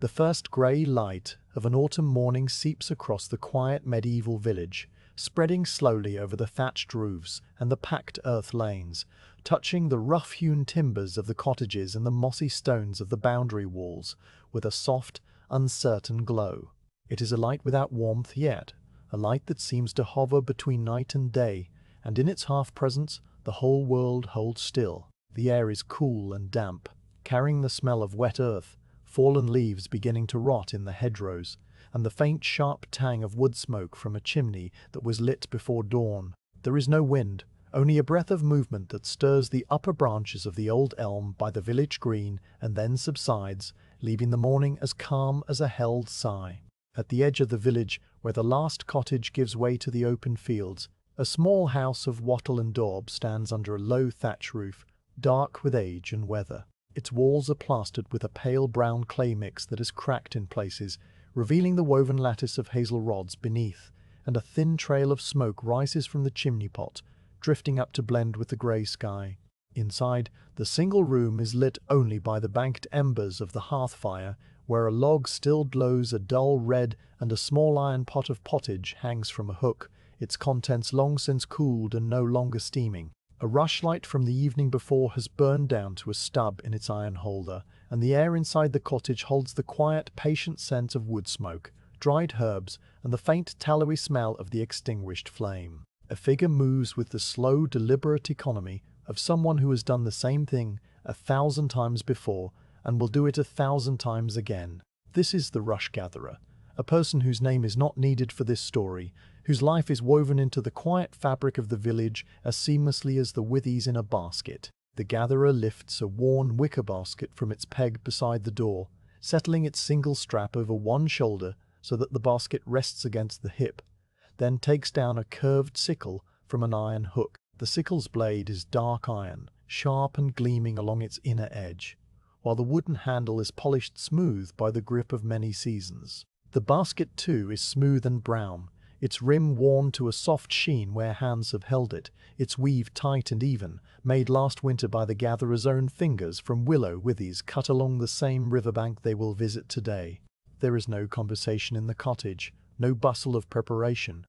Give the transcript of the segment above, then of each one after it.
The first grey light of an autumn morning seeps across the quiet medieval village, spreading slowly over the thatched roofs and the packed earth lanes, touching the rough-hewn timbers of the cottages and the mossy stones of the boundary walls with a soft, uncertain glow. It is a light without warmth yet, a light that seems to hover between night and day, and in its half-presence the whole world holds still. The air is cool and damp, carrying the smell of wet earth, fallen leaves beginning to rot in the hedgerows, and the faint sharp tang of wood smoke from a chimney that was lit before dawn. There is no wind, only a breath of movement that stirs the upper branches of the old elm by the village green and then subsides, leaving the morning as calm as a held sigh. At the edge of the village, where the last cottage gives way to the open fields, a small house of wattle and daub stands under a low thatch roof, dark with age and weather. Its walls are plastered with a pale brown clay mix that is cracked in places, revealing the woven lattice of hazel rods beneath, and a thin trail of smoke rises from the chimney pot, drifting up to blend with the grey sky. Inside, the single room is lit only by the banked embers of the hearth fire, where a log still glows a dull red and a small iron pot of pottage hangs from a hook, its contents long since cooled and no longer steaming. A rushlight from the evening before has burned down to a stub in its iron holder, and the air inside the cottage holds the quiet, patient scent of wood smoke, dried herbs, and the faint, tallowy smell of the extinguished flame. A figure moves with the slow, deliberate economy of someone who has done the same thing 1,000 times before and will do it 1,000 times again. This is the rush gatherer, a person whose name is not needed for this story, whose life is woven into the quiet fabric of the village as seamlessly as the withies in a basket. The gatherer lifts a worn wicker basket from its peg beside the door, settling its single strap over one shoulder so that the basket rests against the hip, then takes down a curved sickle from an iron hook. The sickle's blade is dark iron, sharp and gleaming along its inner edge, while the wooden handle is polished smooth by the grip of many seasons. The basket, too, is smooth and brown, its rim worn to a soft sheen where hands have held it, its weave tight and even, made last winter by the gatherer's own fingers from willow withies cut along the same riverbank they will visit today. There is no conversation in the cottage, no bustle of preparation.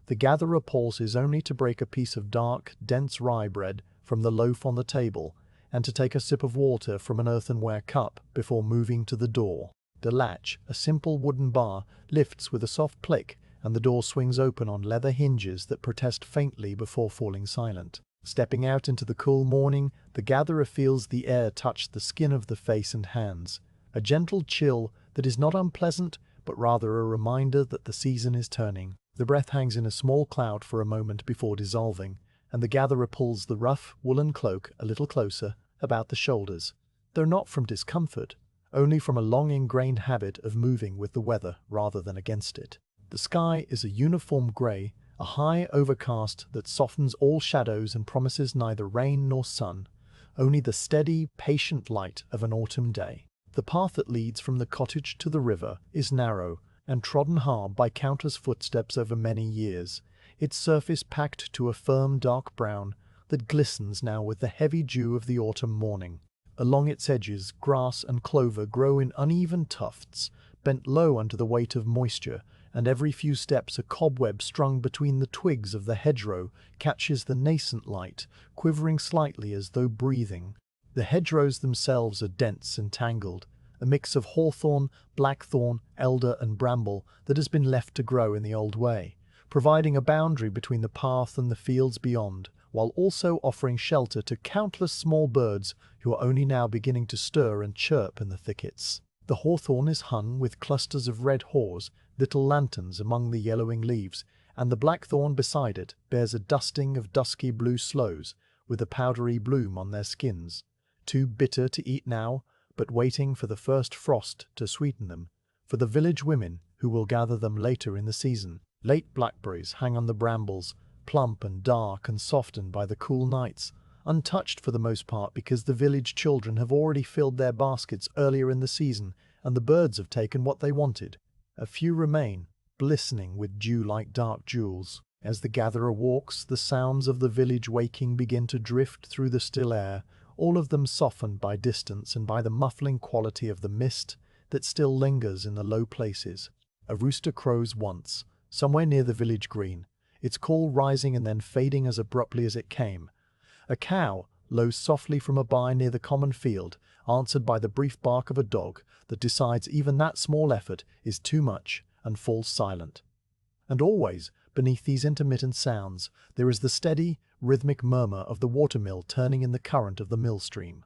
The gatherer pauses only to break a piece of dark, dense rye bread from the loaf on the table, and to take a sip of water from an earthenware cup before moving to the door. The latch, a simple wooden bar, lifts with a soft click, and the door swings open on leather hinges that protest faintly before falling silent. Stepping out into the cool morning, the gatherer feels the air touch the skin of the face and hands, a gentle chill that is not unpleasant, but rather a reminder that the season is turning. The breath hangs in a small cloud for a moment before dissolving, and the gatherer pulls the rough woolen cloak a little closer about the shoulders, though not from discomfort, only from a long-ingrained habit of moving with the weather rather than against it. The sky is a uniform grey, a high overcast that softens all shadows and promises neither rain nor sun, only the steady, patient light of an autumn day. The path that leads from the cottage to the river is narrow and trodden hard by countless footsteps over many years, its surface packed to a firm dark brown that glistens now with the heavy dew of the autumn morning. Along its edges, grass and clover grow in uneven tufts, bent low under the weight of moisture, and every few steps a cobweb strung between the twigs of the hedgerow catches the nascent light, quivering slightly as though breathing. The hedgerows themselves are dense and tangled, a mix of hawthorn, blackthorn, elder and bramble that has been left to grow in the old way, providing a boundary between the path and the fields beyond, while also offering shelter to countless small birds who are only now beginning to stir and chirp in the thickets. The hawthorn is hung with clusters of red haws, little lanterns among the yellowing leaves, and the blackthorn beside it bears a dusting of dusky blue sloes with a powdery bloom on their skins, too bitter to eat now, but waiting for the first frost to sweeten them, for the village women who will gather them later in the season. Late blackberries hang on the brambles, plump and dark and softened by the cool nights, untouched for the most part because the village children have already filled their baskets earlier in the season and the birds have taken what they wanted. A few remain, glistening with dew like dark jewels. As the gatherer walks, the sounds of the village waking begin to drift through the still air, all of them softened by distance and by the muffling quality of the mist, that still lingers in the low places. A rooster crows once, somewhere near the village green, its call rising and then fading as abruptly as it came. A cow lows softly from a byre near the common field, answered by the brief bark of a dog that decides even that small effort is too much and falls silent. And always, beneath these intermittent sounds, there is the steady, rhythmic murmur of the watermill turning in the current of the mill stream.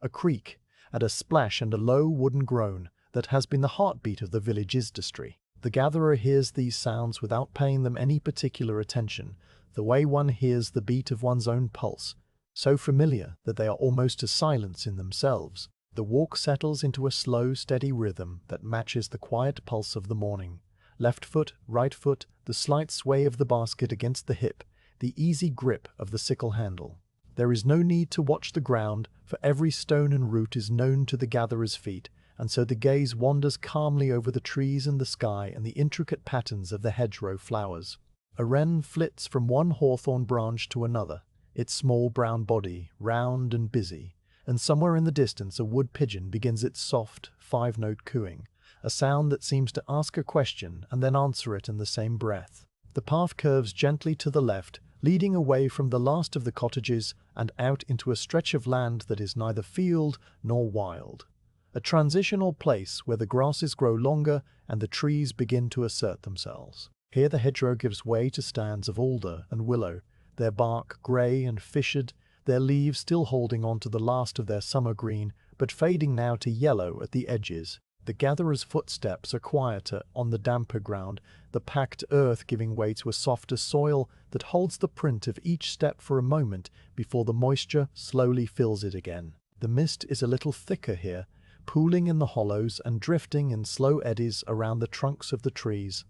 A creak, and a splash and a low wooden groan that has been the heartbeat of the village industry. The gatherer hears these sounds without paying them any particular attention, the way one hears the beat of one's own pulse, so familiar that they are almost a silence in themselves. The walk settles into a slow, steady rhythm that matches the quiet pulse of the morning. Left foot, right foot, the slight sway of the basket against the hip, the easy grip of the sickle handle. There is no need to watch the ground, for every stone and root is known to the gatherer's feet, and so the gaze wanders calmly over the trees and the sky and the intricate patterns of the hedgerow flowers. A wren flits from one hawthorn branch to another, its small brown body round and busy, and somewhere in the distance a wood pigeon begins its soft, five-note cooing, a sound that seems to ask a question and then answer it in the same breath. The path curves gently to the left, leading away from the last of the cottages and out into a stretch of land that is neither field nor wild. A transitional place where the grasses grow longer and the trees begin to assert themselves. Here the hedgerow gives way to stands of alder and willow, their bark grey and fissured, their leaves still holding on to the last of their summer green, but fading now to yellow at the edges. The gatherer's footsteps are quieter on the damper ground, the packed earth giving way to a softer soil that holds the print of each step for a moment before the moisture slowly fills it again. The mist is a little thicker here, pooling in the hollows and drifting in slow eddies around the trunks of the trees,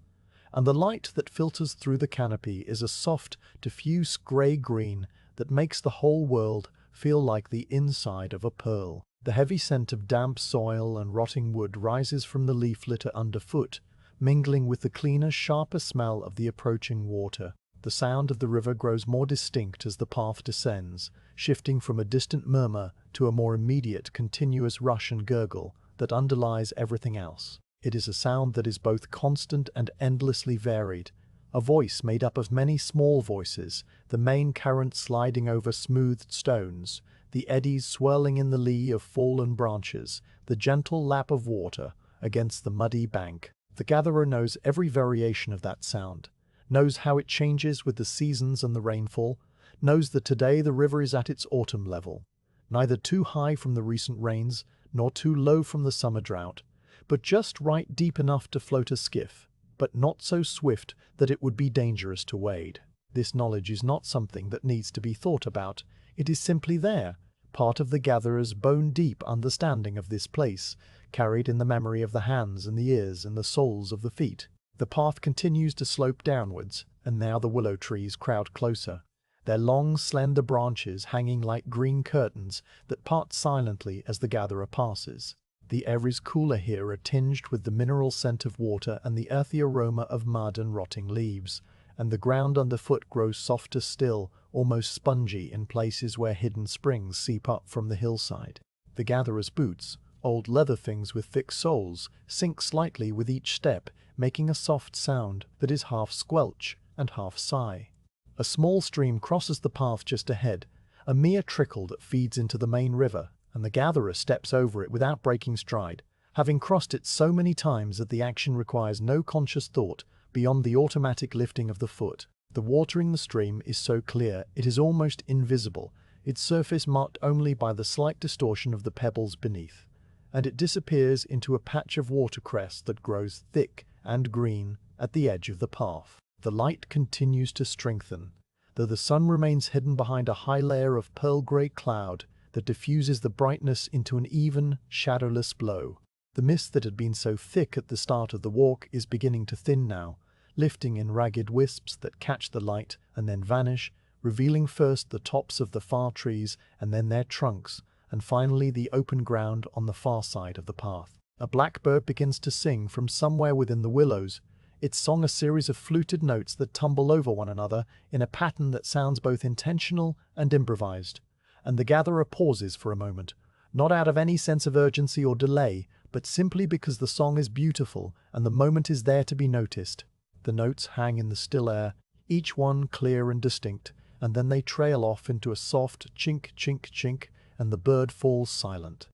and the light that filters through the canopy is a soft, diffuse grey-green that makes the whole world feel like the inside of a pearl. The heavy scent of damp soil and rotting wood rises from the leaf litter underfoot, mingling with the cleaner, sharper smell of the approaching water. The sound of the river grows more distinct as the path descends, shifting from a distant murmur to a more immediate, continuous rush and gurgle that underlies everything else. It is a sound that is both constant and endlessly varied, a voice made up of many small voices, the main current sliding over smoothed stones, the eddies swirling in the lee of fallen branches, the gentle lap of water against the muddy bank. The gatherer knows every variation of that sound, knows how it changes with the seasons and the rainfall, knows that today the river is at its autumn level, neither too high from the recent rains, nor too low from the summer drought, but just right deep enough to float a skiff, but not so swift that it would be dangerous to wade. This knowledge is not something that needs to be thought about, it is simply there, part of the gatherer's bone-deep understanding of this place, carried in the memory of the hands and the ears and the soles of the feet. The path continues to slope downwards, and now the willow trees crowd closer, their long, slender branches hanging like green curtains that part silently as the gatherer passes. The air is cooler here, tinged with the mineral scent of water and the earthy aroma of mud and rotting leaves, and the ground underfoot grows softer still, almost spongy in places where hidden springs seep up from the hillside. The gatherer's boots, old leather things with thick soles, sink slightly with each step, making a soft sound that is half squelch and half sigh. A small stream crosses the path just ahead, a mere trickle that feeds into the main river, and the gatherer steps over it without breaking stride, having crossed it so many times that the action requires no conscious thought beyond the automatic lifting of the foot. The water in the stream is so clear it is almost invisible, its surface marked only by the slight distortion of the pebbles beneath, and it disappears into a patch of watercress that grows thick and green at the edge of the path. The light continues to strengthen, though the sun remains hidden behind a high layer of pearl-grey cloud that diffuses the brightness into an even, shadowless glow. The mist that had been so thick at the start of the walk is beginning to thin now, lifting in ragged wisps that catch the light and then vanish, revealing first the tops of the far trees and then their trunks, and finally the open ground on the far side of the path. A blackbird begins to sing from somewhere within the willows, its song a series of fluted notes that tumble over one another in a pattern that sounds both intentional and improvised, and the gatherer pauses for a moment, not out of any sense of urgency or delay, but simply because the song is beautiful and the moment is there to be noticed. The notes hang in the still air, each one clear and distinct, and then they trail off into a soft chink, chink, chink, and the bird falls silent.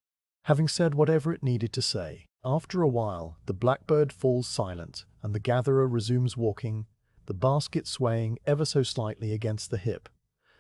Having said whatever it needed to say, after a while the blackbird falls silent, and the gatherer resumes walking, the basket swaying ever so slightly against the hip,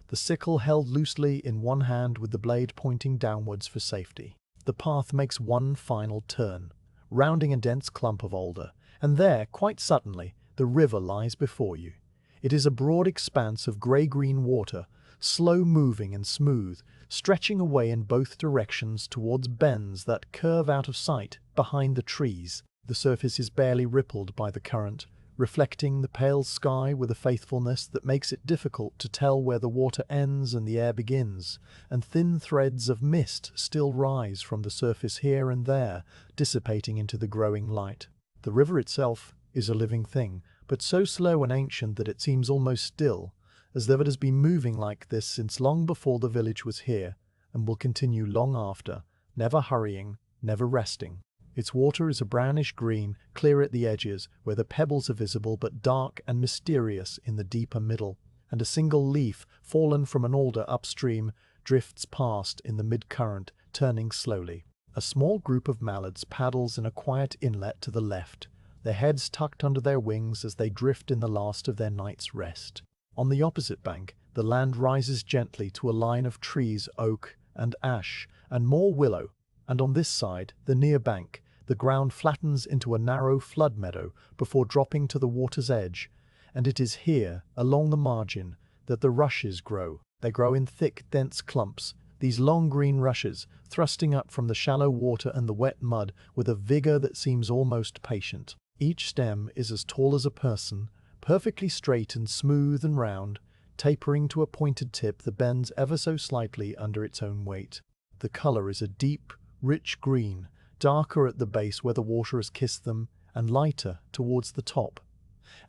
the sickle held loosely in one hand with the blade pointing downwards for safety. The path makes one final turn, rounding a dense clump of alder, and there, quite suddenly, the river lies before you. It is a broad expanse of grey-green water, slow-moving and smooth, stretching away in both directions towards bends that curve out of sight behind the trees. The surface is barely rippled by the current, reflecting the pale sky with a faithfulness that makes it difficult to tell where the water ends and the air begins, and thin threads of mist still rise from the surface here and there, dissipating into the growing light. The river itself is a living thing, but so slow and ancient that it seems almost still, as though it has been moving like this since long before the village was here, and will continue long after, never hurrying, never resting. Its water is a brownish green, clear at the edges, where the pebbles are visible but dark and mysterious in the deeper middle, and a single leaf, fallen from an alder upstream, drifts past in the mid-current, turning slowly. A small group of mallards paddles in a quiet inlet to the left, their heads tucked under their wings as they drift in the last of their night's rest. On the opposite bank, the land rises gently to a line of trees, oak and ash, and more willow, and on this side, the near bank, the ground flattens into a narrow flood meadow before dropping to the water's edge, and it is here, along the margin, that the rushes grow. They grow in thick, dense clumps, these long green rushes, thrusting up from the shallow water and the wet mud with a vigor that seems almost patient. Each stem is as tall as a person, perfectly straight and smooth and round, tapering to a pointed tip that bends ever so slightly under its own weight. The color is a deep, rich green, darker at the base where the water has kissed them, and lighter towards the top.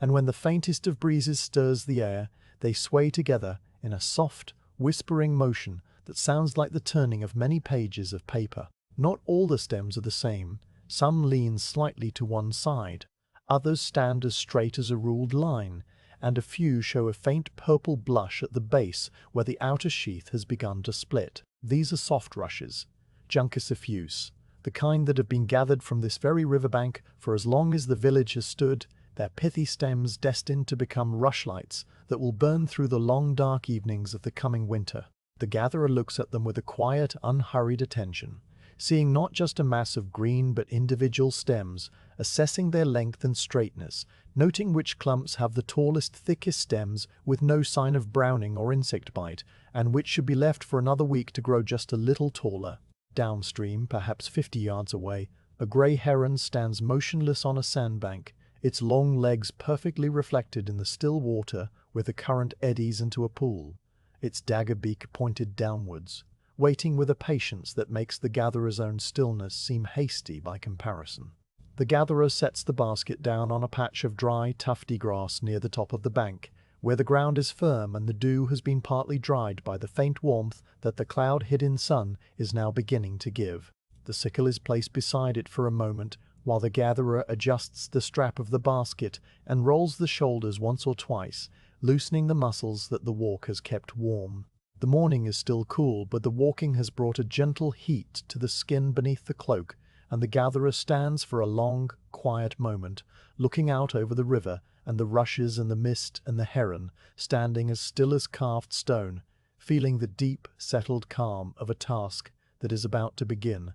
And when the faintest of breezes stirs the air, they sway together in a soft, whispering motion that sounds like the turning of many pages of paper. Not all the stems are the same. Some lean slightly to one side, others stand as straight as a ruled line, and a few show a faint purple blush at the base where the outer sheath has begun to split. These are soft rushes, Juncus effuse, the kind that have been gathered from this very riverbank for as long as the village has stood, their pithy stems destined to become rushlights that will burn through the long dark evenings of the coming winter. The gatherer looks at them with a quiet, unhurried attention, seeing not just a mass of green but individual stems, assessing their length and straightness, noting which clumps have the tallest, thickest stems with no sign of browning or insect bite, and which should be left for another week to grow just a little taller. Downstream, perhaps 50 yards away, a grey heron stands motionless on a sandbank, its long legs perfectly reflected in the still water where the current eddies into a pool, its dagger beak pointed downwards, waiting with a patience that makes the gatherer's own stillness seem hasty by comparison. The gatherer sets the basket down on a patch of dry, tufty grass near the top of the bank, where the ground is firm and the dew has been partly dried by the faint warmth that the cloud-hidden sun is now beginning to give. The sickle is placed beside it for a moment, while the gatherer adjusts the strap of the basket and rolls the shoulders once or twice, loosening the muscles that the walk has kept warm. The morning is still cool, but the walking has brought a gentle heat to the skin beneath the cloak, and the gatherer stands for a long, quiet moment, looking out over the river and the rushes and the mist and the heron, standing as still as carved stone, feeling the deep, settled calm of a task that is about to begin,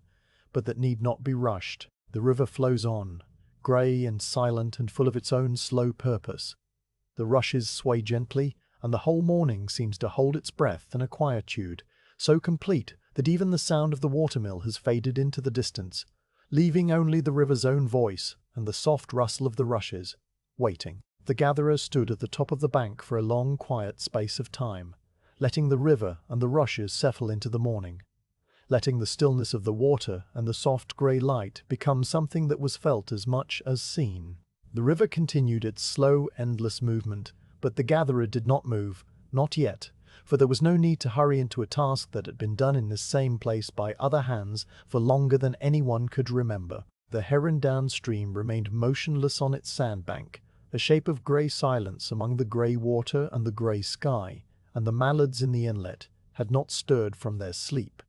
but that need not be rushed. The river flows on, grey and silent and full of its own slow purpose. The rushes sway gently, and the whole morning seems to hold its breath in a quietude so complete that even the sound of the watermill has faded into the distance, leaving only the river's own voice and the soft rustle of the rushes, waiting. The gatherer stood at the top of the bank for a long, quiet space of time, letting the river and the rushes settle into the morning, letting the stillness of the water and the soft grey light become something that was felt as much as seen. The river continued its slow, endless movement, but the gatherer did not move, not yet, for there was no need to hurry into a task that had been done in this same place by other hands for longer than anyone could remember. The heron downstream remained motionless on its sandbank, a shape of grey silence among the grey water and the grey sky, and the mallards in the inlet had not stirred from their sleep,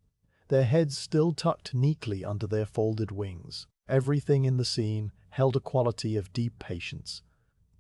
their heads still tucked neatly under their folded wings. Everything in the scene held a quality of deep patience,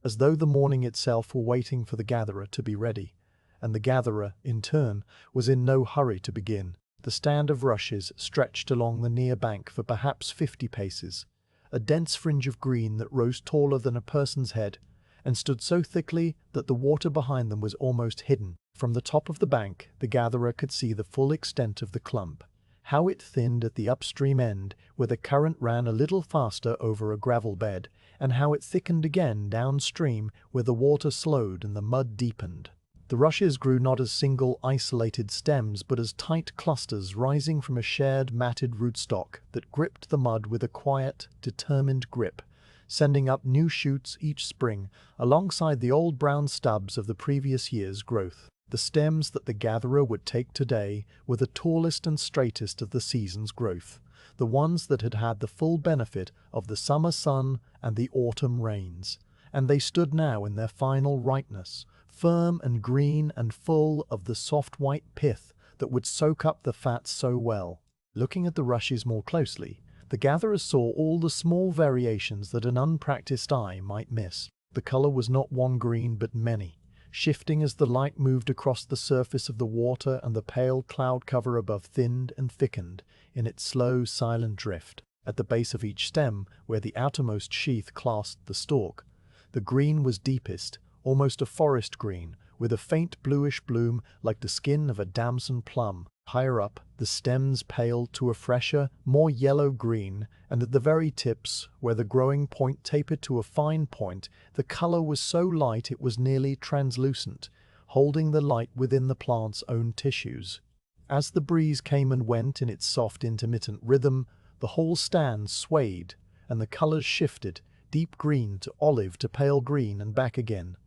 as though the morning itself were waiting for the gatherer to be ready, and the gatherer, in turn, was in no hurry to begin. The stand of rushes stretched along the near bank for perhaps 50 paces, a dense fringe of green that rose taller than a person's head, and stood so thickly that the water behind them was almost hidden. From the top of the bank, the gatherer could see the full extent of the clump, how it thinned at the upstream end, where the current ran a little faster over a gravel bed, and how it thickened again downstream, where the water slowed and the mud deepened. The rushes grew not as single isolated stems, but as tight clusters rising from a shared matted rootstock that gripped the mud with a quiet, determined grip, sending up new shoots each spring alongside the old brown stubs of the previous year's growth. The stems that the gatherer would take today were the tallest and straightest of the season's growth, the ones that had had the full benefit of the summer sun and the autumn rains, and they stood now in their final ripeness, firm and green and full of the soft white pith that would soak up the fat so well. Looking at the rushes more closely, the gatherer saw all the small variations that an unpracticed eye might miss. The color was not one green but many, shifting as the light moved across the surface of the water and the pale cloud cover above thinned and thickened in its slow, silent drift. At the base of each stem, where the outermost sheath clasped the stalk, the green was deepest, almost a forest green, with a faint bluish bloom like the skin of a damson plum. Higher up, the stems paled to a fresher, more yellow-green, and at the very tips, where the growing point tapered to a fine point, the color was so light it was nearly translucent, holding the light within the plant's own tissues. As the breeze came and went in its soft, intermittent rhythm, the whole stand swayed, and the colors shifted, deep green to olive to pale green and back again.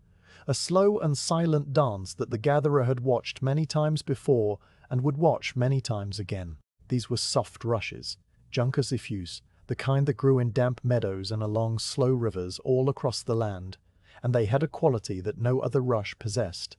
A slow and silent dance that the gatherer had watched many times before and would watch many times again. These were soft rushes, Juncus effuse, the kind that grew in damp meadows and along slow rivers all across the land, and they had a quality that no other rush possessed,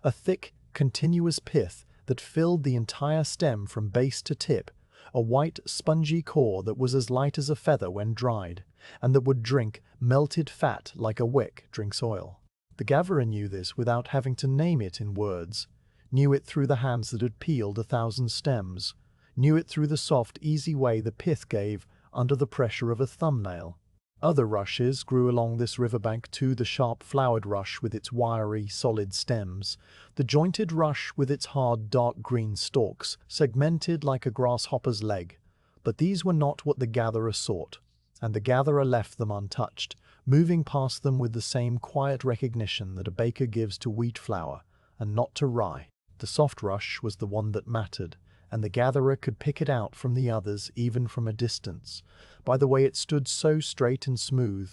a thick, continuous pith that filled the entire stem from base to tip, a white, spongy core that was as light as a feather when dried, and that would drink melted fat like a wick drinks oil. The gatherer knew this without having to name it in words, knew it through the hands that had peeled 1,000 stems, knew it through the soft, easy way the pith gave under the pressure of a thumbnail. Other rushes grew along this riverbank too, the sharp-flowered rush with its wiry, solid stems, the jointed rush with its hard, dark green stalks, segmented like a grasshopper's leg. But these were not what the gatherer sought, and the gatherer left them untouched, moving past them with the same quiet recognition that a baker gives to wheat flour, and not to rye. The soft rush was the one that mattered, and the gatherer could pick it out from the others even from a distance, by the way it stood so straight and smooth,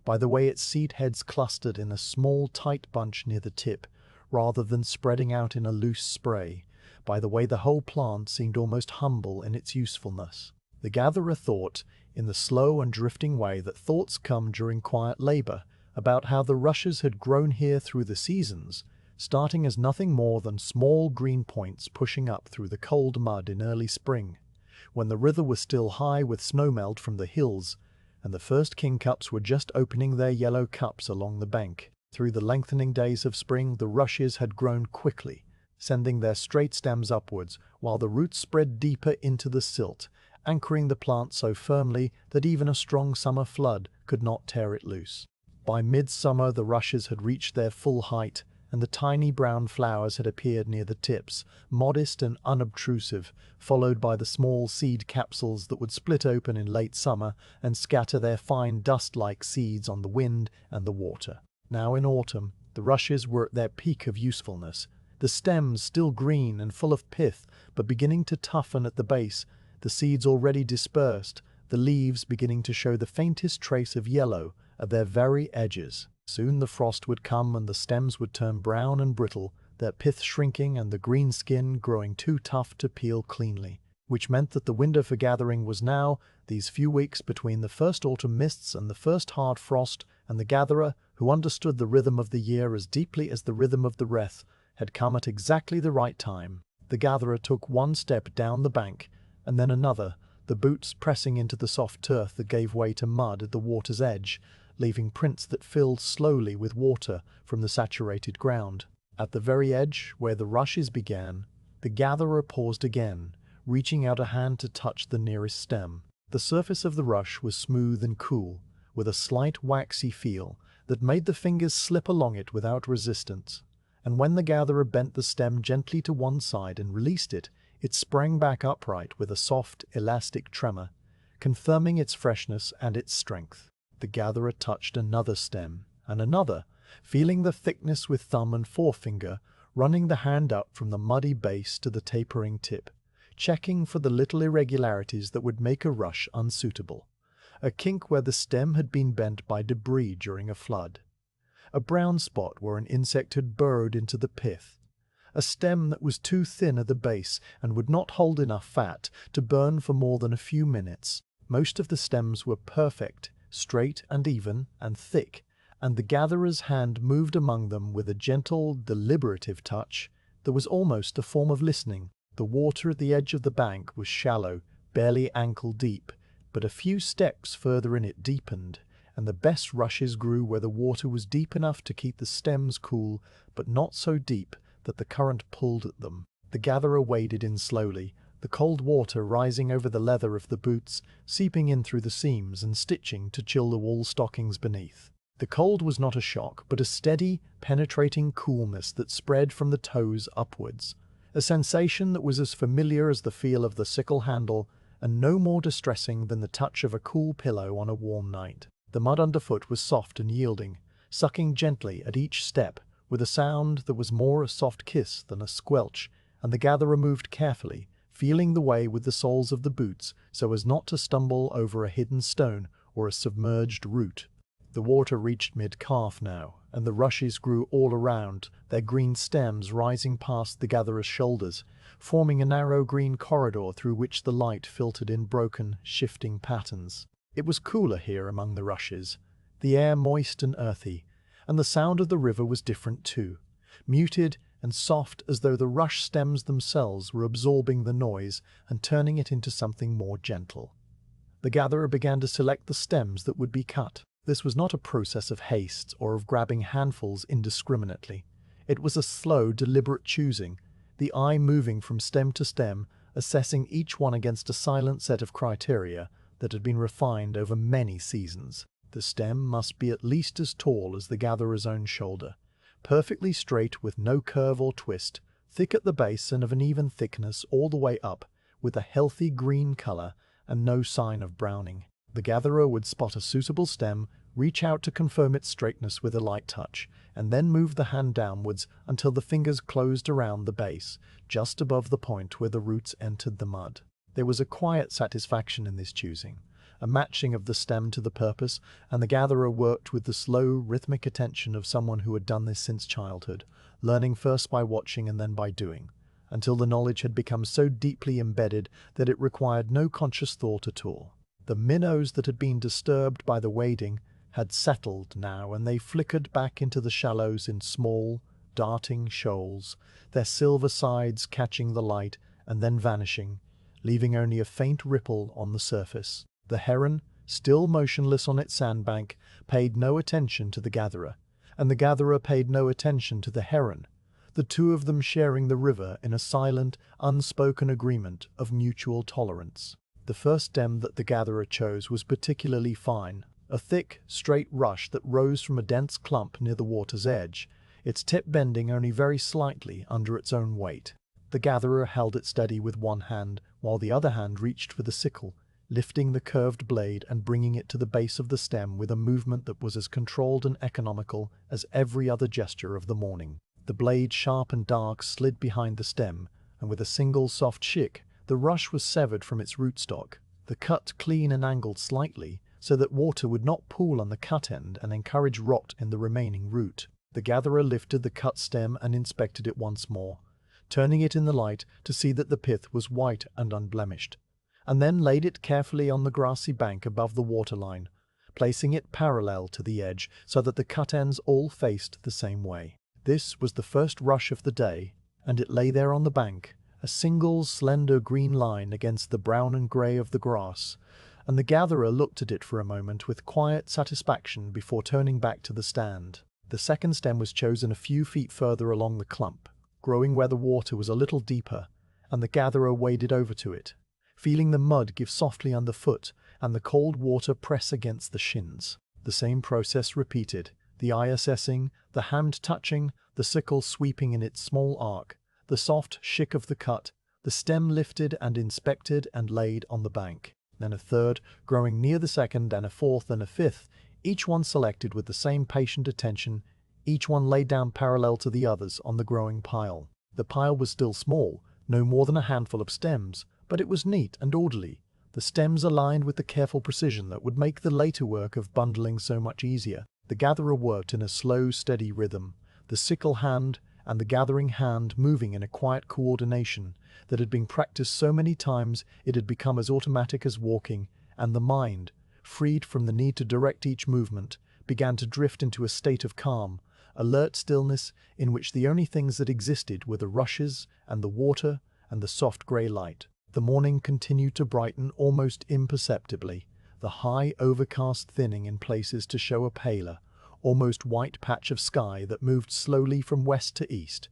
by the way its seed heads clustered in a small tight bunch near the tip, rather than spreading out in a loose spray, by the way the whole plant seemed almost humble in its usefulness. The gatherer thought, in the slow and drifting way that thoughts come during quiet labor, about how the rushes had grown here through the seasons, starting as nothing more than small green points pushing up through the cold mud in early spring, when the river was still high with snowmelt from the hills, and the first kingcups were just opening their yellow cups along the bank. Through the lengthening days of spring, the rushes had grown quickly, sending their straight stems upwards, while the roots spread deeper into the silt, anchoring the plant so firmly that even a strong summer flood could not tear it loose. By midsummer, the rushes had reached their full height, and the tiny brown flowers had appeared near the tips, modest and unobtrusive, followed by the small seed capsules that would split open in late summer and scatter their fine dust-like seeds on the wind and the water. Now in autumn, the rushes were at their peak of usefulness, the stems still green and full of pith, but beginning to toughen at the base, the seeds already dispersed, the leaves beginning to show the faintest trace of yellow at their very edges. Soon the frost would come and the stems would turn brown and brittle, their pith shrinking and the green skin growing too tough to peel cleanly, which meant that the window for gathering was now these few weeks between the first autumn mists and the first hard frost, and the gatherer, who understood the rhythm of the year as deeply as the rhythm of the wreath, had come at exactly the right time. The gatherer took one step down the bank, and then another, the boots pressing into the soft turf that gave way to mud at the water's edge, leaving prints that filled slowly with water from the saturated ground. At the very edge, where the rushes began, the gatherer paused again, reaching out a hand to touch the nearest stem. The surface of the rush was smooth and cool, with a slight waxy feel that made the fingers slip along it without resistance, and when the gatherer bent the stem gently to one side and released it, it sprang back upright with a soft, elastic tremor, confirming its freshness and its strength. The gatherer touched another stem, and another, feeling the thickness with thumb and forefinger, running the hand up from the muddy base to the tapering tip, checking for the little irregularities that would make a rush unsuitable. A kink where the stem had been bent by debris during a flood. A brown spot where an insect had burrowed into the pith. A stem that was too thin at the base and would not hold enough fat to burn for more than a few minutes. Most of the stems were perfect, straight and even and thick, and the gatherer's hand moved among them with a gentle, deliberative touch that was almost a form of listening. The water at the edge of the bank was shallow, barely ankle deep, but a few steps further in it deepened, and the best rushes grew where the water was deep enough to keep the stems cool, but not so deep that the current pulled at them. The gatherer waded in slowly, the cold water rising over the leather of the boots, seeping in through the seams and stitching to chill the wool stockings beneath. The cold was not a shock, but a steady, penetrating coolness that spread from the toes upwards, a sensation that was as familiar as the feel of the sickle handle and no more distressing than the touch of a cool pillow on a warm night. The mud underfoot was soft and yielding, sucking gently at each step, with a sound that was more a soft kiss than a squelch, and the gatherer moved carefully, feeling the way with the soles of the boots so as not to stumble over a hidden stone or a submerged root. The water reached mid-calf now, and the rushes grew all around, their green stems rising past the gatherer's shoulders, forming a narrow green corridor through which the light filtered in broken, shifting patterns. It was cooler here among the rushes, the air moist and earthy, and the sound of the river was different too, muted and soft as though the rush stems themselves were absorbing the noise and turning it into something more gentle. The gatherer began to select the stems that would be cut. This was not a process of haste or of grabbing handfuls indiscriminately. It was a slow, deliberate choosing, the eye moving from stem to stem, assessing each one against a silent set of criteria that had been refined over many seasons. The stem must be at least as tall as the gatherer's own shoulder, perfectly straight with no curve or twist, thick at the base and of an even thickness all the way up, with a healthy green color and no sign of browning. The gatherer would spot a suitable stem, reach out to confirm its straightness with a light touch, and then move the hand downwards until the fingers closed around the base, just above the point where the roots entered the mud. There was a quiet satisfaction in this choosing, a matching of the stem to the purpose, and the gatherer worked with the slow, rhythmic attention of someone who had done this since childhood, learning first by watching and then by doing, until the knowledge had become so deeply embedded that it required no conscious thought at all. The minnows that had been disturbed by the wading had settled now, and they flickered back into the shallows in small, darting shoals, their silver sides catching the light and then vanishing, leaving only a faint ripple on the surface. The heron, still motionless on its sandbank, paid no attention to the gatherer, and the gatherer paid no attention to the heron, the two of them sharing the river in a silent, unspoken agreement of mutual tolerance. The first stem that the gatherer chose was particularly fine, a thick, straight rush that rose from a dense clump near the water's edge, its tip bending only very slightly under its own weight. The gatherer held it steady with one hand, while the other hand reached for the sickle, lifting the curved blade and bringing it to the base of the stem with a movement that was as controlled and economical as every other gesture of the morning. The blade, sharp and dark, slid behind the stem, and with a single soft shick, the rush was severed from its rootstock, the cut clean and angled slightly, so that water would not pool on the cut end and encourage rot in the remaining root. The gatherer lifted the cut stem and inspected it once more, turning it in the light to see that the pith was white and unblemished, and then laid it carefully on the grassy bank above the waterline, placing it parallel to the edge so that the cut ends all faced the same way. This was the first rush of the day, and it lay there on the bank, a single slender green line against the brown and grey of the grass, and the gatherer looked at it for a moment with quiet satisfaction before turning back to the stand. The second stem was chosen a few feet further along the clump, growing where the water was a little deeper, and the gatherer waded over to it, feeling the mud give softly underfoot and the cold water press against the shins. The same process repeated, the eye assessing, the hand touching, the sickle sweeping in its small arc, the soft shick of the cut, the stem lifted and inspected and laid on the bank. Then a third, growing near the second, and a fourth and a fifth, each one selected with the same patient attention, each one laid down parallel to the others on the growing pile. The pile was still small, no more than a handful of stems, but it was neat and orderly, the stems aligned with the careful precision that would make the later work of bundling so much easier. The gatherer worked in a slow, steady rhythm, the sickle hand and the gathering hand moving in a quiet coordination that had been practiced so many times it had become as automatic as walking, and the mind, freed from the need to direct each movement, began to drift into a state of calm, alert stillness in which the only things that existed were the rushes and the water and the soft grey light. The morning continued to brighten almost imperceptibly, the high overcast thinning in places to show a paler, almost white patch of sky that moved slowly from west to east,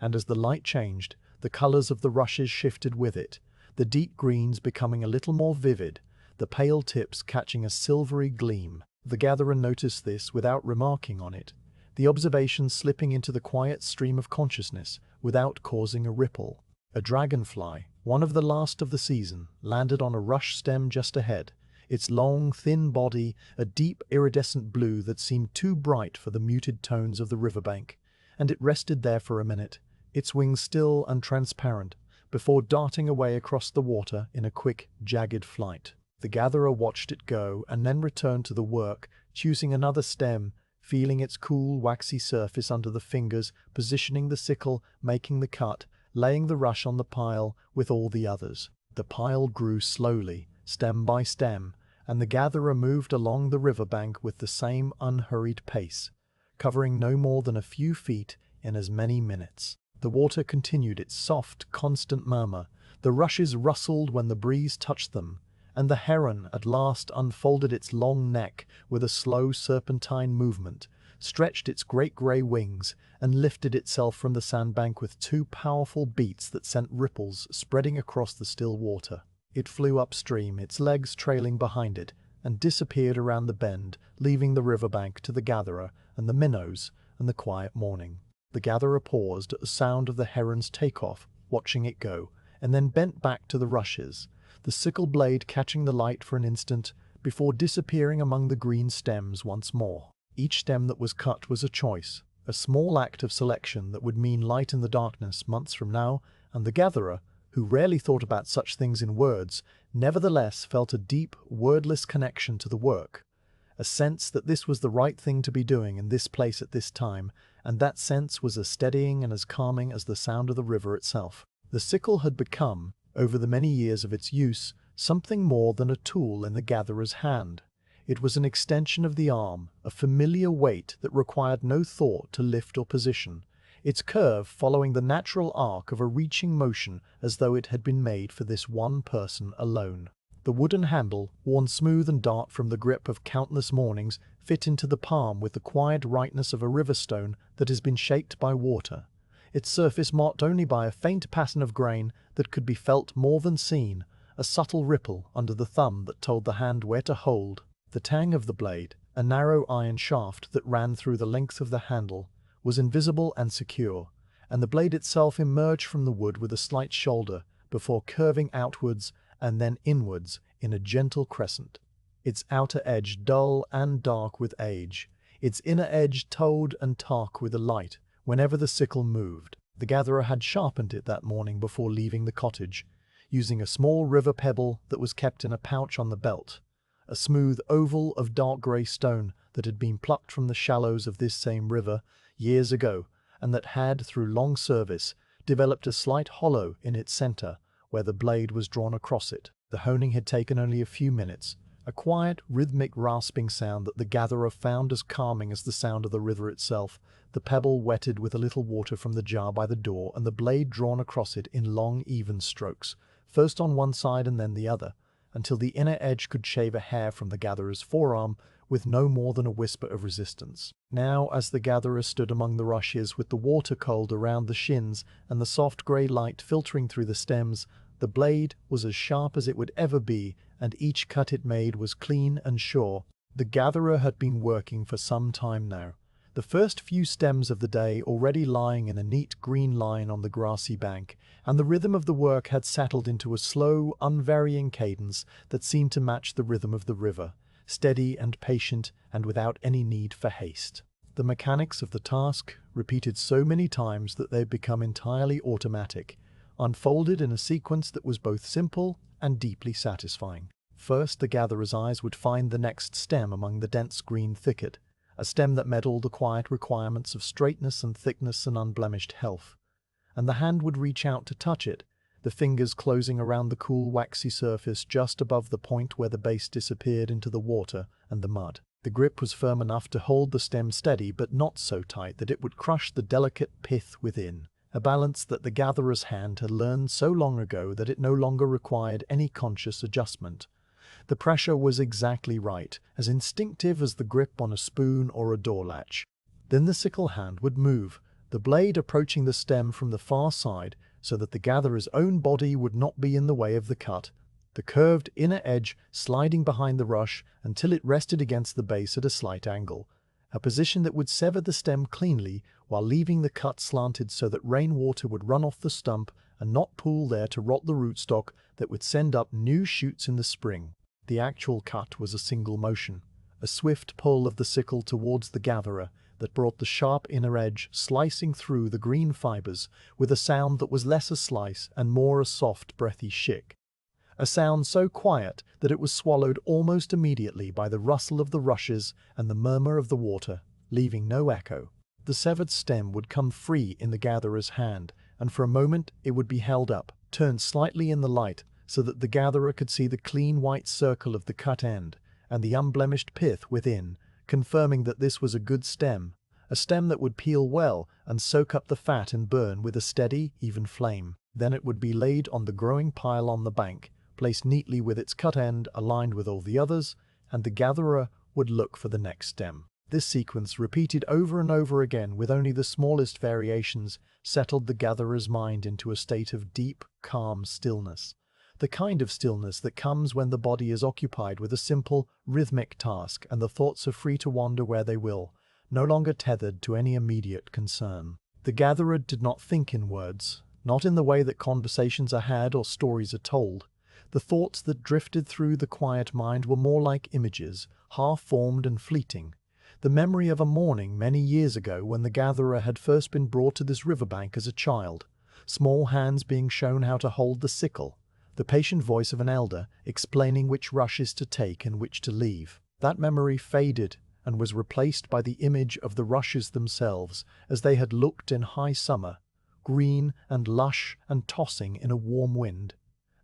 and as the light changed, the colours of the rushes shifted with it, the deep greens becoming a little more vivid, the pale tips catching a silvery gleam. The gatherer noticed this without remarking on it, the observation slipping into the quiet stream of consciousness without causing a ripple. A dragonfly, one of the last of the season, landed on a rush stem just ahead, its long, thin body a deep iridescent blue that seemed too bright for the muted tones of the riverbank, and it rested there for a minute, its wings still and transparent, before darting away across the water in a quick, jagged flight. The gatherer watched it go and then returned to the work, choosing another stem, feeling its cool, waxy surface under the fingers, positioning the sickle, making the cut, laying the rush on the pile with all the others. The pile grew slowly, stem by stem, and the gatherer moved along the riverbank with the same unhurried pace, covering no more than a few feet in as many minutes. The water continued its soft, constant murmur, the rushes rustled when the breeze touched them, and the heron at last unfolded its long neck with a slow serpentine movement, stretched its great grey wings, and lifted itself from the sandbank with two powerful beats that sent ripples spreading across the still water. It flew upstream, its legs trailing behind it, and disappeared around the bend, leaving the riverbank to the gatherer and the minnows and the quiet morning. The gatherer paused at the sound of the heron's takeoff, watching it go, and then bent back to the rushes, the sickle blade catching the light for an instant before disappearing among the green stems once more. Each stem that was cut was a choice, a small act of selection that would mean light in the darkness months from now, and the gatherer, who rarely thought about such things in words, nevertheless felt a deep, wordless connection to the work, a sense that this was the right thing to be doing in this place at this time, and that sense was as steadying and as calming as the sound of the river itself. The sickle had become, over the many years of its use, something more than a tool in the gatherer's hand. It was an extension of the arm, a familiar weight that required no thought to lift or position, its curve following the natural arc of a reaching motion as though it had been made for this one person alone. The wooden handle, worn smooth and dark from the grip of countless mornings, fit into the palm with the quiet rightness of a river stone that has been shaped by water, its surface marked only by a faint pattern of grain that could be felt more than seen, a subtle ripple under the thumb that told the hand where to hold. The tang of the blade, a narrow iron shaft that ran through the length of the handle, was invisible and secure, and the blade itself emerged from the wood with a slight shoulder before curving outwards and then inwards in a gentle crescent, its outer edge dull and dark with age, its inner edge told and dark with the light whenever the sickle moved. The gatherer had sharpened it that morning before leaving the cottage, using a small river pebble that was kept in a pouch on the belt, a smooth oval of dark grey stone that had been plucked from the shallows of this same river, years ago, and that had, through long service, developed a slight hollow in its center where the blade was drawn across it. The honing had taken only a few minutes, a quiet, rhythmic rasping sound that the gatherer found as calming as the sound of the river itself, the pebble wetted with a little water from the jar by the door and the blade drawn across it in long, even strokes, first on one side and then the other, until the inner edge could shave a hair from the gatherer's forearm with no more than a whisper of resistance. Now, as the gatherer stood among the rushes with the water cold around the shins and the soft grey light filtering through the stems, the blade was as sharp as it would ever be, and each cut it made was clean and sure. The gatherer had been working for some time now, the first few stems of the day already lying in a neat green line on the grassy bank, and the rhythm of the work had settled into a slow, unvarying cadence that seemed to match the rhythm of the river, steady and patient and without any need for haste. The mechanics of the task, repeated so many times that they had become entirely automatic, unfolded in a sequence that was both simple and deeply satisfying. First, the gatherer's eyes would find the next stem among the dense green thicket, a stem that met all the quiet requirements of straightness and thickness and unblemished health, and the hand would reach out to touch it, the fingers closing around the cool waxy surface just above the point where the base disappeared into the water and the mud. The grip was firm enough to hold the stem steady, but not so tight that it would crush the delicate pith within, a balance that the gatherer's hand had learned so long ago that it no longer required any conscious adjustment. The pressure was exactly right, as instinctive as the grip on a spoon or a door latch. Then the sickle hand would move, the blade approaching the stem from the far side so that the gatherer's own body would not be in the way of the cut, the curved inner edge sliding behind the rush until it rested against the base at a slight angle, a position that would sever the stem cleanly while leaving the cut slanted so that rainwater would run off the stump and not pool there to rot the rootstock that would send up new shoots in the spring. The actual cut was a single motion, a swift pull of the sickle towards the gatherer that brought the sharp inner edge slicing through the green fibers with a sound that was less a slice and more a soft, breathy shick. A sound so quiet that it was swallowed almost immediately by the rustle of the rushes and the murmur of the water, leaving no echo. The severed stem would come free in the gatherer's hand, and for a moment it would be held up, turned slightly in the light, so that the gatherer could see the clean white circle of the cut end and the unblemished pith within, confirming that this was a good stem, a stem that would peel well and soak up the fat and burn with a steady, even flame. Then it would be laid on the growing pile on the bank, placed neatly with its cut end aligned with all the others, and the gatherer would look for the next stem. This sequence, repeated over and over again with only the smallest variations, settled the gatherer's mind into a state of deep, calm stillness. The kind of stillness that comes when the body is occupied with a simple, rhythmic task and the thoughts are free to wander where they will, no longer tethered to any immediate concern. The gatherer did not think in words, not in the way that conversations are had or stories are told. The thoughts that drifted through the quiet mind were more like images, half-formed and fleeting. The memory of a morning many years ago when the gatherer had first been brought to this riverbank as a child, small hands being shown how to hold the sickle, the patient voice of an elder explaining which rushes to take and which to leave. That memory faded and was replaced by the image of the rushes themselves as they had looked in high summer, green and lush and tossing in a warm wind,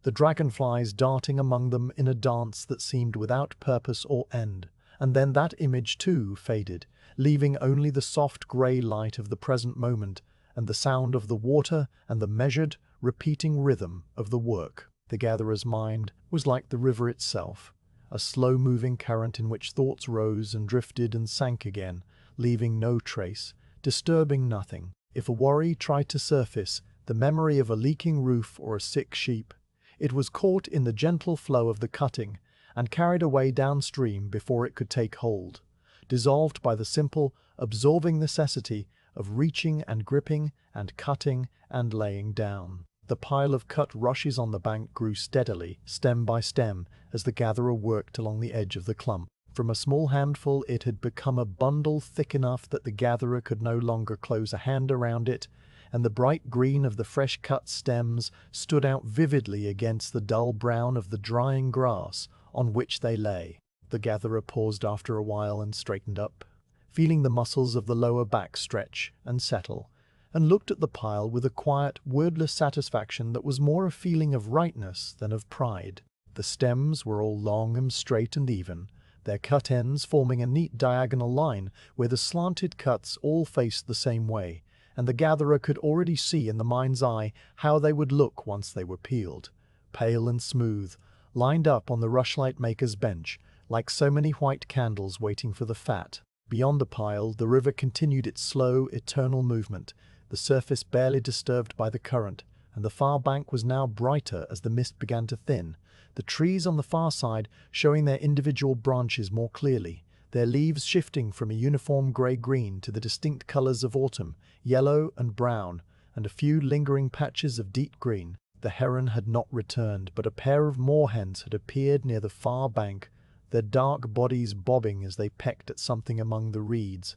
the dragonflies darting among them in a dance that seemed without purpose or end. And then that image too faded, leaving only the soft grey light of the present moment and the sound of the water and the measured, repeating rhythm of the work. The gatherer's mind was like the river itself, a slow-moving current in which thoughts rose and drifted and sank again, leaving no trace, disturbing nothing. If a worry tried to surface, the memory of a leaking roof or a sick sheep, it was caught in the gentle flow of the cutting and carried away downstream before it could take hold, dissolved by the simple, absorbing necessity of reaching and gripping and cutting and laying down. The pile of cut rushes on the bank grew steadily, stem by stem, as the gatherer worked along the edge of the clump. From a small handful it had become a bundle thick enough that the gatherer could no longer close a hand around it, and the bright green of the fresh-cut stems stood out vividly against the dull brown of the drying grass on which they lay. The gatherer paused after a while and straightened up, feeling the muscles of the lower back stretch and settle, and looked at the pile with a quiet, wordless satisfaction that was more a feeling of rightness than of pride. The stems were all long and straight and even, their cut ends forming a neat diagonal line where the slanted cuts all faced the same way, and the gatherer could already see in the mind's eye how they would look once they were peeled, pale and smooth, lined up on the rushlight maker's bench, like so many white candles waiting for the fat. Beyond the pile, the river continued its slow, eternal movement, the surface barely disturbed by the current, and the far bank was now brighter as the mist began to thin, the trees on the far side showing their individual branches more clearly, their leaves shifting from a uniform grey-green to the distinct colours of autumn, yellow and brown, and a few lingering patches of deep green. The heron had not returned, but a pair of moorhens had appeared near the far bank, their dark bodies bobbing as they pecked at something among the reeds,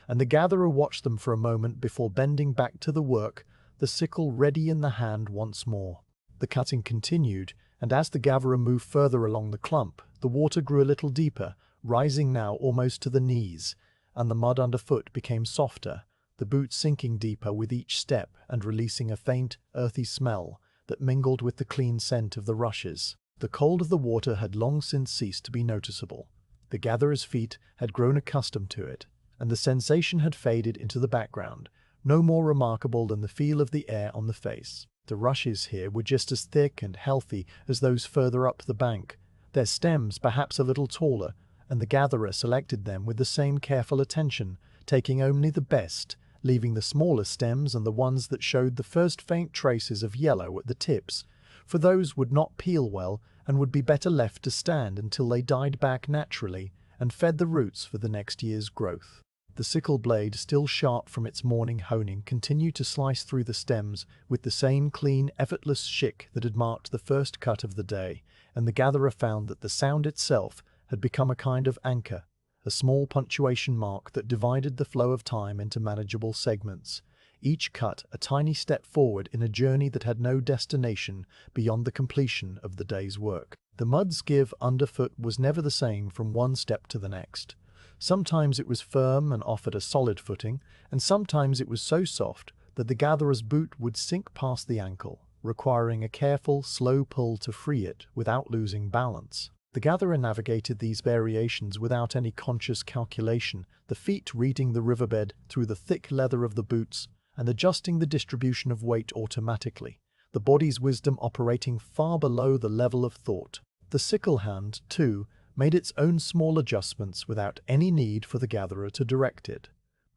and the gatherer watched them for a moment before bending back to the work, the sickle ready in the hand once more. The cutting continued, and as the gatherer moved further along the clump, the water grew a little deeper, rising now almost to the knees, and the mud underfoot became softer, the boots sinking deeper with each step and releasing a faint, earthy smell that mingled with the clean scent of the rushes. The cold of the water had long since ceased to be noticeable. The gatherer's feet had grown accustomed to it, and the sensation had faded into the background, no more remarkable than the feel of the air on the face. The rushes here were just as thick and healthy as those further up the bank, their stems perhaps a little taller, and the gatherer selected them with the same careful attention, taking only the best, leaving the smaller stems and the ones that showed the first faint traces of yellow at the tips, for those would not peel well and would be better left to stand until they died back naturally and fed the roots for the next year's growth. The sickle blade, still sharp from its morning honing, continued to slice through the stems with the same clean, effortless shick that had marked the first cut of the day, and the gatherer found that the sound itself had become a kind of anchor, a small punctuation mark that divided the flow of time into manageable segments, each cut a tiny step forward in a journey that had no destination beyond the completion of the day's work. The mud's give underfoot was never the same from one step to the next. Sometimes it was firm and offered a solid footing, and sometimes it was so soft that the gatherer's boot would sink past the ankle, requiring a careful, slow pull to free it without losing balance. The gatherer navigated these variations without any conscious calculation, the feet reading the riverbed through the thick leather of the boots and adjusting the distribution of weight automatically, the body's wisdom operating far below the level of thought. The sickle hand, too, made its own small adjustments without any need for the gatherer to direct it,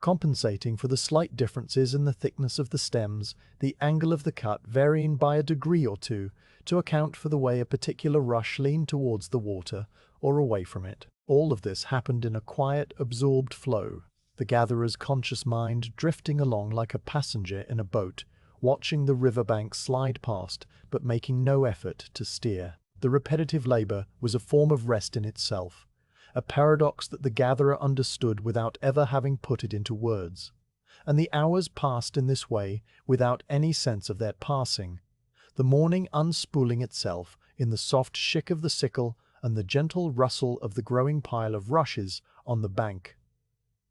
compensating for the slight differences in the thickness of the stems, the angle of the cut varying by a degree or two to account for the way a particular rush leaned towards the water or away from it. All of this happened in a quiet, absorbed flow, the gatherer's conscious mind drifting along like a passenger in a boat, watching the riverbank slide past but making no effort to steer. The repetitive labor was a form of rest in itself, a paradox that the gatherer understood without ever having put it into words. And the hours passed in this way without any sense of their passing, the morning unspooling itself in the soft shick of the sickle and the gentle rustle of the growing pile of rushes on the bank.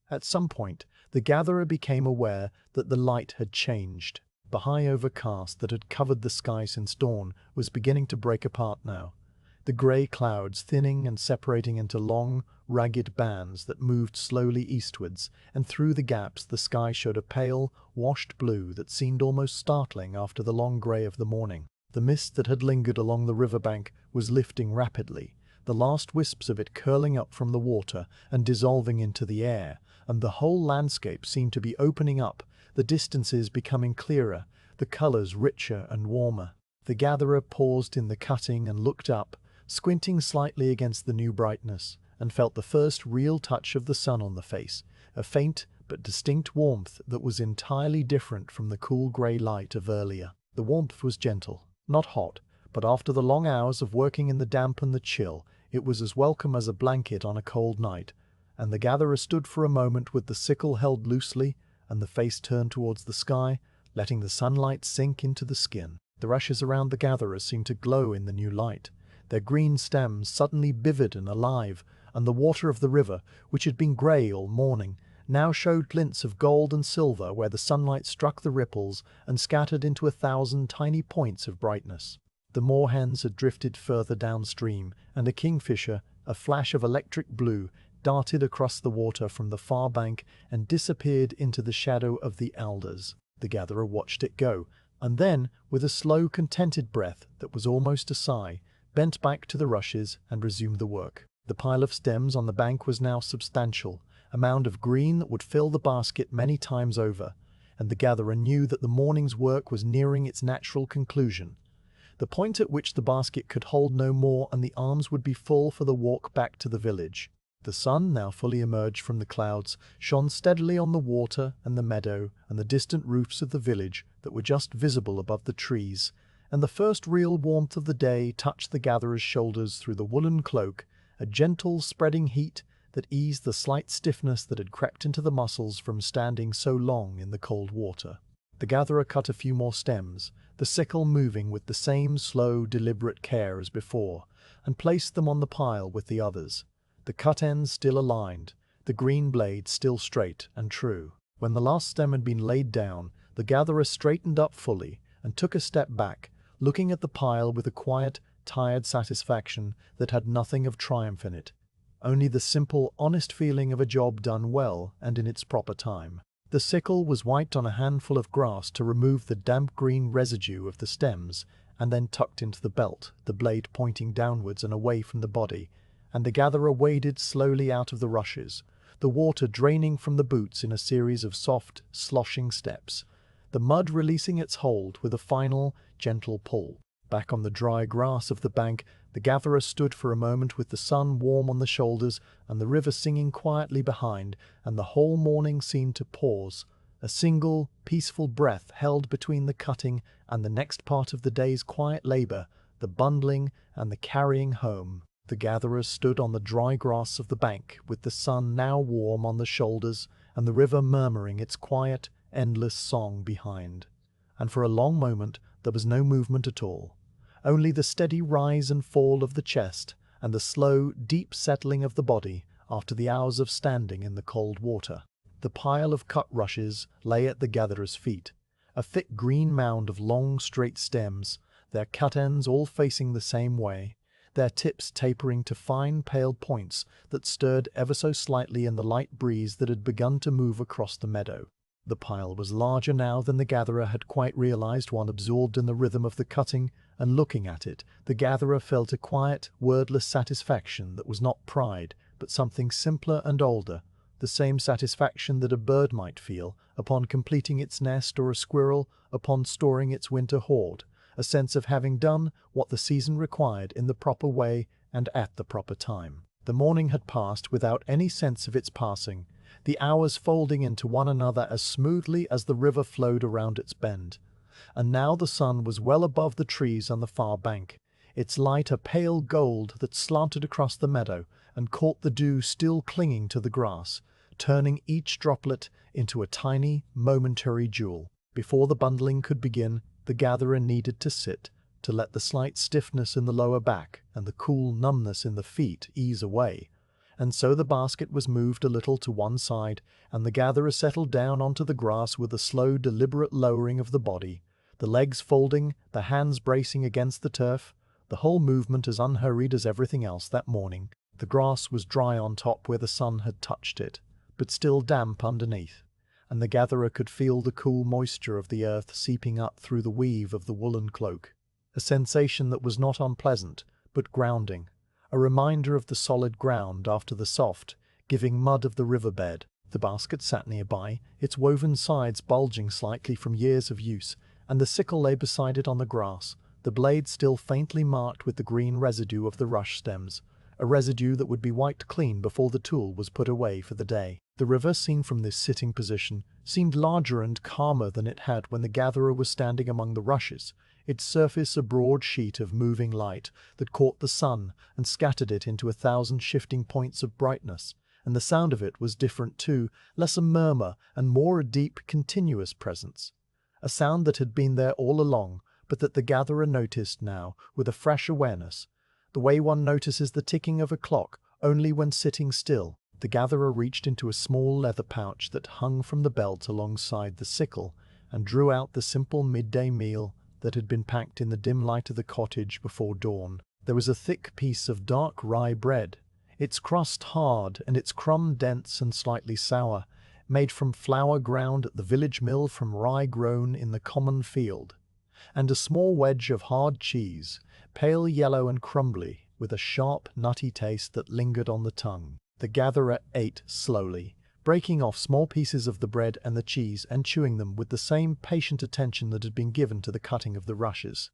At some point, the gatherer became aware that the light had changed. The high overcast that had covered the sky since dawn was beginning to break apart now, the grey clouds thinning and separating into long, ragged bands that moved slowly eastwards, and through the gaps the sky showed a pale, washed blue that seemed almost startling after the long grey of the morning. The mist that had lingered along the riverbank was lifting rapidly, the last wisps of it curling up from the water and dissolving into the air, and the whole landscape seemed to be opening up, the distances becoming clearer, the colours richer and warmer. The gatherer paused in the cutting and looked up, squinting slightly against the new brightness, and felt the first real touch of the sun on the face, a faint but distinct warmth that was entirely different from the cool grey light of earlier. The warmth was gentle, not hot, but after the long hours of working in the damp and the chill, it was as welcome as a blanket on a cold night, and the gatherer stood for a moment with the sickle held loosely and the face turned towards the sky, letting the sunlight sink into the skin. The rushes around the gatherer seemed to glow in the new light, their green stems suddenly vivid and alive and the water of the river, which had been grey all morning, now showed glints of gold and silver where the sunlight struck the ripples and scattered into 1,000 tiny points of brightness. The moorhens had drifted further downstream, and a kingfisher, a flash of electric blue, darted across the water from the far bank and disappeared into the shadow of the alders. The gatherer watched it go, and then, with a slow, contented breath that was almost a sigh, bent back to the rushes and resumed the work. The pile of stems on the bank was now substantial, a mound of green that would fill the basket many times over, and the gatherer knew that the morning's work was nearing its natural conclusion, the point at which the basket could hold no more and the arms would be full for the walk back to the village. The sun, now fully emerged from the clouds, shone steadily on the water and the meadow and the distant roofs of the village that were just visible above the trees, and the first real warmth of the day touched the gatherer's shoulders through the woolen cloak, a gentle, spreading heat that eased the slight stiffness that had crept into the muscles from standing so long in the cold water. The gatherer cut a few more stems, the sickle moving with the same slow, deliberate care as before, and placed them on the pile with the others, the cut ends still aligned, the green blade still straight and true. When the last stem had been laid down, the gatherer straightened up fully and took a step back, looking at the pile with a quiet, tired satisfaction that had nothing of triumph in it, only the simple, honest feeling of a job done well and in its proper time. The sickle was wiped on a handful of grass to remove the damp green residue of the stems, and then tucked into the belt, the blade pointing downwards and away from the body, and the gatherer waded slowly out of the rushes, the water draining from the boots in a series of soft, sloshing steps, the mud releasing its hold with a final, gentle pull. Back on the dry grass of the bank, the gatherer stood for a moment with the sun warm on the shoulders and the river singing quietly behind, and the whole morning seemed to pause, a single, peaceful breath held between the cutting and the next part of the day's quiet labor, the bundling and the carrying home. The gatherer stood on the dry grass of the bank, with the sun now warm on the shoulders and the river murmuring its quiet, endless song behind. And for a long moment there was no movement at all, only the steady rise and fall of the chest and the slow, deep settling of the body after the hours of standing in the cold water. The pile of cut rushes lay at the gatherer's feet, a thick green mound of long, straight stems, their cut ends all facing the same way, their tips tapering to fine, pale points that stirred ever so slightly in the light breeze that had begun to move across the meadow. The pile was larger now than the gatherer had quite realized while absorbed in the rhythm of the cutting, and looking at it, the gatherer felt a quiet, wordless satisfaction that was not pride, but something simpler and older, the same satisfaction that a bird might feel upon completing its nest or a squirrel upon storing its winter hoard, a sense of having done what the season required in the proper way and at the proper time. The morning had passed without any sense of its passing, the hours folding into one another as smoothly as the river flowed around its bend. And now the sun was well above the trees on the far bank, its light a pale gold that slanted across the meadow and caught the dew still clinging to the grass, turning each droplet into a tiny, momentary jewel. Before the bundling could begin, the gatherer needed to sit, to let the slight stiffness in the lower back and the cool numbness in the feet ease away, and so the basket was moved a little to one side, and the gatherer settled down onto the grass with a slow, deliberate lowering of the body, the legs folding, the hands bracing against the turf, the whole movement as unhurried as everything else that morning. The grass was dry on top where the sun had touched it, but still damp underneath, and the gatherer could feel the cool moisture of the earth seeping up through the weave of the woolen cloak, a sensation that was not unpleasant, but grounding, a reminder of the solid ground after the soft, giving mud of the riverbed. The basket sat nearby, its woven sides bulging slightly from years of use, and the sickle lay beside it on the grass, the blade still faintly marked with the green residue of the rush stems, a residue that would be wiped clean before the tool was put away for the day. The river, seen from this sitting position, seemed larger and calmer than it had when the gatherer was standing among the rushes, its surface a broad sheet of moving light that caught the sun and scattered it into 1,000 shifting points of brightness, and the sound of it was different too, less a murmur and more a deep, continuous presence, a sound that had been there all along, but that the gatherer noticed now with a fresh awareness, the way one notices the ticking of a clock only when sitting still. The gatherer reached into a small leather pouch that hung from the belt alongside the sickle and drew out the simple midday meal that had been packed in the dim light of the cottage before dawn. There was a thick piece of dark rye bread, its crust hard and its crumb dense and slightly sour, made from flour ground at the village mill from rye grown in the common field, and a small wedge of hard cheese, pale yellow and crumbly, with a sharp, nutty taste that lingered on the tongue. The gatherer ate slowly, breaking off small pieces of the bread and the cheese and chewing them with the same patient attention that had been given to the cutting of the rushes.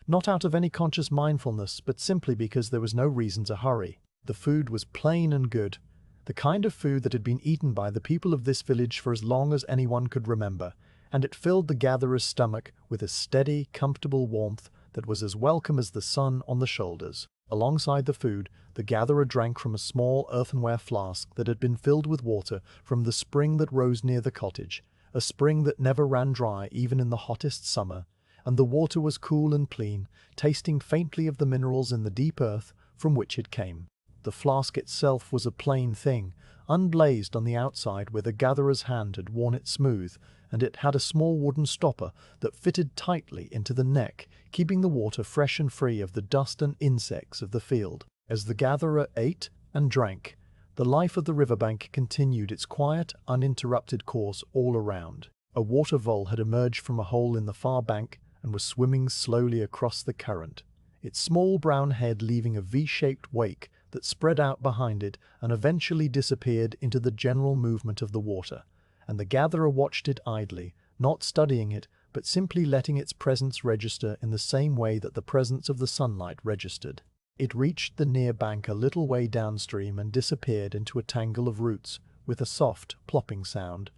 Not out of any conscious mindfulness, but simply because there was no reason to hurry. The food was plain and good, the kind of food that had been eaten by the people of this village for as long as anyone could remember, and it filled the gatherer's stomach with a steady, comfortable warmth that was as welcome as the sun on the shoulders. Alongside the food, the gatherer drank from a small earthenware flask that had been filled with water from the spring that rose near the cottage, a spring that never ran dry even in the hottest summer, and the water was cool and clean, tasting faintly of the minerals in the deep earth from which it came. The flask itself was a plain thing, unglazed on the outside where the gatherer's hand had worn it smooth, and it had a small wooden stopper that fitted tightly into the neck, keeping the water fresh and free of the dust and insects of the field. As the gatherer ate and drank, the life of the riverbank continued its quiet, uninterrupted course all around. A water vole had emerged from a hole in the far bank and was swimming slowly across the current, its small brown head leaving a V-shaped wake that spread out behind it and eventually disappeared into the general movement of the water, and the gatherer watched it idly, not studying it, but simply letting its presence register in the same way that the presence of the sunlight registered. It reached the near bank a little way downstream and disappeared into a tangle of roots with a soft, plopping sound,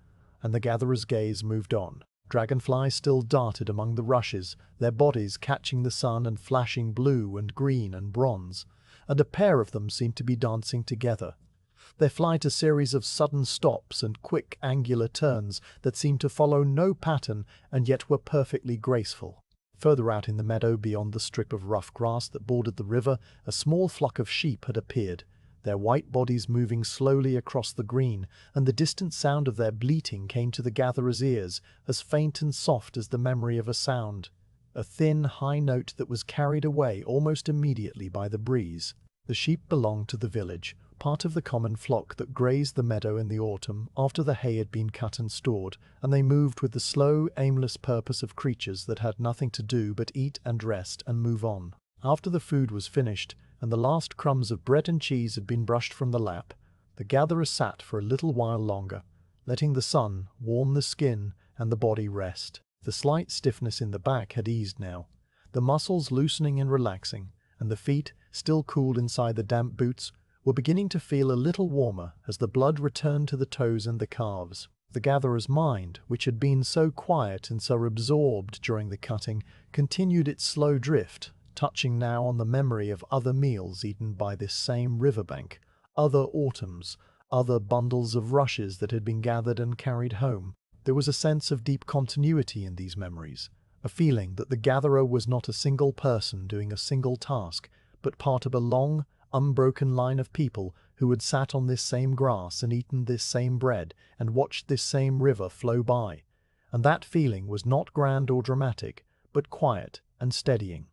and the gatherer's gaze moved on. Dragonflies still darted among the rushes, their bodies catching the sun and flashing blue and green and bronze, and a pair of them seemed to be dancing together, their flight a series of sudden stops and quick angular turns that seemed to follow no pattern and yet were perfectly graceful. Further out in the meadow beyond the strip of rough grass that bordered the river, a small flock of sheep had appeared, their white bodies moving slowly across the green, and the distant sound of their bleating came to the gatherer's ears, as faint and soft as the memory of a sound, a thin, high note that was carried away almost immediately by the breeze. The sheep belonged to the village, part of the common flock that grazed the meadow in the autumn after the hay had been cut and stored, and they moved with the slow, aimless purpose of creatures that had nothing to do but eat and rest and move on. After the food was finished, and the last crumbs of bread and cheese had been brushed from the lap, the gatherer sat for a little while longer, letting the sun warm the skin and the body rest. The slight stiffness in the back had eased now, the muscles loosening and relaxing, and the feet, still cool inside the damp boots, were beginning to feel a little warmer as the blood returned to the toes and the calves. The gatherer's mind, which had been so quiet and so absorbed during the cutting, continued its slow drift, touching now on the memory of other meals eaten by this same riverbank, other autumns, other bundles of rushes that had been gathered and carried home. There was a sense of deep continuity in these memories, a feeling that the gatherer was not a single person doing a single task, but part of a long, unbroken line of people who had sat on this same grass and eaten this same bread and watched this same river flow by. And that feeling was not grand or dramatic, but quiet and steadying.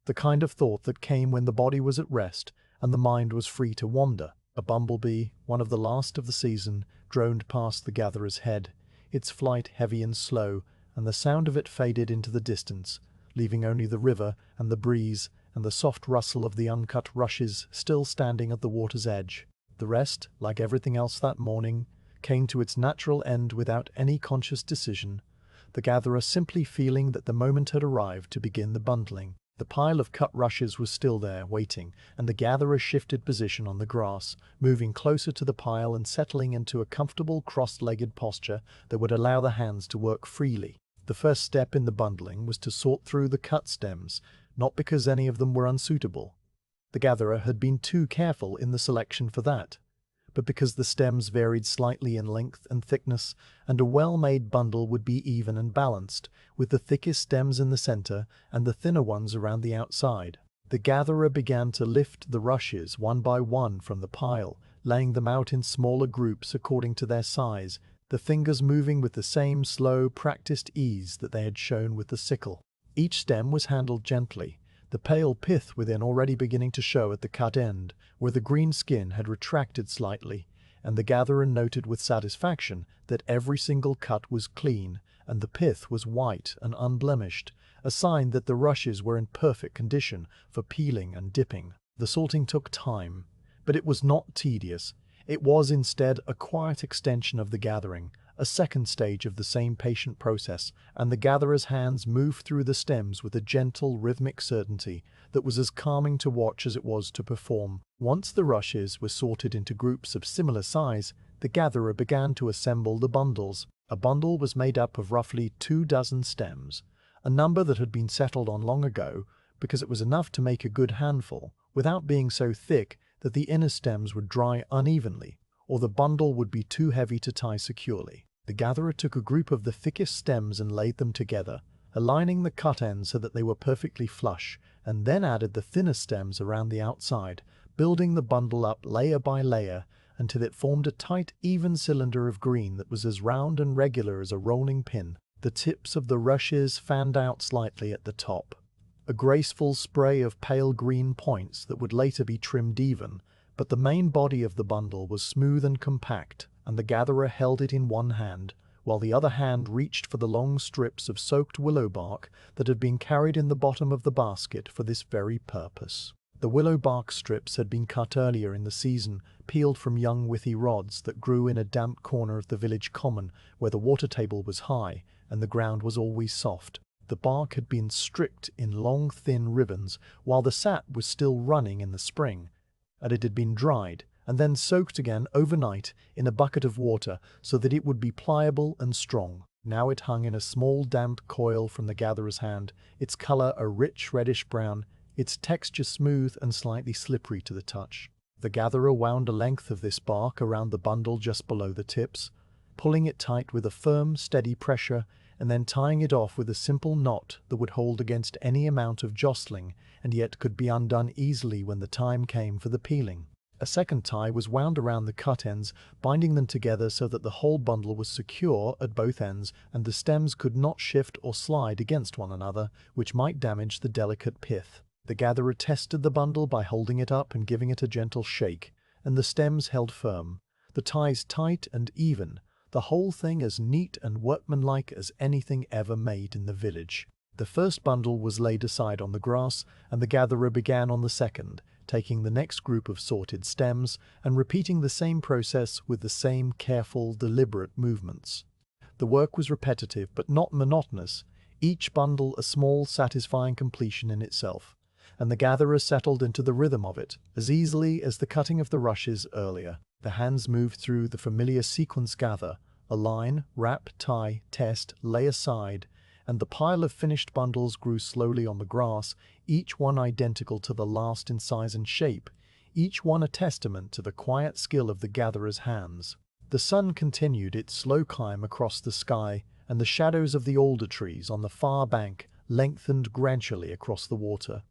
The kind of thought that came when the body was at rest and the mind was free to wander. A bumblebee, one of the last of the season, droned past the gatherer's head, its flight heavy and slow, and the sound of it faded into the distance, leaving only the river and the breeze and the soft rustle of the uncut rushes still standing at the water's edge. The rest, like everything else that morning, came to its natural end without any conscious decision, the gatherer simply feeling that the moment had arrived to begin the bundling. The pile of cut rushes was still there, waiting, and the gatherer shifted position on the grass, moving closer to the pile and settling into a comfortable cross-legged posture that would allow the hands to work freely. The first step in the bundling was to sort through the cut stems, not because any of them were unsuitable. The gatherer had been too careful in the selection for that, but because the stems varied slightly in length and thickness, and a well-made bundle would be even and balanced, with the thickest stems in the center and the thinner ones around the outside. The gatherer began to lift the rushes one by one from the pile, laying them out in smaller groups according to their size, the fingers moving with the same slow, practiced ease that they had shown with the sickle. Each stem was handled gently, the pale pith within already beginning to show at the cut end, where the green skin had retracted slightly, and the gatherer noted with satisfaction that every single cut was clean, and the pith was white and unblemished, a sign that the rushes were in perfect condition for peeling and dipping. The sorting took time, but it was not tedious. It was instead a quiet extension of the gathering, a second stage of the same patient process, and the gatherer's hands moved through the stems with a gentle, rhythmic certainty that was as calming to watch as it was to perform. Once the rushes were sorted into groups of similar size, the gatherer began to assemble the bundles. A bundle was made up of roughly 24 stems, a number that had been settled on long ago because it was enough to make a good handful, without being so thick that the inner stems would dry unevenly, or the bundle would be too heavy to tie securely. The gatherer took a group of the thickest stems and laid them together, aligning the cut ends so that they were perfectly flush, and then added the thinner stems around the outside, building the bundle up layer by layer until it formed a tight, even cylinder of green that was as round and regular as a rolling pin. The tips of the rushes fanned out slightly at the top, a graceful spray of pale green points that would later be trimmed even, but the main body of the bundle was smooth and compact, and the gatherer held it in one hand, while the other hand reached for the long strips of soaked willow bark that had been carried in the bottom of the basket for this very purpose. The willow bark strips had been cut earlier in the season, peeled from young withy rods that grew in a damp corner of the village common where the water table was high and the ground was always soft. The bark had been stripped in long, thin ribbons while the sap was still running in the spring, and it had been dried and then soaked again overnight in a bucket of water so that it would be pliable and strong. Now it hung in a small damp coil from the gatherer's hand, its color a rich reddish-brown, its texture smooth and slightly slippery to the touch. The gatherer wound a length of this bark around the bundle just below the tips, pulling it tight with a firm, steady pressure, and then tying it off with a simple knot that would hold against any amount of jostling, and yet could be undone easily when the time came for the peeling. A second tie was wound around the cut ends, binding them together so that the whole bundle was secure at both ends and the stems could not shift or slide against one another, which might damage the delicate pith. The gatherer tested the bundle by holding it up and giving it a gentle shake, and the stems held firm, the ties tight and even, the whole thing as neat and workmanlike as anything ever made in the village. The first bundle was laid aside on the grass, and the gatherer began on the second, taking the next group of sorted stems and repeating the same process with the same careful, deliberate movements. The work was repetitive but not monotonous, each bundle a small, satisfying completion in itself, and the gatherer settled into the rhythm of it as easily as the cutting of the rushes earlier. The hands moved through the familiar sequence: gather, align, wrap, tie, test, lay aside, and the pile of finished bundles grew slowly on the grass, each one identical to the last in size and shape, each one a testament to the quiet skill of the gatherer's hands. The sun continued its slow climb across the sky, and the shadows of the alder trees on the far bank lengthened gradually across the water,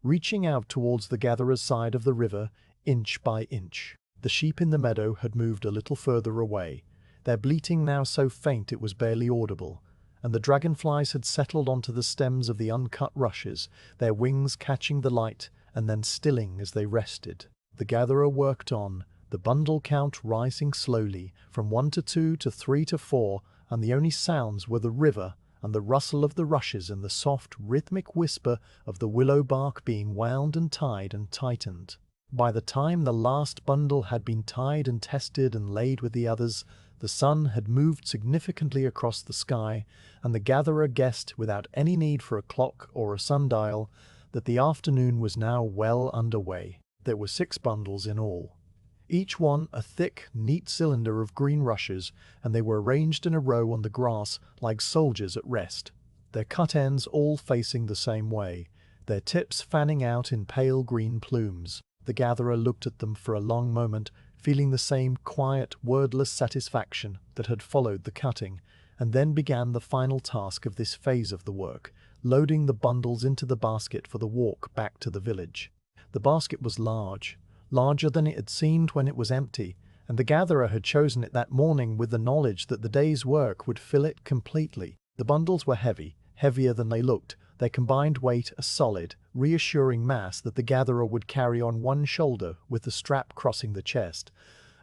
reaching out towards the gatherer's side of the river, inch by inch. The sheep in the meadow had moved a little further away, their bleating now so faint it was barely audible, and the dragonflies had settled onto the stems of the uncut rushes, their wings catching the light and then stilling as they rested. The gatherer worked on, the bundle count rising slowly from 1 to 2 to 3 to 4, and the only sounds were the river and the rustle of the rushes and the soft, rhythmic whisper of the willow bark being wound and tied and tightened. By the time the last bundle had been tied and tested and laid with the others, the sun had moved significantly across the sky, and the gatherer guessed, without any need for a clock or a sundial, that the afternoon was now well underway. There were 6 bundles in all, each one a thick, neat cylinder of green rushes, and they were arranged in a row on the grass like soldiers at rest, their cut ends all facing the same way, their tips fanning out in pale green plumes. The gatherer looked at them for a long moment, feeling the same quiet, wordless satisfaction that had followed the cutting, and then began the final task of this phase of the work, loading the bundles into the basket for the walk back to the village. The basket was large, larger than it had seemed when it was empty, and the gatherer had chosen it that morning with the knowledge that the day's work would fill it completely. The bundles were heavy, heavier than they looked, their combined weight a solid, reassuring mass that the gatherer would carry on one shoulder with the strap crossing the chest.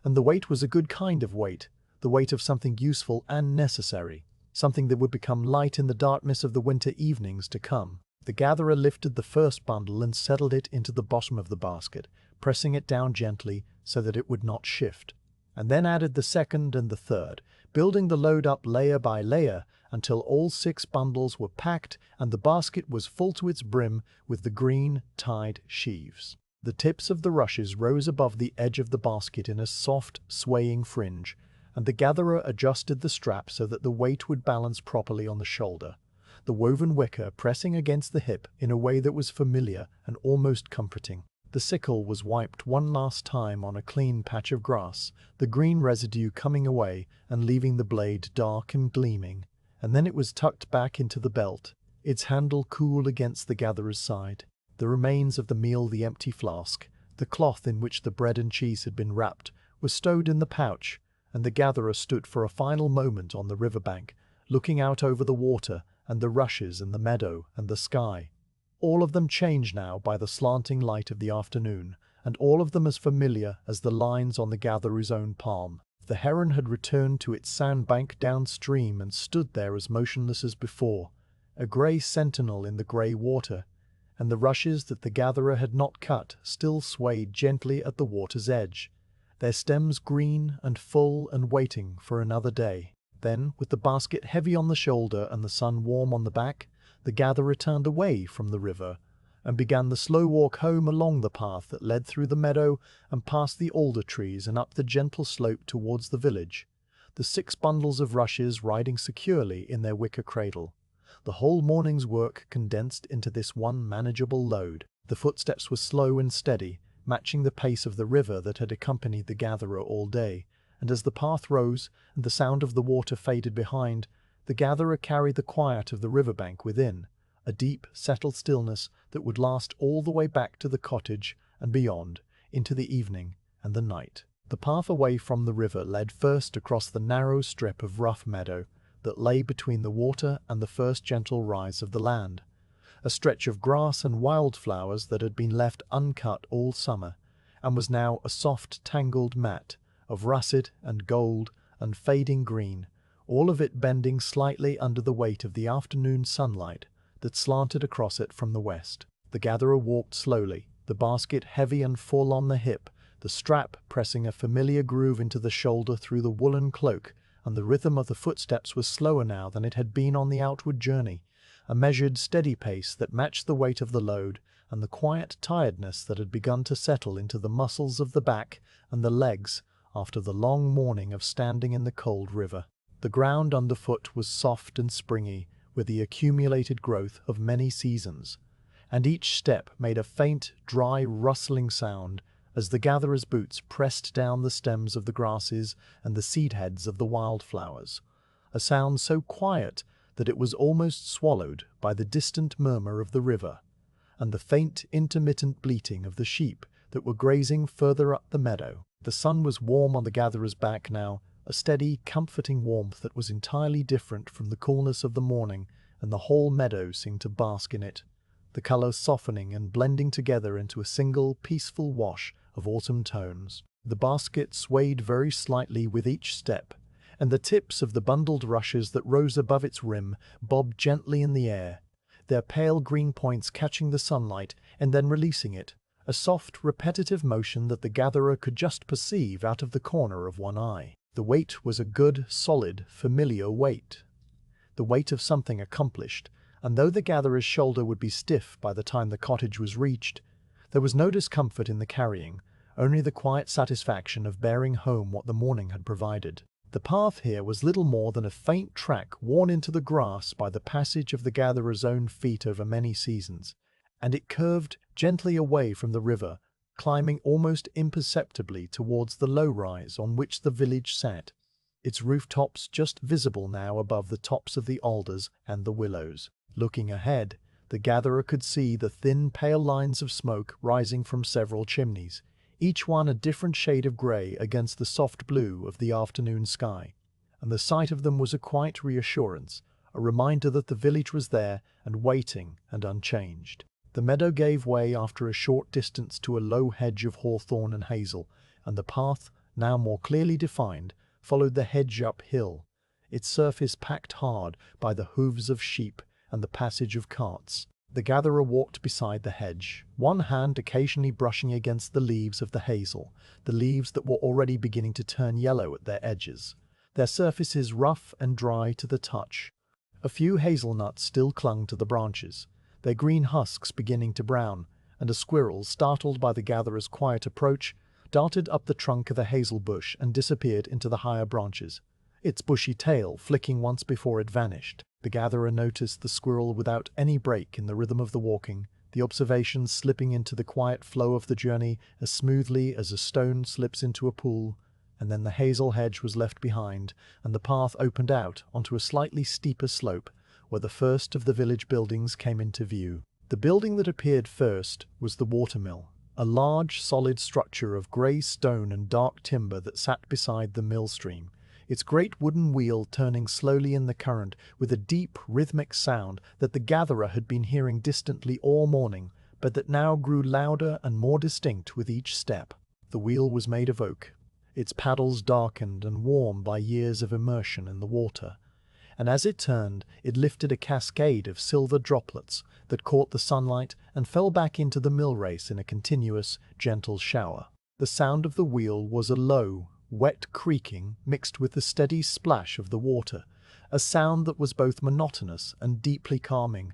And the weight was a good kind of weight, the weight of something useful and necessary, something that would become light in the darkness of the winter evenings to come. The gatherer lifted the first bundle and settled it into the bottom of the basket, pressing it down gently so that it would not shift, and then added the second and the third, building the load up layer by layer until all 6 bundles were packed and the basket was full to its brim with the green, tied sheaves. The tips of the rushes rose above the edge of the basket in a soft, swaying fringe, and the gatherer adjusted the strap so that the weight would balance properly on the shoulder, the woven wicker pressing against the hip in a way that was familiar and almost comforting. The sickle was wiped one last time on a clean patch of grass, the green residue coming away and leaving the blade dark and gleaming, and then it was tucked back into the belt, its handle cool against the gatherer's side. The remains of the meal, the empty flask, the cloth in which the bread and cheese had been wrapped, were stowed in the pouch, and the gatherer stood for a final moment on the riverbank, looking out over the water and the rushes and the meadow and the sky. All of them changed now by the slanting light of the afternoon, and all of them as familiar as the lines on the gatherer's own palm. The heron had returned to its sandbank downstream and stood there as motionless as before, a grey sentinel in the grey water, and the rushes that the gatherer had not cut still swayed gently at the water's edge, their stems green and full and waiting for another day. Then, with the basket heavy on the shoulder and the sun warm on the back, the gatherer turned away from the river and began the slow walk home along the path that led through the meadow and past the alder trees and up the gentle slope towards the village, the 6 bundles of rushes riding securely in their wicker cradle. The whole morning's work condensed into this one manageable load. The footsteps were slow and steady, matching the pace of the river that had accompanied the gatherer all day, and as the path rose and the sound of the water faded behind, the gatherer carried the quiet of the riverbank within, a deep, settled stillness that would last all the way back to the cottage and beyond, into the evening and the night. The path away from the river led first across the narrow strip of rough meadow that lay between the water and the first gentle rise of the land, a stretch of grass and wildflowers that had been left uncut all summer, and was now a soft, tangled mat of russet and gold and fading green, all of it bending slightly under the weight of the afternoon sunlight that slanted across it from the west. The gatherer walked slowly, the basket heavy and full on the hip, the strap pressing a familiar groove into the shoulder through the woolen cloak, and the rhythm of the footsteps was slower now than it had been on the outward journey, a measured, steady pace that matched the weight of the load and the quiet tiredness that had begun to settle into the muscles of the back and the legs after the long morning of standing in the cold river. The ground underfoot was soft and springy with the accumulated growth of many seasons, and each step made a faint, dry, rustling sound as the gatherer's boots pressed down the stems of the grasses and the seed heads of the wildflowers, a sound so quiet that it was almost swallowed by the distant murmur of the river, and the faint, intermittent bleating of the sheep that were grazing further up the meadow. The sun was warm on the gatherer's back now, a steady, comforting warmth that was entirely different from the coolness of the morning, and the whole meadow seemed to bask in it, the colours softening and blending together into a single, peaceful wash of autumn tones. The basket swayed very slightly with each step, and the tips of the bundled rushes that rose above its rim bobbed gently in the air, their pale green points catching the sunlight and then releasing it, a soft, repetitive motion that the gatherer could just perceive out of the corner of one eye. The weight was a good, solid, familiar weight, the weight of something accomplished, and though the gatherer's shoulder would be stiff by the time the cottage was reached, there was no discomfort in the carrying, only the quiet satisfaction of bearing home what the morning had provided. The path here was little more than a faint track worn into the grass by the passage of the gatherer's own feet over many seasons, and it curved gently away from the river, climbing almost imperceptibly towards the low-rise on which the village sat, its rooftops just visible now above the tops of the alders and the willows. Looking ahead, the gatherer could see the thin, pale lines of smoke rising from several chimneys, each one a different shade of grey against the soft blue of the afternoon sky. And the sight of them was a quiet reassurance, a reminder that the village was there and waiting and unchanged. The meadow gave way after a short distance to a low hedge of hawthorn and hazel, and the path, now more clearly defined, followed the hedge uphill, its surface packed hard by the hooves of sheep and the passage of carts. The gatherer walked beside the hedge, one hand occasionally brushing against the leaves of the hazel, the leaves that were already beginning to turn yellow at their edges, their surfaces rough and dry to the touch. A few hazelnuts still clung to the branches, their green husks beginning to brown, and a squirrel, startled by the gatherer's quiet approach, darted up the trunk of a hazel bush and disappeared into the higher branches, its bushy tail flicking once before it vanished. The gatherer noticed the squirrel without any break in the rhythm of the walking, the observations slipping into the quiet flow of the journey as smoothly as a stone slips into a pool, and then the hazel hedge was left behind, and the path opened out onto a slightly steeper slope, where the first of the village buildings came into view. The building that appeared first was the watermill, a large, solid structure of grey stone and dark timber that sat beside the mill stream, its great wooden wheel turning slowly in the current with a deep, rhythmic sound that the gatherer had been hearing distantly all morning, but that now grew louder and more distinct with each step. The wheel was made of oak, its paddles darkened and warm by years of immersion in the water, and as it turned, it lifted a cascade of silver droplets that caught the sunlight and fell back into the mill race in a continuous, gentle shower. The sound of the wheel was a low, wet creaking mixed with the steady splash of the water, a sound that was both monotonous and deeply calming,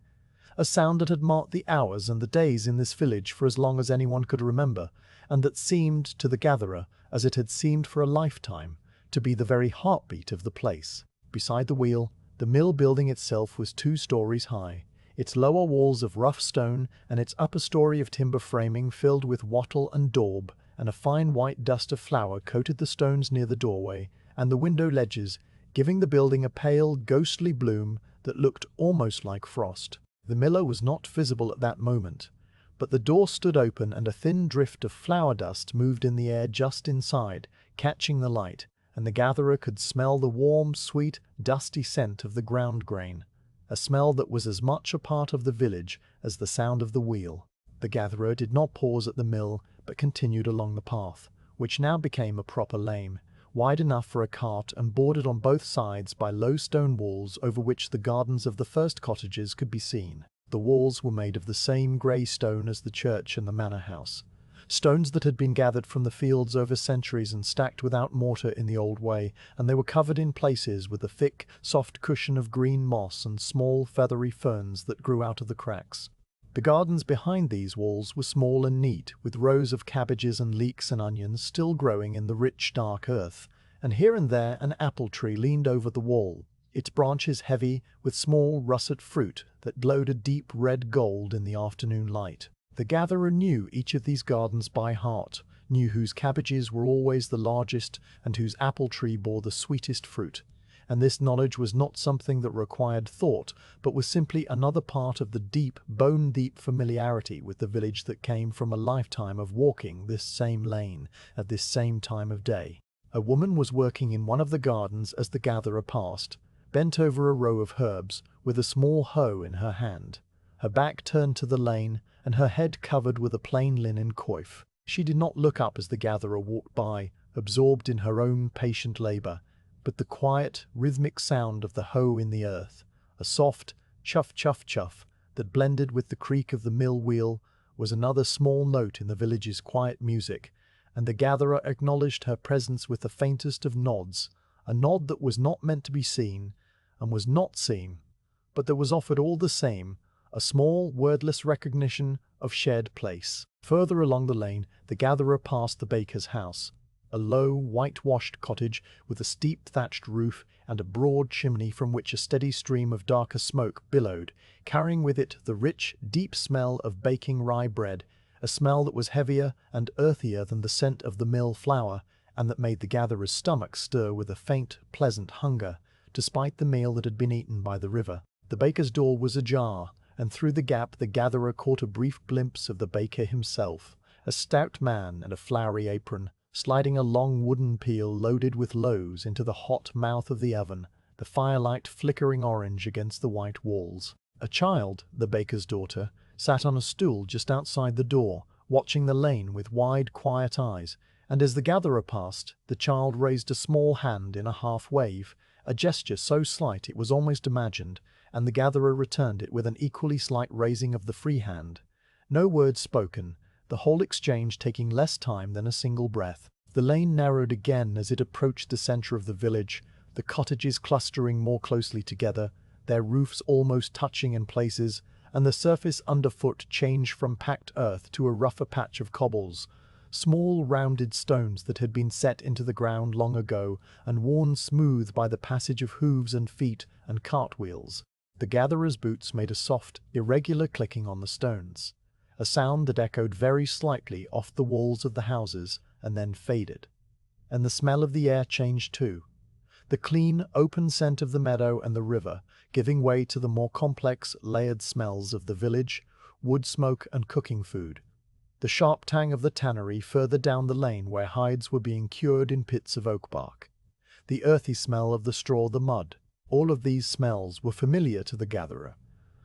a sound that had marked the hours and the days in this village for as long as anyone could remember, and that seemed to the gatherer, as it had seemed for a lifetime, to be the very heartbeat of the place. Beside the wheel, the mill building itself was 2 stories high, its lower walls of rough stone and its upper story of timber framing filled with wattle and daub, and a fine white dust of flour coated the stones near the doorway and the window ledges, giving the building a pale, ghostly bloom that looked almost like frost. The miller was not visible at that moment, but the door stood open and a thin drift of flour dust moved in the air just inside, catching the light, and the gatherer could smell the warm, sweet, dusty scent of the ground grain, a smell that was as much a part of the village as the sound of the wheel. The gatherer did not pause at the mill, but continued along the path, which now became a proper lane, wide enough for a cart and bordered on both sides by low stone walls over which the gardens of the first cottages could be seen. The walls were made of the same grey stone as the church and the manor house, stones that had been gathered from the fields over centuries and stacked without mortar in the old way, and they were covered in places with a thick, soft cushion of green moss and small, feathery ferns that grew out of the cracks. The gardens behind these walls were small and neat, with rows of cabbages and leeks and onions still growing in the rich, dark earth, and here and there an apple tree leaned over the wall, its branches heavy with small russet fruit that glowed a deep red gold in the afternoon light. The gatherer knew each of these gardens by heart, knew whose cabbages were always the largest and whose apple tree bore the sweetest fruit, and this knowledge was not something that required thought, but was simply another part of the deep, bone-deep familiarity with the village that came from a lifetime of walking this same lane at this same time of day. A woman was working in one of the gardens as the gatherer passed, bent over a row of herbs, with a small hoe in her hand, her back turned to the lane, and her head covered with a plain linen coif. She did not look up as the gatherer walked by, absorbed in her own patient labour, but the quiet, rhythmic sound of the hoe in the earth, a soft chuff chuff chuff that blended with the creak of the mill wheel, was another small note in the village's quiet music, and the gatherer acknowledged her presence with the faintest of nods, a nod that was not meant to be seen, and was not seen, but that was offered all the same, a small, wordless recognition of shared place. Further along the lane, the gatherer passed the baker's house, a low, whitewashed cottage with a steep thatched roof and a broad chimney from which a steady stream of darker smoke billowed, carrying with it the rich, deep smell of baking rye bread, a smell that was heavier and earthier than the scent of the mill flour, and that made the gatherer's stomach stir with a faint, pleasant hunger, despite the meal that had been eaten by the river. The baker's door was ajar, and through the gap the gatherer caught a brief glimpse of the baker himself, a stout man in a flowery apron, sliding a long wooden peel loaded with loaves into the hot mouth of the oven, the firelight flickering orange against the white walls. A child, the baker's daughter, sat on a stool just outside the door, watching the lane with wide, quiet eyes, and as the gatherer passed, the child raised a small hand in a half-wave, a gesture so slight it was almost imagined, and the gatherer returned it with an equally slight raising of the free hand. No words spoken, the whole exchange taking less time than a single breath. The lane narrowed again as it approached the center of the village, the cottages clustering more closely together, their roofs almost touching in places, and the surface underfoot changed from packed earth to a rougher patch of cobbles, small rounded stones that had been set into the ground long ago and worn smooth by the passage of hooves and feet and cartwheels. The gatherer's boots made a soft, irregular clicking on the stones, a sound that echoed very slightly off the walls of the houses and then faded. And the smell of the air changed too. The clean, open scent of the meadow and the river, giving way to the more complex, layered smells of the village, wood smoke and cooking food. The sharp tang of the tannery further down the lane where hides were being cured in pits of oak bark. The earthy smell of the straw, the mud. All of these smells were familiar to the gatherer.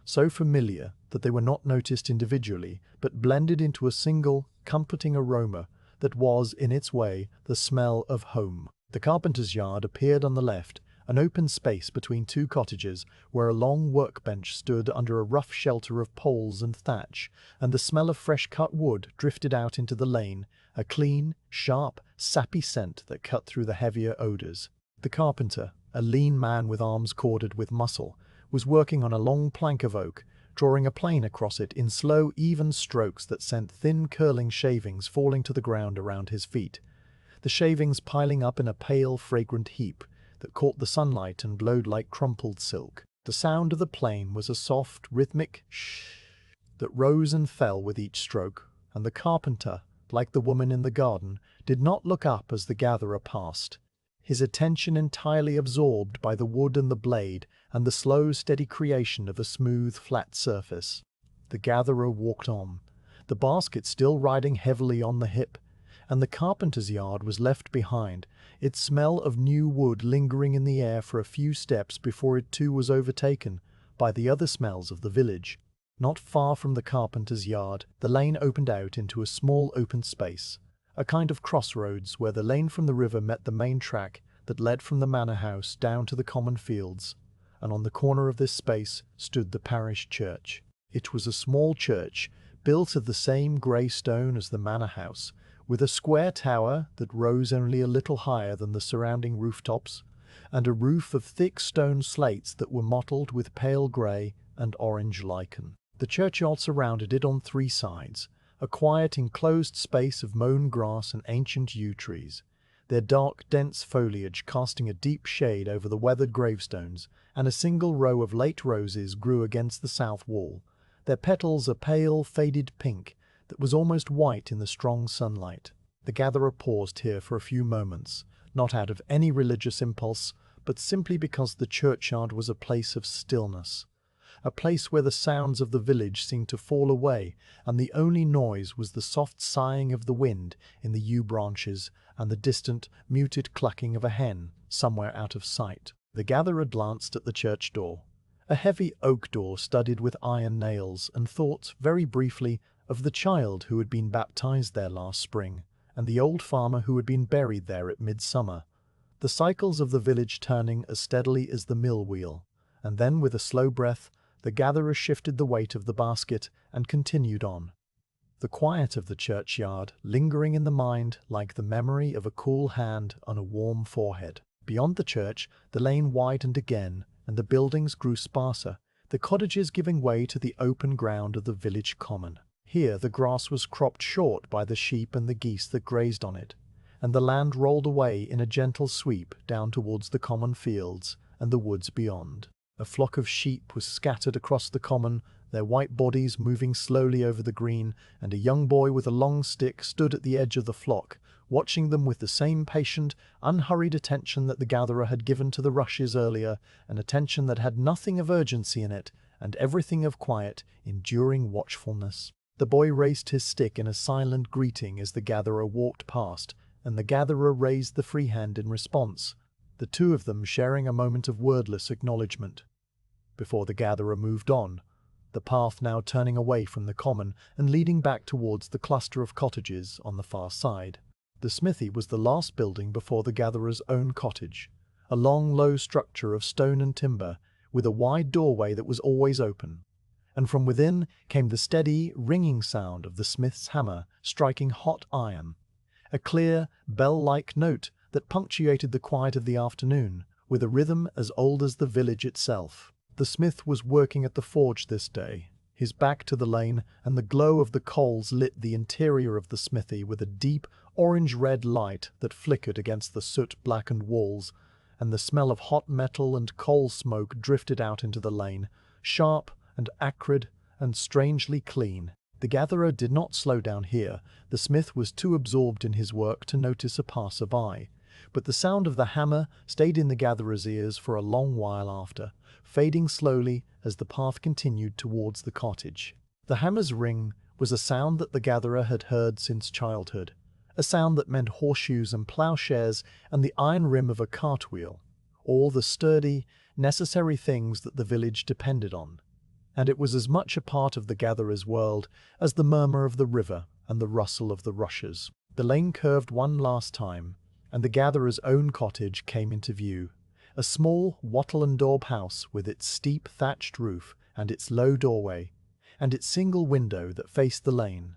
So familiar that they were not noticed individually, but blended into a single, comforting aroma that was, in its way, the smell of home. The carpenter's yard appeared on the left, an open space between two cottages where a long workbench stood under a rough shelter of poles and thatch, and the smell of fresh-cut wood drifted out into the lane, a clean, sharp, sappy scent that cut through the heavier odors. The carpenter, a lean man with arms corded with muscle, was working on a long plank of oak, drawing a plane across it in slow, even strokes that sent thin, curling shavings falling to the ground around his feet. The shavings piling up in a pale, fragrant heap that caught the sunlight and glowed like crumpled silk. The sound of the plane was a soft, rhythmic shh that rose and fell with each stroke, and the carpenter, like the woman in the garden, did not look up as the gatherer passed, his attention entirely absorbed by the wood and the blade and the slow, steady creation of a smooth, flat surface. The gatherer walked on, the basket still riding heavily on the hip, and the carpenter's yard was left behind, its smell of new wood lingering in the air for a few steps before it too was overtaken by the other smells of the village. Not far from the carpenter's yard, the lane opened out into a small open space, a kind of crossroads where the lane from the river met the main track that led from the manor house down to the common fields, and on the corner of this space stood the parish church. It was a small church, built of the same grey stone as the manor house, with a square tower that rose only a little higher than the surrounding rooftops, and a roof of thick stone slates that were mottled with pale grey and orange lichen. The churchyard surrounded it on three sides, a quiet enclosed space of mown grass and ancient yew trees, their dark, dense foliage casting a deep shade over the weathered gravestones, and a single row of late roses grew against the south wall, their petals a pale, faded pink that was almost white in the strong sunlight. The gatherer paused here for a few moments, not out of any religious impulse, but simply because the churchyard was a place of stillness, a place where the sounds of the village seemed to fall away, and the only noise was the soft sighing of the wind in the yew branches and the distant, muted clucking of a hen somewhere out of sight. The gatherer glanced at the church door, a heavy oak door studded with iron nails, and thought, very briefly, of the child who had been baptized there last spring, and the old farmer who had been buried there at midsummer, the cycles of the village turning as steadily as the mill wheel. And then, with a slow breath, the gatherer shifted the weight of the basket and continued on. The quiet of the churchyard lingering in the mind like the memory of a cool hand on a warm forehead. Beyond the church, the lane widened again, and the buildings grew sparser, the cottages giving way to the open ground of the village common. Here the grass was cropped short by the sheep and the geese that grazed on it, and the land rolled away in a gentle sweep down towards the common fields and the woods beyond. A flock of sheep was scattered across the common, their white bodies moving slowly over the green, and a young boy with a long stick stood at the edge of the flock, watching them with the same patient, unhurried attention that the gatherer had given to the rushes earlier, an attention that had nothing of urgency in it, and everything of quiet, enduring watchfulness. The boy raised his stick in a silent greeting as the gatherer walked past, and the gatherer raised the free hand in response, the two of them sharing a moment of wordless acknowledgement. Before the gatherer moved on, the path now turning away from the common and leading back towards the cluster of cottages on the far side. The smithy was the last building before the gatherer's own cottage, a long, low structure of stone and timber, with a wide doorway that was always open, and from within came the steady, ringing sound of the smith's hammer striking hot iron, a clear, bell-like note that punctuated the quiet of the afternoon, with a rhythm as old as the village itself. The smith was working at the forge this day, his back to the lane, and the glow of the coals lit the interior of the smithy with a deep, orange-red light that flickered against the soot-blackened walls, and the smell of hot metal and coal smoke drifted out into the lane, sharp and acrid and strangely clean. The gatherer did not slow down here. The smith was too absorbed in his work to notice a passer-by, but the sound of the hammer stayed in the gatherer's ears for a long while after, fading slowly as the path continued towards the cottage. The hammer's ring was a sound that the gatherer had heard since childhood, a sound that meant horseshoes and plowshares and the iron rim of a cartwheel, all the sturdy, necessary things that the village depended on. And it was as much a part of the gatherer's world as the murmur of the river and the rustle of the rushes. The lane curved one last time, and the gatherer's own cottage came into view, a small wattle and daub house with its steep thatched roof and its low doorway, and its single window that faced the lane,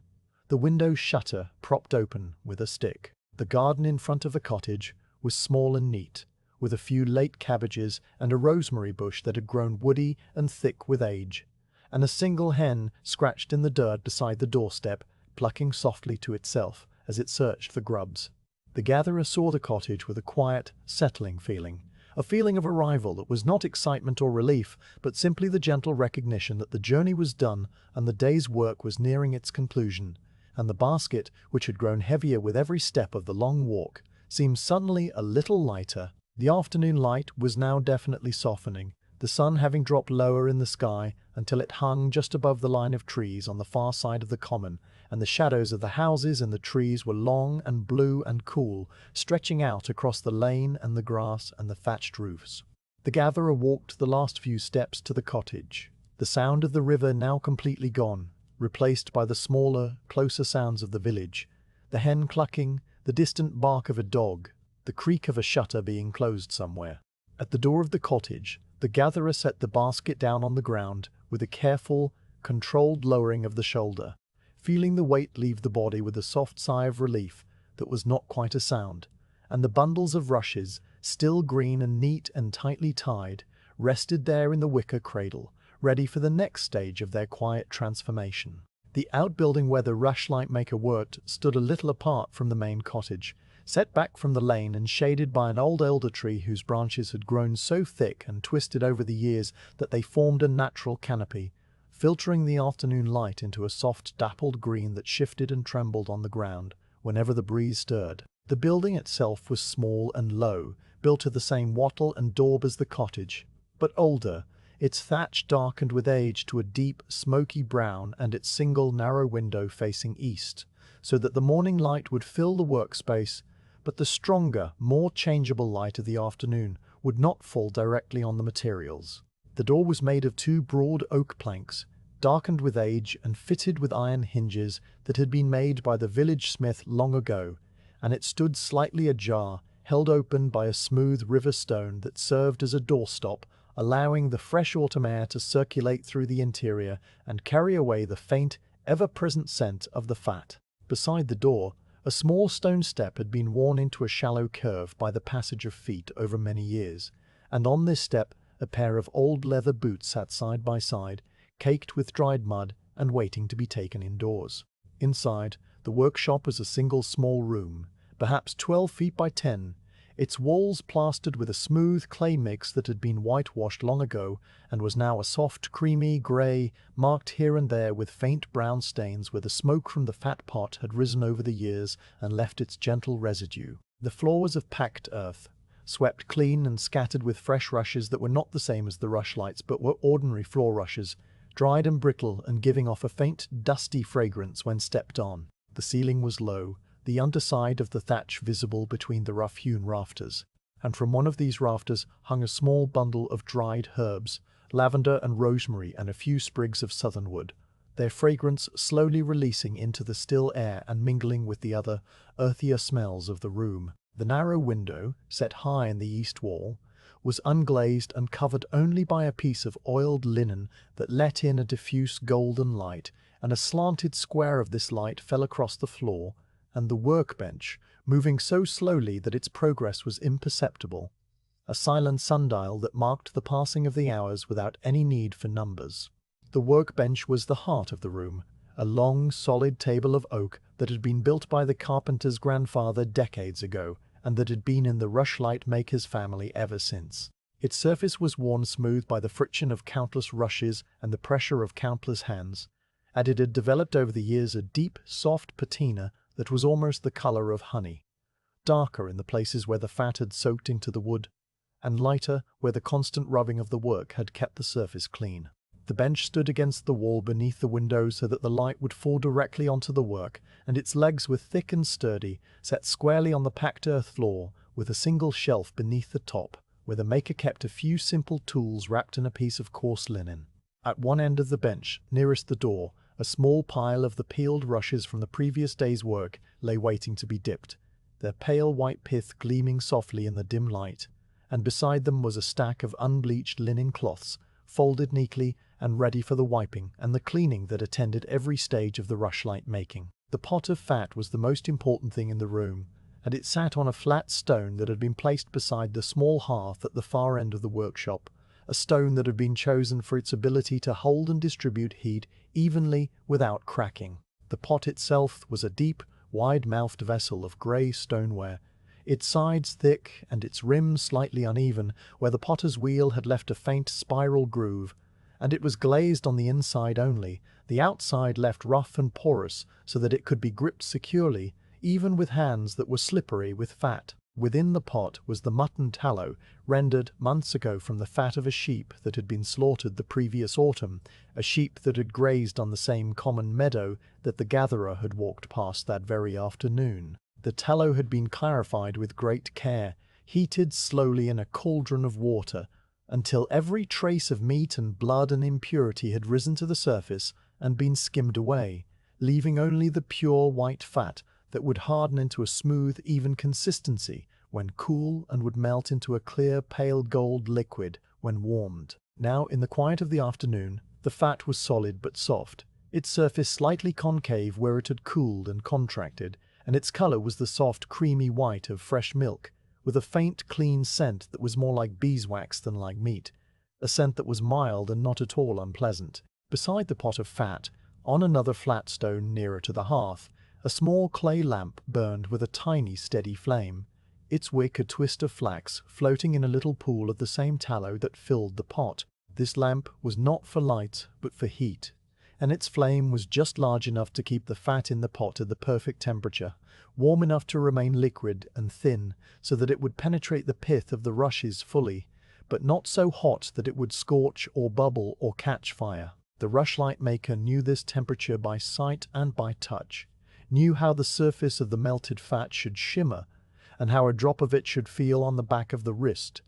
the window shutter propped open with a stick. The garden in front of the cottage was small and neat, with a few late cabbages and a rosemary bush that had grown woody and thick with age, and a single hen scratched in the dirt beside the doorstep, plucking softly to itself as it searched for grubs. The gatherer saw the cottage with a quiet, settling feeling, a feeling of arrival that was not excitement or relief, but simply the gentle recognition that the journey was done and the day's work was nearing its conclusion, and the basket, which had grown heavier with every step of the long walk, seemed suddenly a little lighter. The afternoon light was now definitely softening, the sun having dropped lower in the sky until it hung just above the line of trees on the far side of the common, and the shadows of the houses and the trees were long and blue and cool, stretching out across the lane and the grass and the thatched roofs. The gatherer walked the last few steps to the cottage, the sound of the river now completely gone, replaced by the smaller, closer sounds of the village, the hen clucking, the distant bark of a dog, the creak of a shutter being closed somewhere. At the door of the cottage, the gatherer set the basket down on the ground with a careful, controlled lowering of the shoulder, feeling the weight leave the body with a soft sigh of relief that was not quite a sound, and the bundles of rushes, still green and neat and tightly tied, rested there in the wicker cradle, ready for the next stage of their quiet transformation. The outbuilding where the rushlight maker worked stood a little apart from the main cottage, set back from the lane and shaded by an old elder tree whose branches had grown so thick and twisted over the years that they formed a natural canopy, filtering the afternoon light into a soft dappled green that shifted and trembled on the ground whenever the breeze stirred. The building itself was small and low, built of the same wattle and daub as the cottage, but older, its thatch darkened with age to a deep, smoky brown and its single narrow window facing east, so that the morning light would fill the workspace, but the stronger, more changeable light of the afternoon would not fall directly on the materials. The door was made of two broad oak planks, darkened with age and fitted with iron hinges that had been made by the village smith long ago, and it stood slightly ajar, held open by a smooth river stone that served as a doorstop, allowing the fresh autumn air to circulate through the interior and carry away the faint, ever-present scent of the fat. Beside the door, a small stone step had been worn into a shallow curve by the passage of feet over many years, and on this step a pair of old leather boots sat side by side, caked with dried mud and waiting to be taken indoors. Inside, the workshop was a single small room, perhaps 12 feet by 10, its walls plastered with a smooth clay mix that had been whitewashed long ago and was now a soft, creamy grey, marked here and there with faint brown stains where the smoke from the fat pot had risen over the years and left its gentle residue. The floor was of packed earth, swept clean and scattered with fresh rushes that were not the same as the rushlights but were ordinary floor rushes, dried and brittle and giving off a faint, dusty fragrance when stepped on. The ceiling was low, the underside of the thatch visible between the rough-hewn rafters, and from one of these rafters hung a small bundle of dried herbs, lavender and rosemary and a few sprigs of southernwood, their fragrance slowly releasing into the still air and mingling with the other, earthier smells of the room. The narrow window, set high in the east wall, was unglazed and covered only by a piece of oiled linen that let in a diffuse golden light, and a slanted square of this light fell across the floor and the workbench, moving so slowly that its progress was imperceptible, a silent sundial that marked the passing of the hours without any need for numbers. The workbench was the heart of the room, a long, solid table of oak that had been built by the carpenter's grandfather decades ago, and that had been in the rushlight maker's family ever since. Its surface was worn smooth by the friction of countless rushes and the pressure of countless hands, and it had developed over the years a deep, soft patina that was almost the color of honey, darker in the places where the fat had soaked into the wood, and lighter where the constant rubbing of the work had kept the surface clean. The bench stood against the wall beneath the window so that the light would fall directly onto the work, and its legs were thick and sturdy, set squarely on the packed earth floor, with a single shelf beneath the top, where the maker kept a few simple tools wrapped in a piece of coarse linen. At one end of the bench, nearest the door, a small pile of the peeled rushes from the previous day's work lay waiting to be dipped, their pale white pith gleaming softly in the dim light, and beside them was a stack of unbleached linen cloths, folded neatly and ready for the wiping and the cleaning that attended every stage of the rushlight making. The pot of fat was the most important thing in the room, and it sat on a flat stone that had been placed beside the small hearth at the far end of the workshop, a stone that had been chosen for its ability to hold and distribute heat evenly without cracking. The pot itself was a deep, wide-mouthed vessel of grey stoneware, its sides thick and its rim slightly uneven where the potter's wheel had left a faint spiral groove, and it was glazed on the inside only, the outside left rough and porous so that it could be gripped securely, even with hands that were slippery with fat. Within the pot was the mutton tallow, rendered months ago from the fat of a sheep that had been slaughtered the previous autumn, a sheep that had grazed on the same common meadow that the gatherer had walked past that very afternoon. The tallow had been clarified with great care, heated slowly in a cauldron of water, until every trace of meat and blood and impurity had risen to the surface and been skimmed away, leaving only the pure white fat that would harden into a smooth, even consistency when cool and would melt into a clear, pale gold liquid when warmed. Now, in the quiet of the afternoon, the fat was solid but soft, its surface slightly concave where it had cooled and contracted, and its color was the soft, creamy white of fresh milk, with a faint, clean scent that was more like beeswax than like meat, a scent that was mild and not at all unpleasant. Beside the pot of fat, on another flat stone nearer to the hearth, a small clay lamp burned with a tiny, steady flame, its wick a twist of flax floating in a little pool of the same tallow that filled the pot. This lamp was not for light, but for heat, and its flame was just large enough to keep the fat in the pot at the perfect temperature, warm enough to remain liquid and thin so that it would penetrate the pith of the rushes fully, but not so hot that it would scorch or bubble or catch fire. The rushlight maker knew this temperature by sight and by touch, knew how the surface of the melted fat should shimmer, and how a drop of it should feel on the back of the wrist,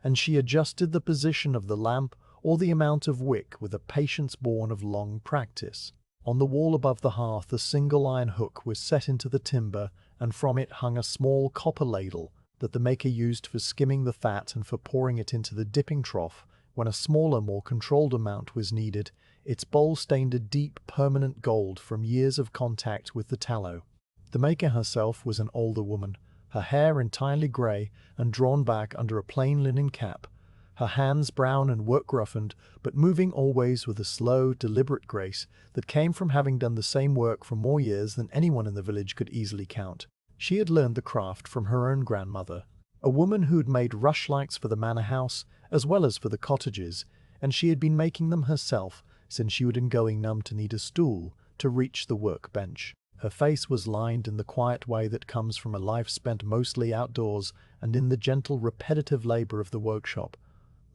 and she adjusted the position of the lamp or the amount of wick with a patience born of long practice. On the wall above the hearth a single iron hook was set into the timber, and from it hung a small copper ladle that the maker used for skimming the fat and for pouring it into the dipping trough when a smaller, more controlled amount was needed, its bowl stained a deep, permanent gold from years of contact with the tallow. The maker herself was an older woman, her hair entirely grey and drawn back under a plain linen cap, her hands brown and work-roughened, but moving always with a slow, deliberate grace that came from having done the same work for more years than anyone in the village could easily count. She had learned the craft from her own grandmother, A woman who'd made rushlights for the manor house as well as for the cottages, and she had been making them herself since she had been going numb to need a stool to reach the workbench. Her face was lined in the quiet way that comes from a life spent mostly outdoors and in the gentle, repetitive labor of the workshop.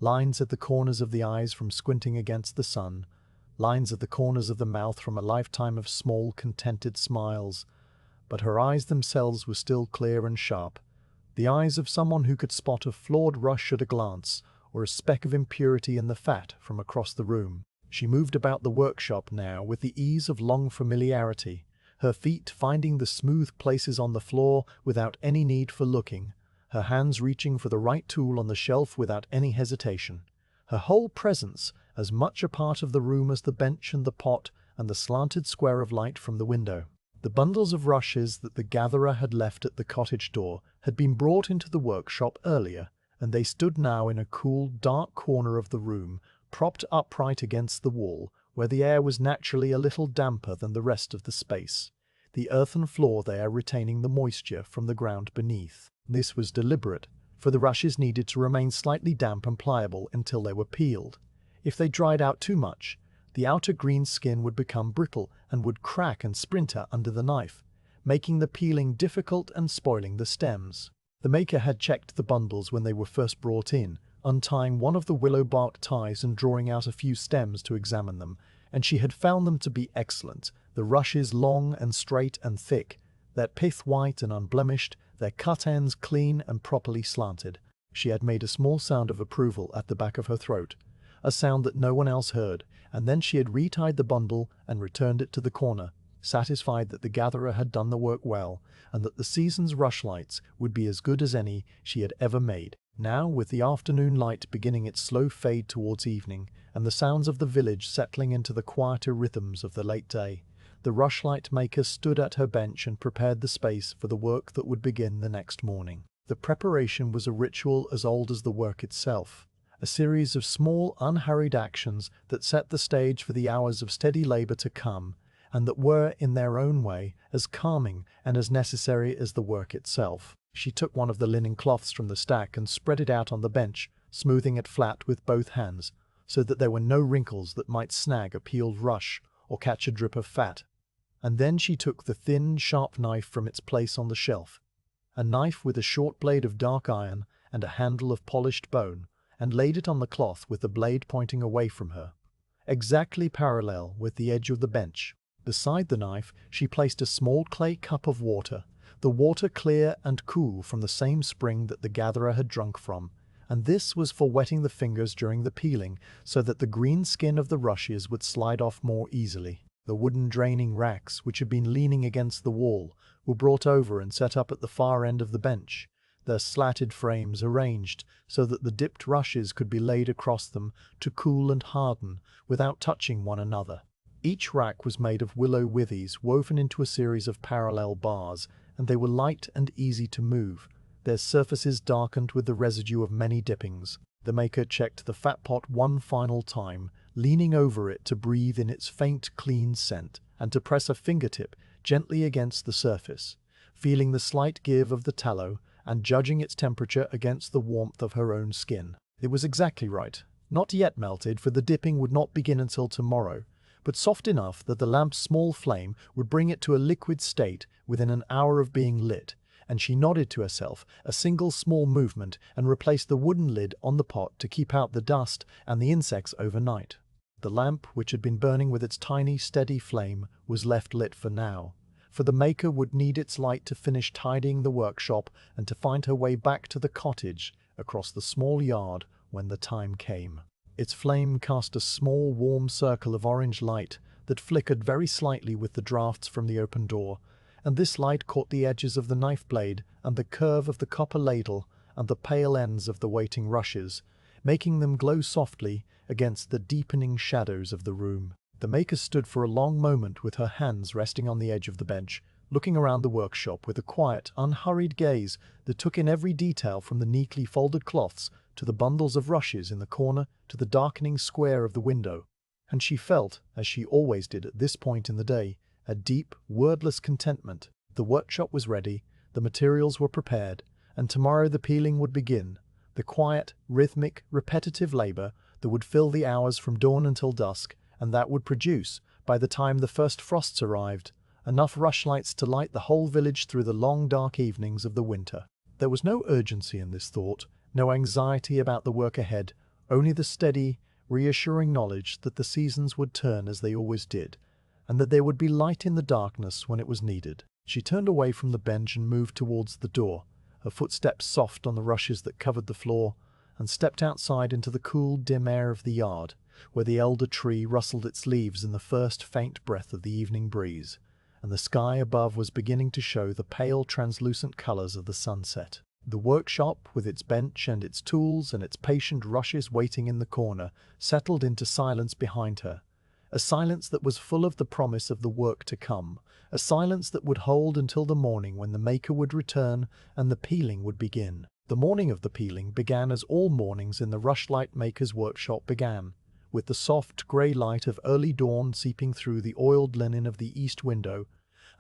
Lines at the corners of the eyes from squinting against the sun, lines at the corners of the mouth from a lifetime of small, contented smiles. But her eyes themselves were still clear and sharp, the eyes of someone who could spot a flawed rush at a glance, or a speck of impurity in the fat from across the room. She moved about the workshop now with the ease of long familiarity, her feet finding the smooth places on the floor without any need for looking, her hands reaching for the right tool on the shelf without any hesitation. Her whole presence as much a part of the room as the bench and the pot and the slanted square of light from the window. The bundles of rushes that the gatherer had left at the cottage door had been brought into the workshop earlier, and they stood now in a cool, dark corner of the room, propped upright against the wall, where the air was naturally a little damper than the rest of the space, the earthen floor there retaining the moisture from the ground beneath. This was deliberate, for the rushes needed to remain slightly damp and pliable until they were peeled. If they dried out too much, the outer green skin would become brittle and would crack and splinter under the knife, making the peeling difficult and spoiling the stems. The maker had checked the bundles when they were first brought in, untying one of the willow bark ties and drawing out a few stems to examine them, and she had found them to be excellent, the rushes long and straight and thick, their pith white and unblemished, their cut ends clean and properly slanted. She had made a small sound of approval at the back of her throat, a sound that no one else heard, and then she had retied the bundle and returned it to the corner, satisfied that the gatherer had done the work well, and that the season's rushlights would be as good as any she had ever made. Now, with the afternoon light beginning its slow fade towards evening, and the sounds of the village settling into the quieter rhythms of the late day, the rushlight maker stood at her bench and prepared the space for the work that would begin the next morning. The preparation was a ritual as old as the work itself, a series of small, unhurried actions that set the stage for the hours of steady labor to come, and that were, in their own way, as calming and as necessary as the work itself. She took one of the linen cloths from the stack and spread it out on the bench, smoothing it flat with both hands, so that there were no wrinkles that might snag a peeled rush or catch a drip of fat. And then she took the thin, sharp knife from its place on the shelf, a knife with a short blade of dark iron and a handle of polished bone, and laid it on the cloth with the blade pointing away from her, exactly parallel with the edge of the bench. Beside the knife she placed a small clay cup of water, the water clear and cool from the same spring that the gatherer had drunk from, and this was for wetting the fingers during the peeling so that the green skin of the rushes would slide off more easily. The wooden draining racks, which had been leaning against the wall, were brought over and set up at the far end of the bench, their slatted frames arranged so that the dipped rushes could be laid across them to cool and harden without touching one another. Each rack was made of willow withies woven into a series of parallel bars, and they were light and easy to move, their surfaces darkened with the residue of many dippings. The maker checked the fat pot one final time, leaning over it to breathe in its faint, clean scent, and to press a fingertip gently against the surface, feeling the slight give of the tallow and judging its temperature against the warmth of her own skin. It was exactly right, not yet melted, for the dipping would not begin until tomorrow, but soft enough that the lamp's small flame would bring it to a liquid state within an hour of being lit, and she nodded to herself a single small movement and replaced the wooden lid on the pot to keep out the dust and the insects overnight. The lamp, which had been burning with its tiny, steady flame, was left lit for now, for the maker would need its light to finish tidying the workshop and to find her way back to the cottage across the small yard when the time came. Its flame cast a small, warm circle of orange light that flickered very slightly with the draughts from the open door, and this light caught the edges of the knife blade and the curve of the copper ladle and the pale ends of the waiting rushes, making them glow softly against the deepening shadows of the room. The maker stood for a long moment with her hands resting on the edge of the bench, looking around the workshop with a quiet, unhurried gaze that took in every detail from the neatly folded cloths to the bundles of rushes in the corner to the darkening square of the window, and she felt, as she always did at this point in the day, a deep, wordless contentment. The workshop was ready, the materials were prepared, and tomorrow the peeling would begin, the quiet, rhythmic, repetitive labor that would fill the hours from dawn until dusk, and that would produce, by the time the first frosts arrived, enough rushlights to light the whole village through the long dark evenings of the winter. There was no urgency in this thought, no anxiety about the work ahead, only the steady, reassuring knowledge that the seasons would turn as they always did, and that there would be light in the darkness when it was needed. She turned away from the bench and moved towards the door, her footsteps soft on the rushes that covered the floor, and stepped outside into the cool, dim air of the yard, where the elder tree rustled its leaves in the first faint breath of the evening breeze, and the sky above was beginning to show the pale, translucent colors of the sunset. The workshop, with its bench and its tools and its patient rushes waiting in the corner, settled into silence behind her, a silence that was full of the promise of the work to come, a silence that would hold until the morning when the maker would return and the peeling would begin. The morning of the peeling began as all mornings in the rushlight maker's workshop began, with the soft grey light of early dawn seeping through the oiled linen of the east window,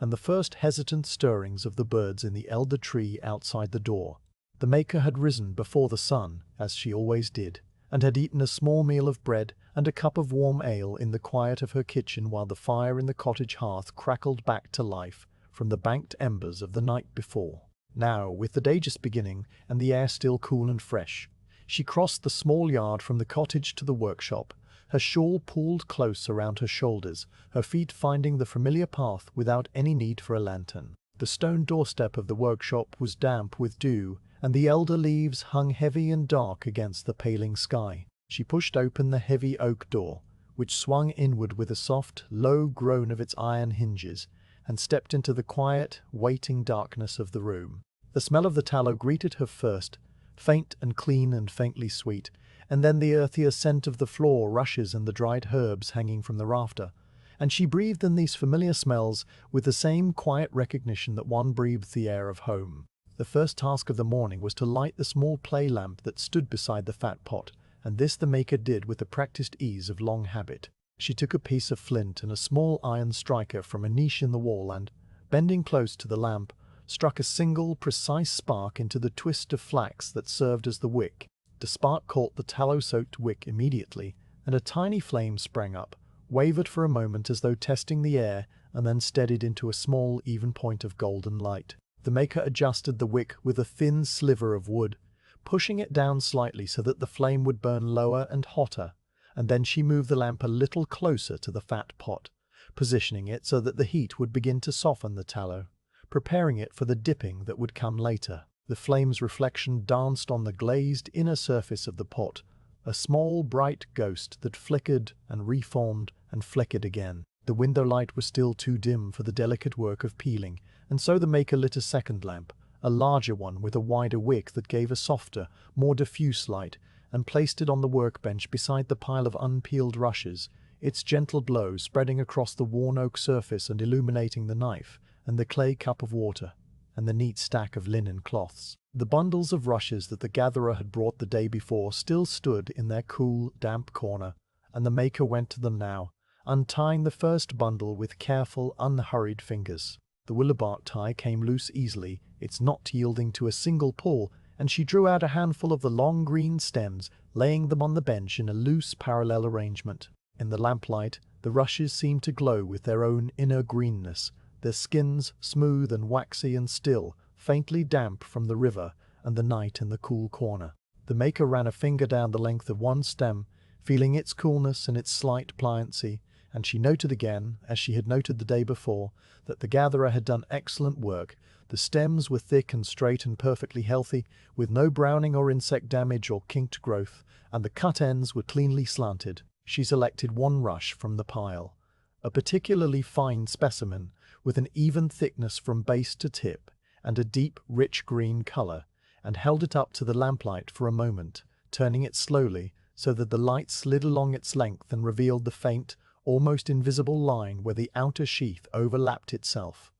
and the first hesitant stirrings of the birds in the elder tree outside the door. The maker had risen before the sun, as she always did, and had eaten a small meal of bread and a cup of warm ale in the quiet of her kitchen while the fire in the cottage hearth crackled back to life from the banked embers of the night before. Now, with the day just beginning and the air still cool and fresh, she crossed the small yard from the cottage to the workshop, her shawl pulled close around her shoulders, her feet finding the familiar path without any need for a lantern. The stone doorstep of the workshop was damp with dew, and the elder leaves hung heavy and dark against the paling sky. She pushed open the heavy oak door, which swung inward with a soft, low groan of its iron hinges, and stepped into the quiet, waiting darkness of the room. The smell of the tallow greeted her first, faint and clean and faintly sweet, and then the earthier scent of the floor rushes and the dried herbs hanging from the rafter, and she breathed in these familiar smells with the same quiet recognition that one breathes the air of home. The first task of the morning was to light the small play lamp that stood beside the fat pot, and this the maker did with the practiced ease of long habit. She took a piece of flint and a small iron striker from a niche in the wall and, bending close to the lamp, struck a single, precise spark into the twist of flax that served as the wick. The spark caught the tallow-soaked wick immediately, and a tiny flame sprang up, wavered for a moment as though testing the air, and then steadied into a small, even point of golden light. The maker adjusted the wick with a thin sliver of wood, pushing it down slightly so that the flame would burn lower and hotter, and then she moved the lamp a little closer to the fat pot, positioning it so that the heat would begin to soften the tallow, preparing it for the dipping that would come later. The flame's reflection danced on the glazed inner surface of the pot, a small bright ghost that flickered and reformed and flickered again. The window light was still too dim for the delicate work of peeling, and so the maker lit a second lamp, a larger one with a wider wick that gave a softer, more diffuse light, and placed it on the workbench beside the pile of unpeeled rushes, its gentle glow spreading across the worn oak surface and illuminating the knife, and the clay cup of water, and the neat stack of linen cloths. The bundles of rushes that the gatherer had brought the day before still stood in their cool, damp corner, and the maker went to them now, untying the first bundle with careful, unhurried fingers. The willow bark tie came loose easily, its knot yielding to a single pull, and she drew out a handful of the long green stems, laying them on the bench in a loose, parallel arrangement. In the lamplight, the rushes seemed to glow with their own inner greenness, their skins smooth and waxy and still, faintly damp from the river and the night in the cool corner. The maker ran a finger down the length of one stem, feeling its coolness and its slight pliancy, and she noted again, as she had noted the day before, that the gatherer had done excellent work. The stems were thick and straight and perfectly healthy, with no browning or insect damage or kinked growth, and the cut ends were cleanly slanted. She selected one rush from the pile, a particularly fine specimen, with an even thickness from base to tip, and a deep, rich green color, and held it up to the lamplight for a moment, turning it slowly so that the light slid along its length and revealed the faint, almost invisible line where the outer sheath overlapped itself,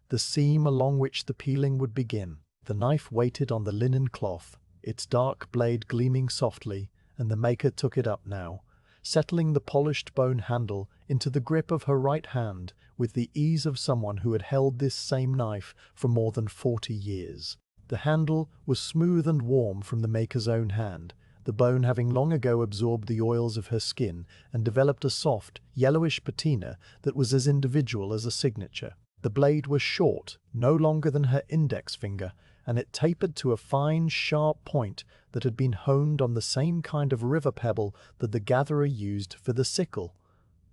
the seam along which the peeling would begin. The knife waited on the linen cloth, its dark blade gleaming softly, and the maker took it up now, settling the polished bone handle into the grip of her right hand with the ease of someone who had held this same knife for more than 40 years. The handle was smooth and warm from the maker's own hand, the bone having long ago absorbed the oils of her skin and developed a soft, yellowish patina that was as individual as a signature. The blade was short, no longer than her index finger, and it tapered to a fine, sharp point that had been honed on the same kind of river pebble that the gatherer used for the sickle,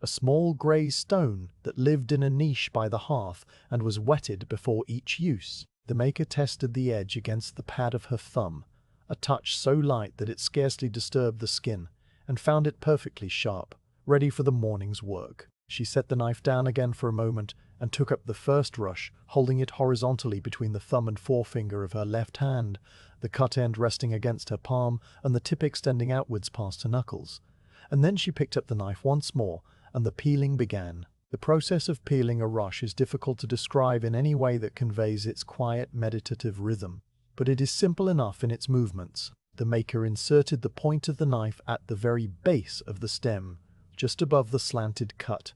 a small grey stone that lived in a niche by the hearth and was wetted before each use. The maker tested the edge against the pad of her thumb, a touch so light that it scarcely disturbed the skin, and found it perfectly sharp, ready for the morning's work. She set the knife down again for a moment and took up the first rush, holding it horizontally between the thumb and forefinger of her left hand, the cut end resting against her palm and the tip extending outwards past her knuckles. And then she picked up the knife once more, and the peeling began. The process of peeling a rush is difficult to describe in any way that conveys its quiet, meditative rhythm, but it is simple enough in its movements. The maker inserted the point of the knife at the very base of the stem, just above the slanted cut,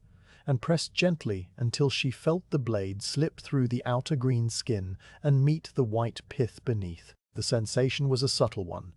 and pressed gently until she felt the blade slip through the outer green skin and meet the white pith beneath. The sensation was a subtle one.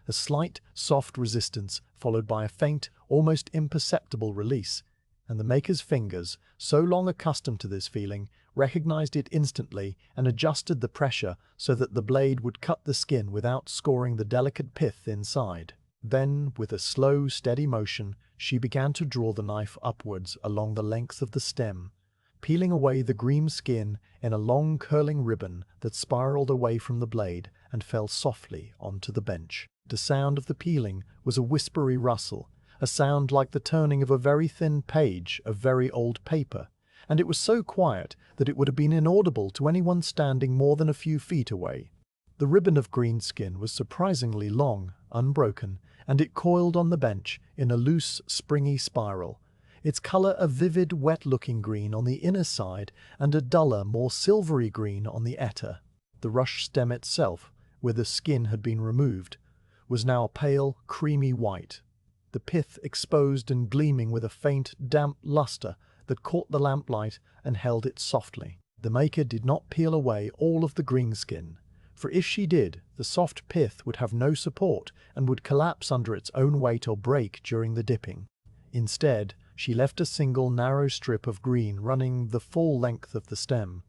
A slight, soft resistance followed by a faint, almost imperceptible release, and the maker's fingers, so long accustomed to this feeling, recognized it instantly and adjusted the pressure so that the blade would cut the skin without scoring the delicate pith inside. Then, with a slow, steady motion, she began to draw the knife upwards along the length of the stem, peeling away the green skin in a long curling ribbon that spiraled away from the blade and fell softly onto the bench. The sound of the peeling was a whispery rustle, a sound like the turning of a very thin page of very old paper, and it was so quiet that it would have been inaudible to anyone standing more than a few feet away. The ribbon of green skin was surprisingly long, unbroken, and it coiled on the bench in a loose, springy spiral, its color a vivid, wet-looking green on the inner side and a duller, more silvery green on the outer. The rush stem itself, where the skin had been removed, was now pale, creamy white, the pith exposed and gleaming with a faint, damp luster that caught the lamplight and held it softly. The maker did not peel away all of the green skin, for if she did, the soft pith would have no support and would collapse under its own weight or break during the dipping. Instead, she left a single narrow strip of green running the full length of the stem,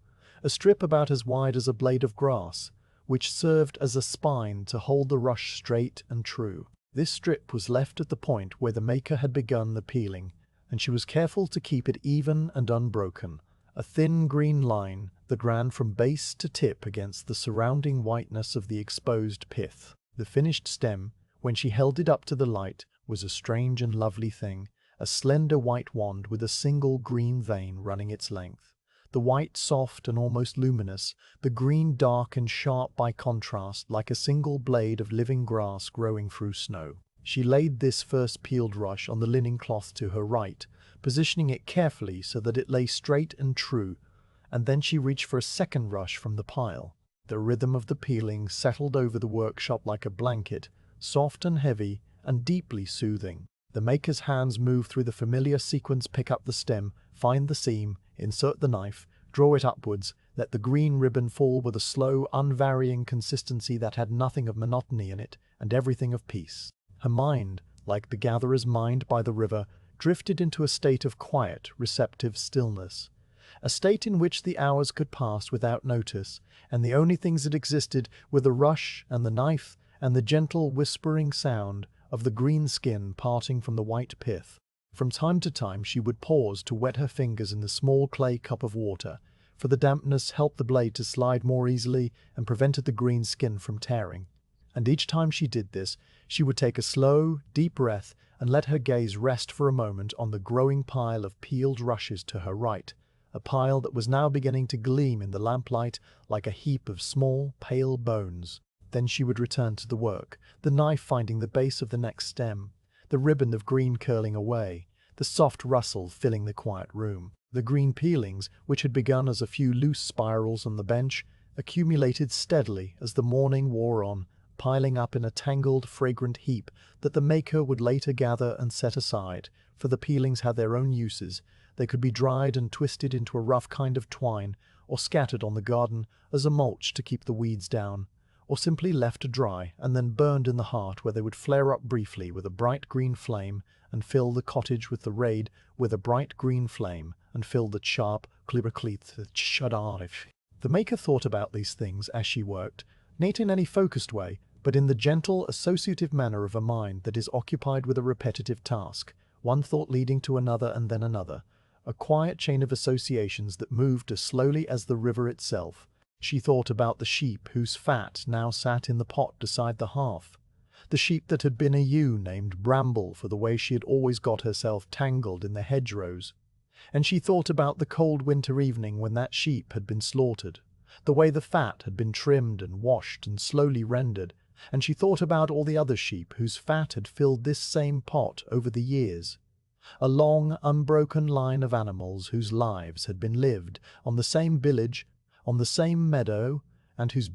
a strip about as wide as a blade of grass, which served as a spine to hold the rush straight and true. This strip was left at the point where the maker had begun the peeling, and she was careful to keep it even and unbroken, a thin green line that ran from base to tip against the surrounding whiteness of the exposed pith. The finished stem, when she held it up to the light, was a strange and lovely thing, a slender white wand with a single green vein running its length. The white soft and almost luminous, the green dark and sharp by contrast, like a single blade of living grass growing through snow. She laid this first peeled rush on the linen cloth to her right, positioning it carefully so that it lay straight and true, and then she reached for a second rush from the pile. The rhythm of the peeling settled over the workshop like a blanket, soft and heavy and deeply soothing. The maker's hands moved through the familiar sequence, pick up the stem, find the seam, insert the knife, draw it upwards, let the green ribbon fall with a slow, unvarying consistency that had nothing of monotony in it and everything of peace. Her mind, like the gatherer's mind by the river, drifted into a state of quiet, receptive stillness, a state in which the hours could pass without notice, and the only things that existed were the rush and the knife and the gentle whispering sound of the green skin parting from the white pith. From time to time she would pause to wet her fingers in the small clay cup of water, for the dampness helped the blade to slide more easily and prevented the green skin from tearing. And each time she did this, she would take a slow, deep breath and let her gaze rest for a moment on the growing pile of peeled rushes to her right, a pile that was now beginning to gleam in the lamplight like a heap of small, pale bones. Then she would return to the work, the knife finding the base of the next stem, the ribbon of green curling away, the soft rustle filling the quiet room. The green peelings, which had begun as a few loose spirals on the bench, accumulated steadily as the morning wore on, piling up in a tangled, fragrant heap that the maker would later gather and set aside, for the peelings had their own uses. They could be dried and twisted into a rough kind of twine, or scattered on the garden as a mulch to keep the weeds down, or simply left to dry and then burned in the heart, where they would flare up briefly with a bright green flame and fill the cottage with the raid with a bright green flame and fill the sharp The maker thought about these things as she worked, not in any focused way, but in the gentle, associative manner of a mind that is occupied with a repetitive task, one thought leading to another and then another, a quiet chain of associations that moved as slowly as the river itself. She thought about the sheep whose fat now sat in the pot beside the hearth, the sheep that had been a ewe named Bramble for the way she had always got herself tangled in the hedgerows. And she thought about the cold winter evening when that sheep had been slaughtered, the way the fat had been trimmed and washed and slowly rendered, and she thought about all the other sheep whose fat had filled this same pot over the years. A long, unbroken line of animals whose lives had been lived on the same village, on the same meadow, and whose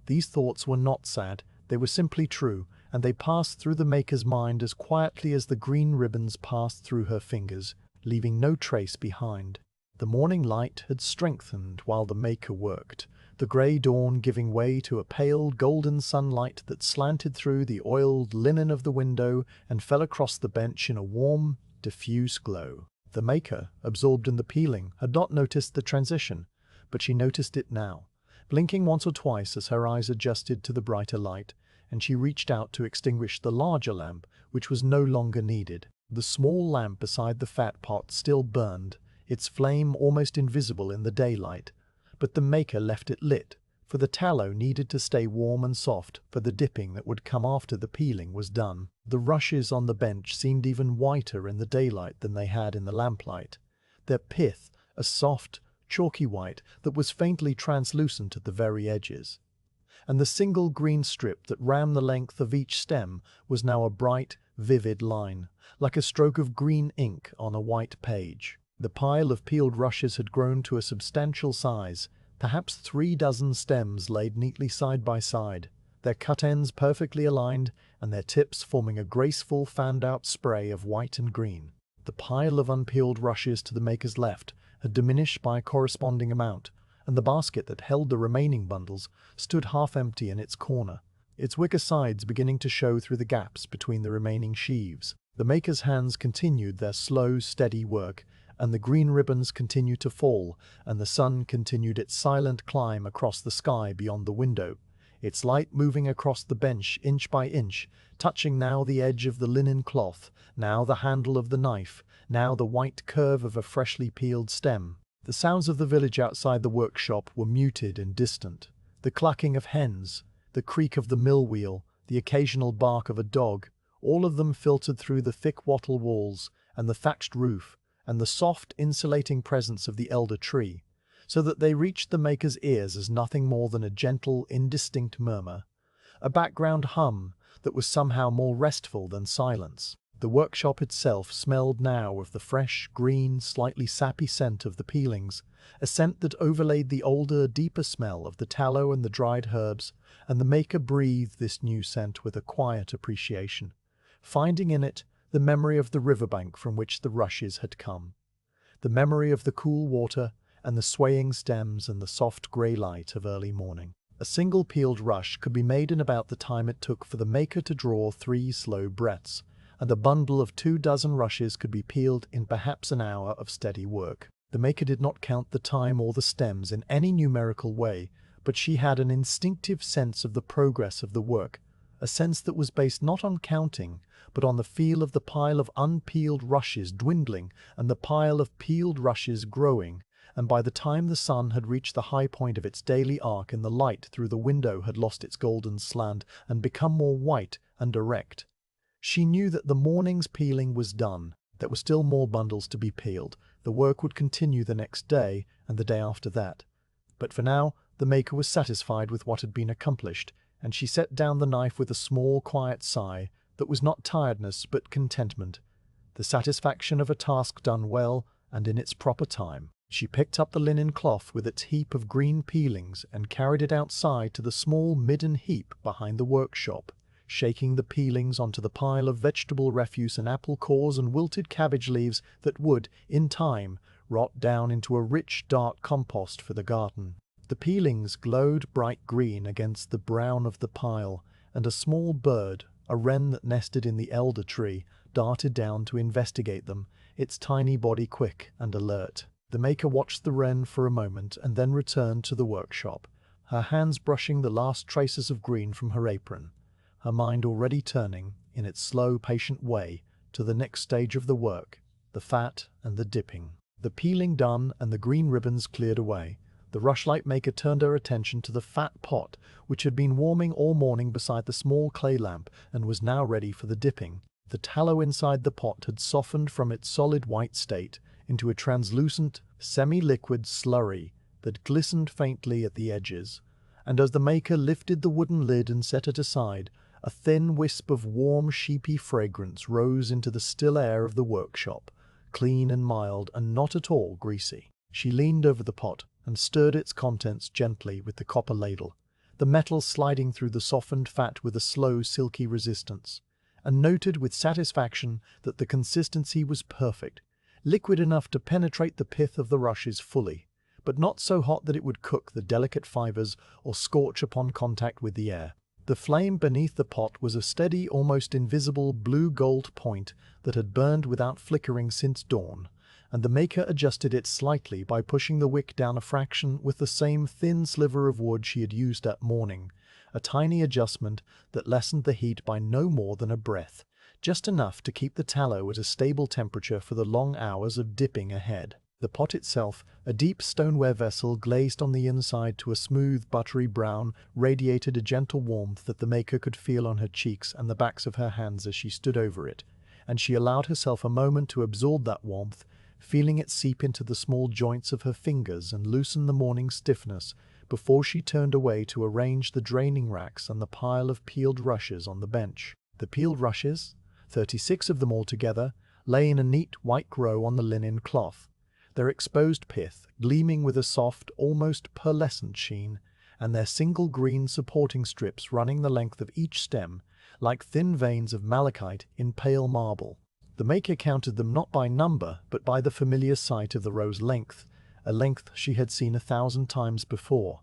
These thoughts were not sad, they were simply true, and they passed through the maker's mind as quietly as the green ribbons passed through her fingers, leaving no trace behind. The morning light had strengthened while the maker worked, the grey dawn giving way to a pale golden sunlight that slanted through the oiled linen of the window and fell across the bench in a warm, diffuse glow. The maker, absorbed in the peeling, had not noticed the transition, but she noticed it now, blinking once or twice as her eyes adjusted to the brighter light, and she reached out to extinguish the larger lamp, which was no longer needed. The small lamp beside the fat pot still burned, its flame almost invisible in the daylight, but the maker left it lit, for the tallow needed to stay warm and soft for the dipping that would come after the peeling was done. The rushes on the bench seemed even whiter in the daylight than they had in the lamplight, their pith a soft, chalky white that was faintly translucent at the very edges. And the single green strip that ran the length of each stem was now a bright, vivid line, like a stroke of green ink on a white page. The pile of peeled rushes had grown to a substantial size, perhaps 3 dozen stems laid neatly side by side, their cut ends perfectly aligned and their tips forming a graceful fanned-out spray of white and green. The pile of unpeeled rushes to the maker's left had diminished by a corresponding amount, and the basket that held the remaining bundles stood half empty in its corner, its wicker sides beginning to show through the gaps between the remaining sheaves. The maker's hands continued their slow, steady work, and the green ribbons continued to fall, and the sun continued its silent climb across the sky beyond the window, its light moving across the bench inch by inch, touching now the edge of the linen cloth, now the handle of the knife, now the white curve of a freshly peeled stem. The sounds of the village outside the workshop were muted and distant. The clucking of hens, the creak of the mill wheel, the occasional bark of a dog, all of them filtered through the thick wattle walls and the thatched roof and the soft, insulating presence of the elder tree, so that they reached the maker's ears as nothing more than a gentle, indistinct murmur, a background hum that was somehow more restful than silence. The workshop itself smelled now of the fresh, green, slightly sappy scent of the peelings, a scent that overlaid the older, deeper smell of the tallow and the dried herbs, and the maker breathed this new scent with a quiet appreciation, finding in it the memory of the riverbank from which the rushes had come, the memory of the cool water and the swaying stems and the soft grey light of early morning. A single peeled rush could be made in about the time it took for the maker to draw 3 slow breaths, and a bundle of 2 dozen rushes could be peeled in perhaps an hour of steady work. The maker did not count the time or the stems in any numerical way, but she had an instinctive sense of the progress of the work, a sense that was based not on counting, but on the feel of the pile of unpeeled rushes dwindling and the pile of peeled rushes growing, and by the time the sun had reached the high point of its daily arc and the light through the window had lost its golden slant and become more white and direct, she knew that the morning's peeling was done. There were still more bundles to be peeled. The work would continue the next day and the day after that. But for now, the maker was satisfied with what had been accomplished, and she set down the knife with a small, quiet sigh that was not tiredness but contentment, the satisfaction of a task done well and in its proper time. She picked up the linen cloth with its heap of green peelings and carried it outside to the small midden heap behind the workshop, shaking the peelings onto the pile of vegetable refuse and apple cores and wilted cabbage leaves that would, in time, rot down into a rich, dark compost for the garden. The peelings glowed bright green against the brown of the pile, and a small bird, a wren that nested in the elder tree, darted down to investigate them, its tiny body quick and alert. The maker watched the wren for a moment and then returned to the workshop, her hands brushing the last traces of green from her apron, her mind already turning, in its slow, patient way, to the next stage of the work, the fat and the dipping. The peeling done and the green ribbons cleared away, the rushlight maker turned her attention to the fat pot, which had been warming all morning beside the small clay lamp and was now ready for the dipping. The tallow inside the pot had softened from its solid white state into a translucent, semi-liquid slurry that glistened faintly at the edges, and as the maker lifted the wooden lid and set it aside, a thin wisp of warm, sheepy fragrance rose into the still air of the workshop, clean and mild and not at all greasy. She leaned over the pot and stirred its contents gently with the copper ladle, the metal sliding through the softened fat with a slow, silky resistance, and noted with satisfaction that the consistency was perfect, liquid enough to penetrate the pith of the rushes fully, but not so hot that it would cook the delicate fibers or scorch upon contact with the air. The flame beneath the pot was a steady, almost invisible blue-gold point that had burned without flickering since dawn, and the maker adjusted it slightly by pushing the wick down a fraction with the same thin sliver of wood she had used that morning, a tiny adjustment that lessened the heat by no more than a breath, just enough to keep the tallow at a stable temperature for the long hours of dipping ahead. The pot itself, a deep stoneware vessel glazed on the inside to a smooth, buttery brown, radiated a gentle warmth that the maker could feel on her cheeks and the backs of her hands as she stood over it, and she allowed herself a moment to absorb that warmth, feeling it seep into the small joints of her fingers and loosen the morning stiffness before she turned away to arrange the draining racks and the pile of peeled rushes on the bench. The peeled rushes, 36 of them altogether, lay in a neat white row on the linen cloth, their exposed pith gleaming with a soft, almost pearlescent sheen, and their single green supporting strips running the length of each stem, like thin veins of malachite in pale marble. The maker counted them not by number, but by the familiar sight of the row's length, a length she had seen 1,000 times before,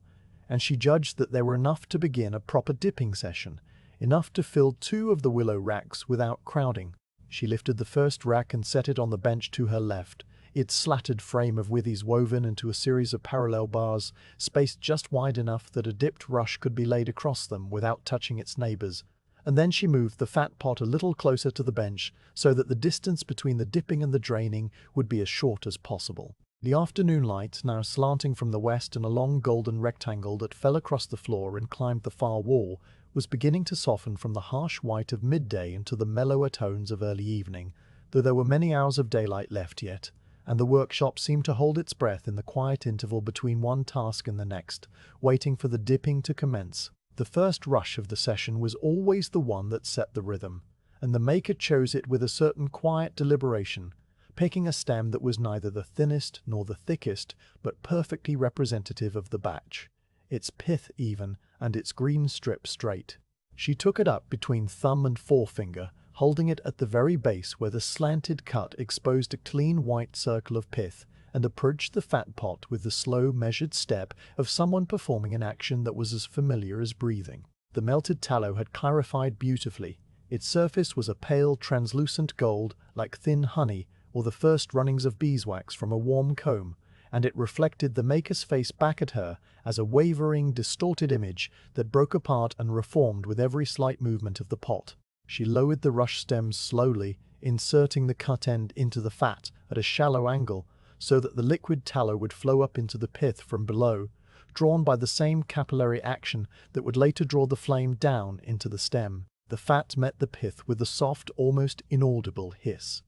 and she judged that there were enough to begin a proper dipping session, enough to fill 2 of the willow racks without crowding. She lifted the first rack and set it on the bench to her left, its slatted frame of withies woven into a series of parallel bars, spaced just wide enough that a dipped rush could be laid across them without touching its neighbors. And then she moved the fat pot a little closer to the bench so that the distance between the dipping and the draining would be as short as possible. The afternoon light, now slanting from the west in a long golden rectangle that fell across the floor and climbed the far wall, was beginning to soften from the harsh white of midday into the mellower tones of early evening, though there were many hours of daylight left yet, and the workshop seemed to hold its breath in the quiet interval between one task and the next, waiting for the dipping to commence. The first rush of the session was always the one that set the rhythm, and the maker chose it with a certain quiet deliberation, picking a stem that was neither the thinnest nor the thickest, but perfectly representative of the batch, its pith even, and its green strip straight. She took it up between thumb and forefinger, holding it at the very base where the slanted cut exposed a clean white circle of pith, and approached the fat pot with the slow, measured step of someone performing an action that was as familiar as breathing. The melted tallow had clarified beautifully. Its surface was a pale, translucent gold, like thin honey or the first runnings of beeswax from a warm comb, and it reflected the maker's face back at her as a wavering, distorted image that broke apart and reformed with every slight movement of the pot. She lowered the rush stems slowly, inserting the cut end into the fat at a shallow angle so that the liquid tallow would flow up into the pith from below, drawn by the same capillary action that would later draw the flame down into the stem. The fat met the pith with a soft, almost inaudible hiss,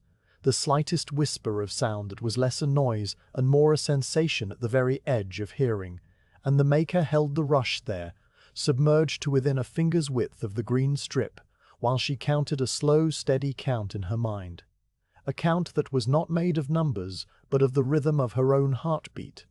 the slightest whisper of sound that was less a noise and more a sensation at the very edge of hearing, and the maker held the rush there, submerged to within a finger's width of the green strip, while she counted a slow, steady count in her mind. A count that was not made of numbers, but of the rhythm of her own heartbeat.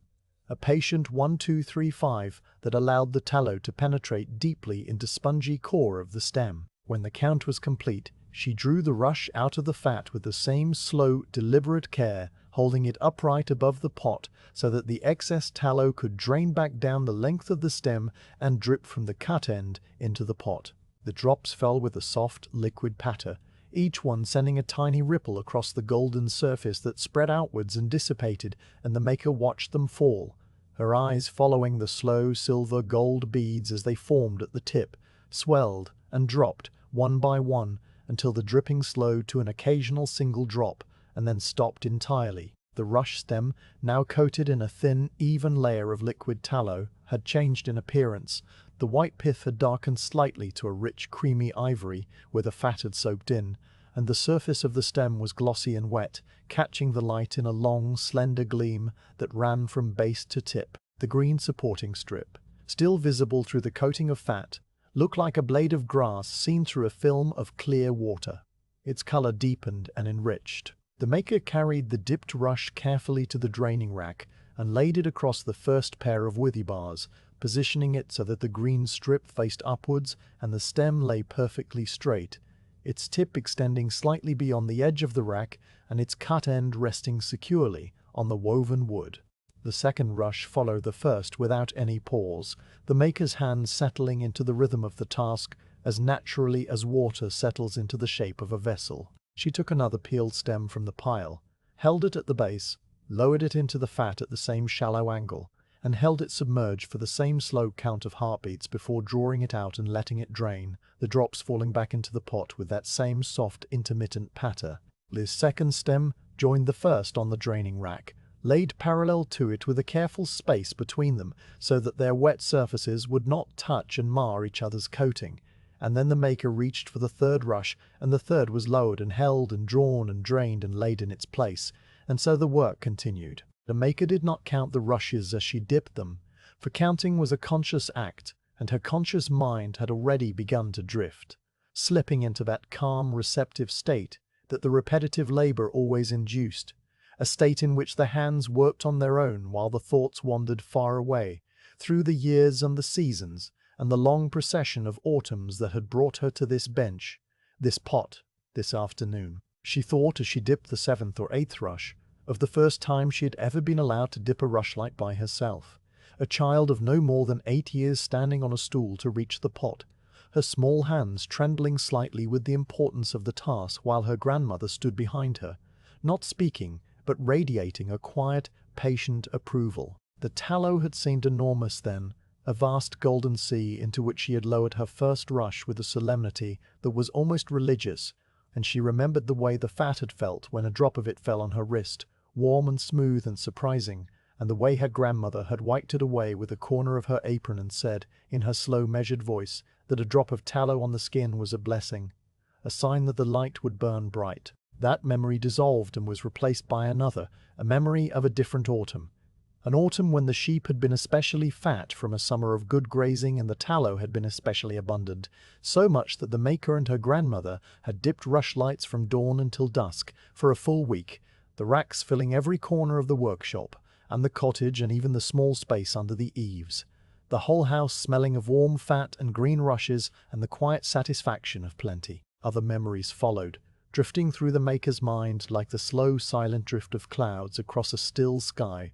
A patient 1, 2, 3, 5 that allowed the tallow to penetrate deeply into spongy core of the stem. When the count was complete, she drew the rush out of the fat with the same slow, deliberate care, holding it upright above the pot so that the excess tallow could drain back down the length of the stem and drip from the cut end into the pot. The drops fell with a soft, liquid patter, each one sending a tiny ripple across the golden surface that spread outwards and dissipated, and the maker watched them fall, her eyes following the slow silver gold beads as they formed at the tip, swelled, and dropped, one by one, until the dripping slowed to an occasional single drop, and then stopped entirely. The rush stem, now coated in a thin, even layer of liquid tallow, had changed in appearance. The white pith had darkened slightly to a rich, creamy ivory where the fat had soaked in, and the surface of the stem was glossy and wet, catching the light in a long, slender gleam that ran from base to tip. The green supporting strip, still visible through the coating of fat, looked like a blade of grass seen through a film of clear water. Its color deepened and enriched. The maker carried the dipped rush carefully to the draining rack and laid it across the first pair of withy bars, positioning it so that the green strip faced upwards and the stem lay perfectly straight, its tip extending slightly beyond the edge of the rack and its cut end resting securely on the woven wood. The second rush followed the first without any pause, the maker's hands settling into the rhythm of the task as naturally as water settles into the shape of a vessel. She took another peeled stem from the pile, held it at the base, lowered it into the fat at the same shallow angle, and held it submerged for the same slow count of heartbeats before drawing it out and letting it drain, the drops falling back into the pot with that same soft, intermittent patter. Liz's second stem joined the first on the draining rack, laid parallel to it with a careful space between them so that their wet surfaces would not touch and mar each other's coating. And then the maker reached for the third rush, and the third was lowered and held and drawn and drained and laid in its place, and so the work continued. The maker did not count the rushes as she dipped them, for counting was a conscious act, and her conscious mind had already begun to drift, slipping into that calm, receptive state that the repetitive labor always induced, a state in which the hands worked on their own while the thoughts wandered far away, through the years and the seasons, and the long procession of autumns that had brought her to this bench, this pot, this afternoon. She thought, as she dipped the seventh or eighth rush, of the first time she had ever been allowed to dip a rushlight by herself, a child of no more than 8 years standing on a stool to reach the pot, her small hands trembling slightly with the importance of the task while her grandmother stood behind her, not speaking, but radiating a quiet, patient approval. The tallow had seemed enormous then, a vast golden sea into which she had lowered her first rush with a solemnity that was almost religious, and she remembered the way the fat had felt when a drop of it fell on her wrist, warm and smooth and surprising, and the way her grandmother had wiped it away with a corner of her apron and said, in her slow, measured voice, that a drop of tallow on the skin was a blessing, a sign that the light would burn bright. That memory dissolved and was replaced by another, a memory of a different autumn. An autumn when the sheep had been especially fat from a summer of good grazing and the tallow had been especially abundant, so much that the maker and her grandmother had dipped rushlights from dawn until dusk for a full week, the racks filling every corner of the workshop, and the cottage and even the small space under the eaves, the whole house smelling of warm fat and green rushes and the quiet satisfaction of plenty. Other memories followed, drifting through the maker's mind like the slow, silent drift of clouds across a still sky.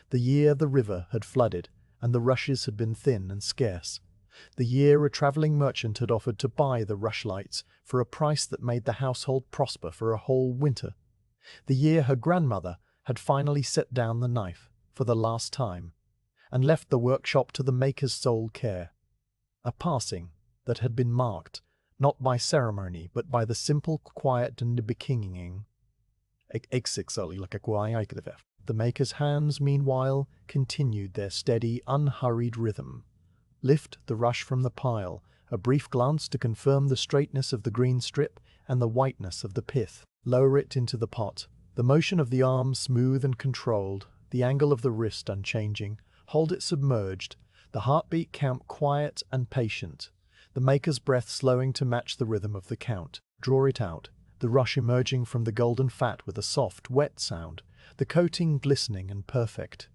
The year the river had flooded, and the rushes had been thin and scarce. The year a travelling merchant had offered to buy the rushlights for a price that made the household prosper for a whole winter. The year her grandmother had finally set down the knife, for the last time, and left the workshop to the maker's sole care. A passing that had been marked, not by ceremony, but by the simple quiet and bekinging. The maker's hands, meanwhile, continued their steady, unhurried rhythm. Lift the rush from the pile, a brief glance to confirm the straightness of the green strip and the whiteness of the pith. Lower it into the pot, the motion of the arm smooth and controlled, the angle of the wrist unchanging. Hold it submerged, the heartbeat count quiet and patient, the maker's breath slowing to match the rhythm of the count. Draw it out, the rush emerging from the golden fat with a soft, wet sound, the coating glistening and perfect.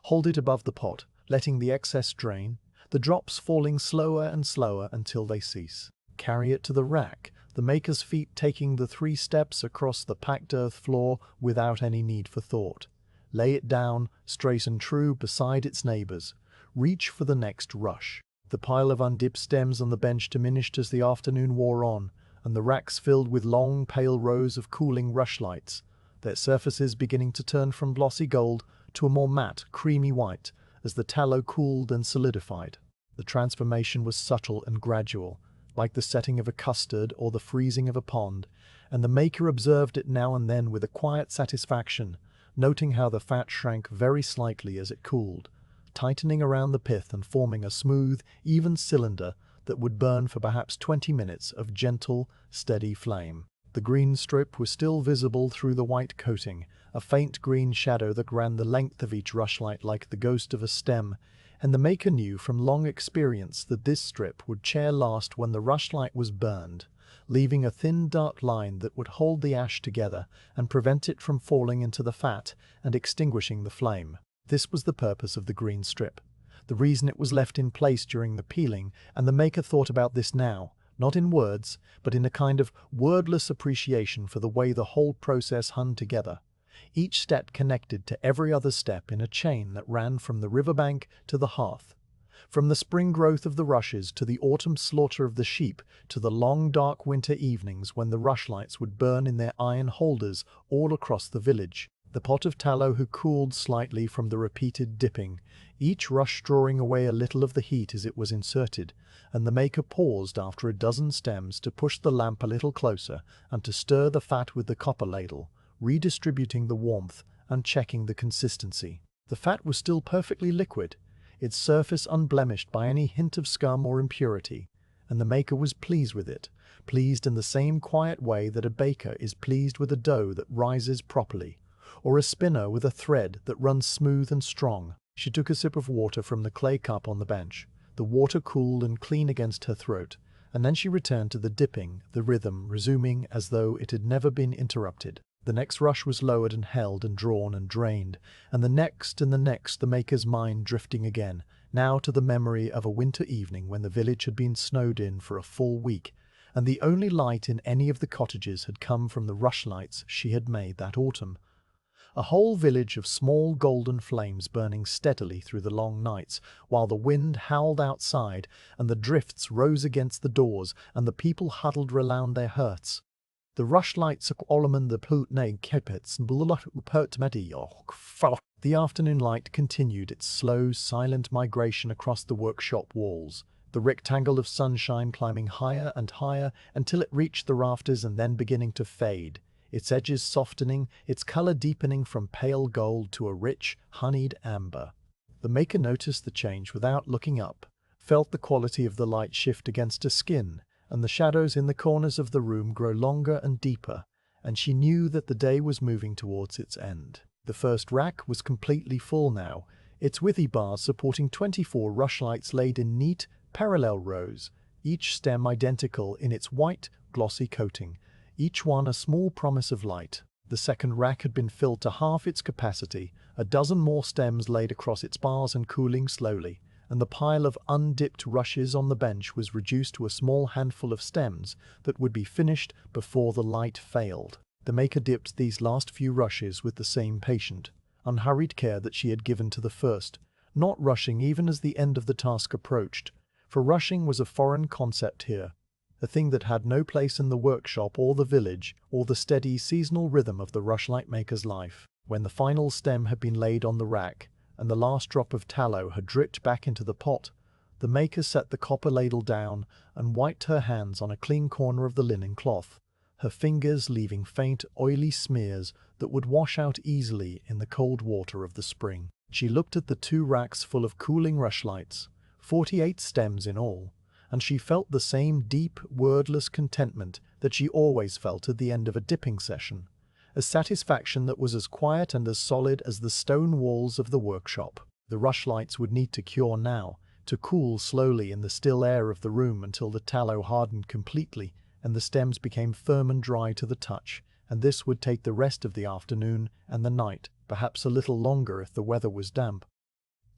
Hold it above the pot, letting the excess drain, the drops falling slower and slower until they cease. Carry it to the rack, the maker's feet taking the 3 steps across the packed earth floor without any need for thought. Lay it down, straight and true, beside its neighbors. Reach for the next rush. The pile of undipped stems on the bench diminished as the afternoon wore on, and the racks filled with long, pale rows of cooling rushlights, their surfaces beginning to turn from glossy gold to a more matte, creamy white as the tallow cooled and solidified. The transformation was subtle and gradual, like the setting of a custard or the freezing of a pond, and the maker observed it now and then with a quiet satisfaction, noting how the fat shrank very slightly as it cooled, tightening around the pith and forming a smooth, even cylinder that would burn for perhaps 20 minutes of gentle, steady flame. The green strip was still visible through the white coating, a faint green shadow that ran the length of each rushlight like the ghost of a stem, and the maker knew from long experience that this strip would chair last when the rushlight was burned, leaving a thin dark line that would hold the ash together and prevent it from falling into the fat and extinguishing the flame. This was the purpose of the green strip, the reason it was left in place during the peeling, and the maker thought about this now, not in words, but in a kind of wordless appreciation for the way the whole process hung together, each step connected to every other step in a chain that ran from the riverbank to the hearth, from the spring growth of the rushes to the autumn slaughter of the sheep to the long dark winter evenings when the rushlights would burn in their iron holders all across the village. The pot of tallow had cooled slightly from the repeated dipping, each rush drawing away a little of the heat as it was inserted, and the maker paused after a dozen stems to push the lamp a little closer and to stir the fat with the copper ladle, redistributing the warmth and checking the consistency. The fat was still perfectly liquid, its surface unblemished by any hint of scum or impurity, and the maker was pleased with it, pleased in the same quiet way that a baker is pleased with a dough that rises properly, or a spinner with a thread that runs smooth and strong. She took a sip of water from the clay cup on the bench, the water cool and clean against her throat, and then she returned to the dipping, the rhythm resuming as though it had never been interrupted. The next rush was lowered and held and drawn and drained, and the next, the maker's mind drifting again, now to the memory of a winter evening when the village had been snowed in for a full week, and the only light in any of the cottages had come from the rushlights she had made that autumn. A whole village of small golden flames burning steadily through the long nights, while the wind howled outside and the drifts rose against the doors and the people huddled round their hearths. The rushlights allmen the putney kepets and the afternoon light continued its slow, silent migration across the workshop walls, the rectangle of sunshine climbing higher and higher until it reached the rafters and then beginning to fade, its edges softening, its color deepening from pale gold to a rich, honeyed amber. The maker noticed the change without looking up, felt the quality of the light shift against her skin, and the shadows in the corners of the room grow longer and deeper, and she knew that the day was moving towards its end. The first rack was completely full now, its withy bars supporting 24 rushlights laid in neat, parallel rows, each stem identical in its white, glossy coating, each one a small promise of light. The second rack had been filled to half its capacity, a dozen more stems laid across its bars and cooling slowly, and the pile of undipped rushes on the bench was reduced to a small handful of stems that would be finished before the light failed. The maker dipped these last few rushes with the same patient, unhurried care that she had given to the first, not rushing even as the end of the task approached, for rushing was a foreign concept here, a thing that had no place in the workshop or the village or the steady seasonal rhythm of the rushlight maker's life. When the final stem had been laid on the rack and the last drop of tallow had dripped back into the pot, the maker set the copper ladle down and wiped her hands on a clean corner of the linen cloth, her fingers leaving faint, oily smears that would wash out easily in the cold water of the spring. She looked at the 2 racks full of cooling rushlights, 48 stems in all, and she felt the same deep, wordless contentment that she always felt at the end of a dipping session, a satisfaction that was as quiet and as solid as the stone walls of the workshop. The rushlights would need to cure now, to cool slowly in the still air of the room until the tallow hardened completely and the stems became firm and dry to the touch, and this would take the rest of the afternoon and the night, perhaps a little longer if the weather was damp.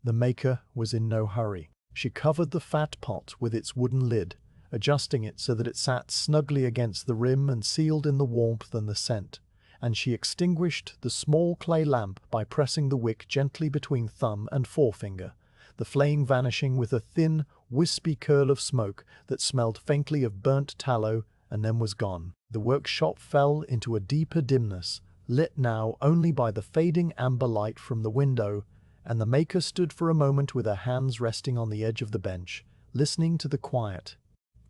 The maker was in no hurry. She covered the fat pot with its wooden lid, adjusting it so that it sat snugly against the rim and sealed in the warmth and the scent, and she extinguished the small clay lamp by pressing the wick gently between thumb and forefinger, the flame vanishing with a thin, wispy curl of smoke that smelled faintly of burnt tallow and then was gone. The workshop fell into a deeper dimness, lit now only by the fading amber light from the window, and the maker stood for a moment with her hands resting on the edge of the bench, listening to the quiet.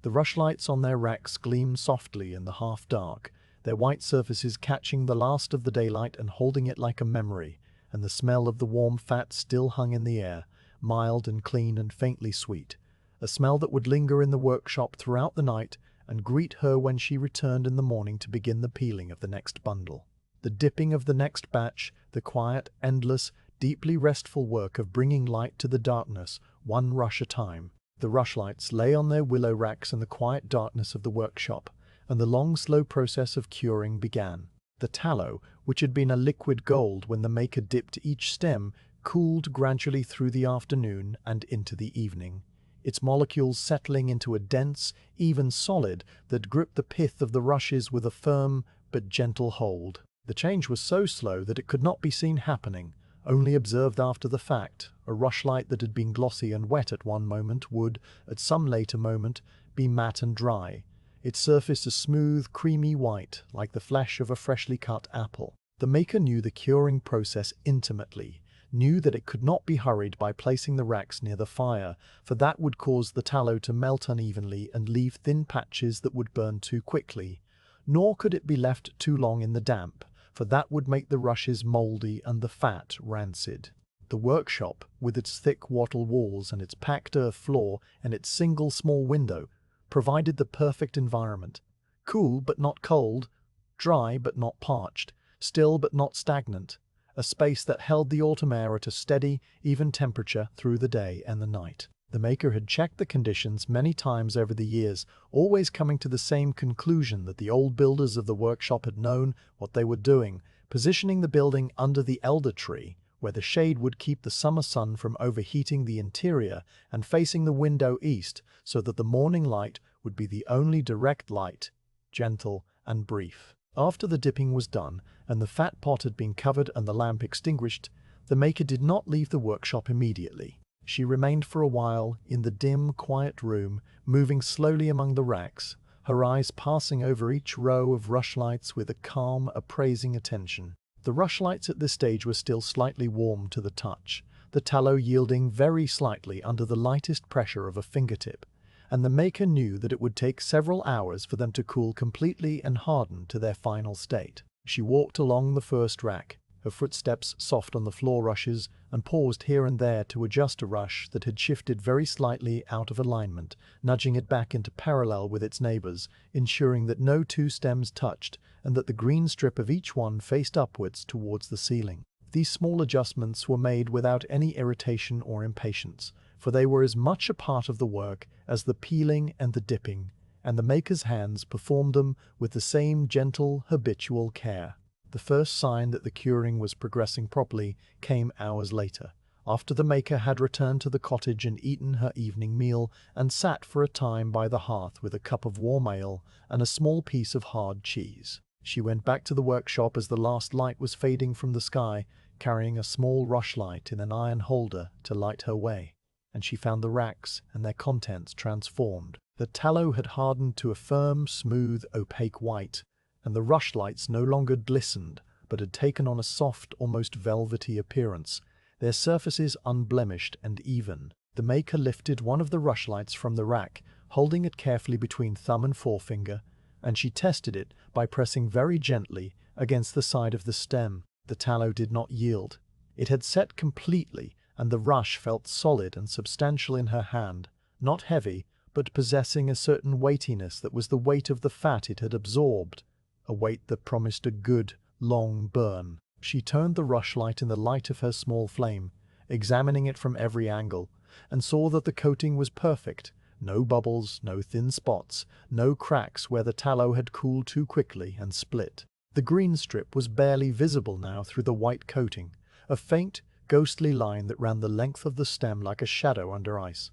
The rushlights on their racks gleamed softly in the half-dark, their white surfaces catching the last of the daylight and holding it like a memory, and the smell of the warm fat still hung in the air, mild and clean and faintly sweet, a smell that would linger in the workshop throughout the night and greet her when she returned in the morning to begin the peeling of the next bundle. The dipping of the next batch, the quiet, endless, deeply restful work of bringing light to the darkness, one rush at a time. The rushlights lay on their willow racks in the quiet darkness of the workshop, and the long, slow process of curing began. The tallow, which had been a liquid gold when the maker dipped each stem, cooled gradually through the afternoon and into the evening, its molecules settling into a dense, even solid that gripped the pith of the rushes with a firm but gentle hold. The change was so slow that it could not be seen happening, only observed after the fact. A rushlight that had been glossy and wet at one moment would, at some later moment, be matte and dry, its surface a smooth, creamy white, like the flesh of a freshly cut apple. The maker knew the curing process intimately, knew that it could not be hurried by placing the racks near the fire, for that would cause the tallow to melt unevenly and leave thin patches that would burn too quickly, nor could it be left too long in the damp, for that would make the rushes mouldy and the fat rancid. The workshop, with its thick wattle walls and its packed earth floor and its single small window, provided the perfect environment. Cool but not cold, dry but not parched, still but not stagnant, a space that held the autumn air at a steady, even temperature through the day and the night. The maker had checked the conditions many times over the years, always coming to the same conclusion that the old builders of the workshop had known what they were doing, positioning the building under the elder tree, where the shade would keep the summer sun from overheating the interior, and facing the window east so that the morning light would be the only direct light, gentle and brief. After the dipping was done, and the fat pot had been covered and the lamp extinguished, the maker did not leave the workshop immediately. She remained for a while in the dim, quiet room, moving slowly among the racks, her eyes passing over each row of rushlights with a calm, appraising attention. The rushlights at this stage were still slightly warm to the touch, the tallow yielding very slightly under the lightest pressure of a fingertip, and the maker knew that it would take several hours for them to cool completely and harden to their final state. She walked along the first rack, her footsteps soft on the floor rushes, and paused here and there to adjust a rush that had shifted very slightly out of alignment, nudging it back into parallel with its neighbors, ensuring that no two stems touched and that the green strip of each one faced upwards towards the ceiling. These small adjustments were made without any irritation or impatience, for they were as much a part of the work as the peeling and the dipping, and the maker's hands performed them with the same gentle, habitual care. The first sign that the curing was progressing properly came hours later, after the maker had returned to the cottage and eaten her evening meal and sat for a time by the hearth with a cup of warm ale and a small piece of hard cheese. She went back to the workshop as the last light was fading from the sky, carrying a small rushlight in an iron holder to light her way, and she found the racks and their contents transformed. The tallow had hardened to a firm, smooth, opaque white, and the rushlights no longer glistened, but had taken on a soft, almost velvety appearance, their surfaces unblemished and even. The maker lifted one of the rushlights from the rack, holding it carefully between thumb and forefinger, and she tested it by pressing very gently against the side of the stem. The tallow did not yield. It had set completely, and the rush felt solid and substantial in her hand, not heavy, but possessing a certain weightiness that was the weight of the fat it had absorbed, a weight that promised a good, long burn. She turned the rushlight in the light of her small flame, examining it from every angle, and saw that the coating was perfect. No bubbles, no thin spots, no cracks where the tallow had cooled too quickly and split. The green strip was barely visible now through the white coating, a faint, ghostly line that ran the length of the stem like a shadow under ice.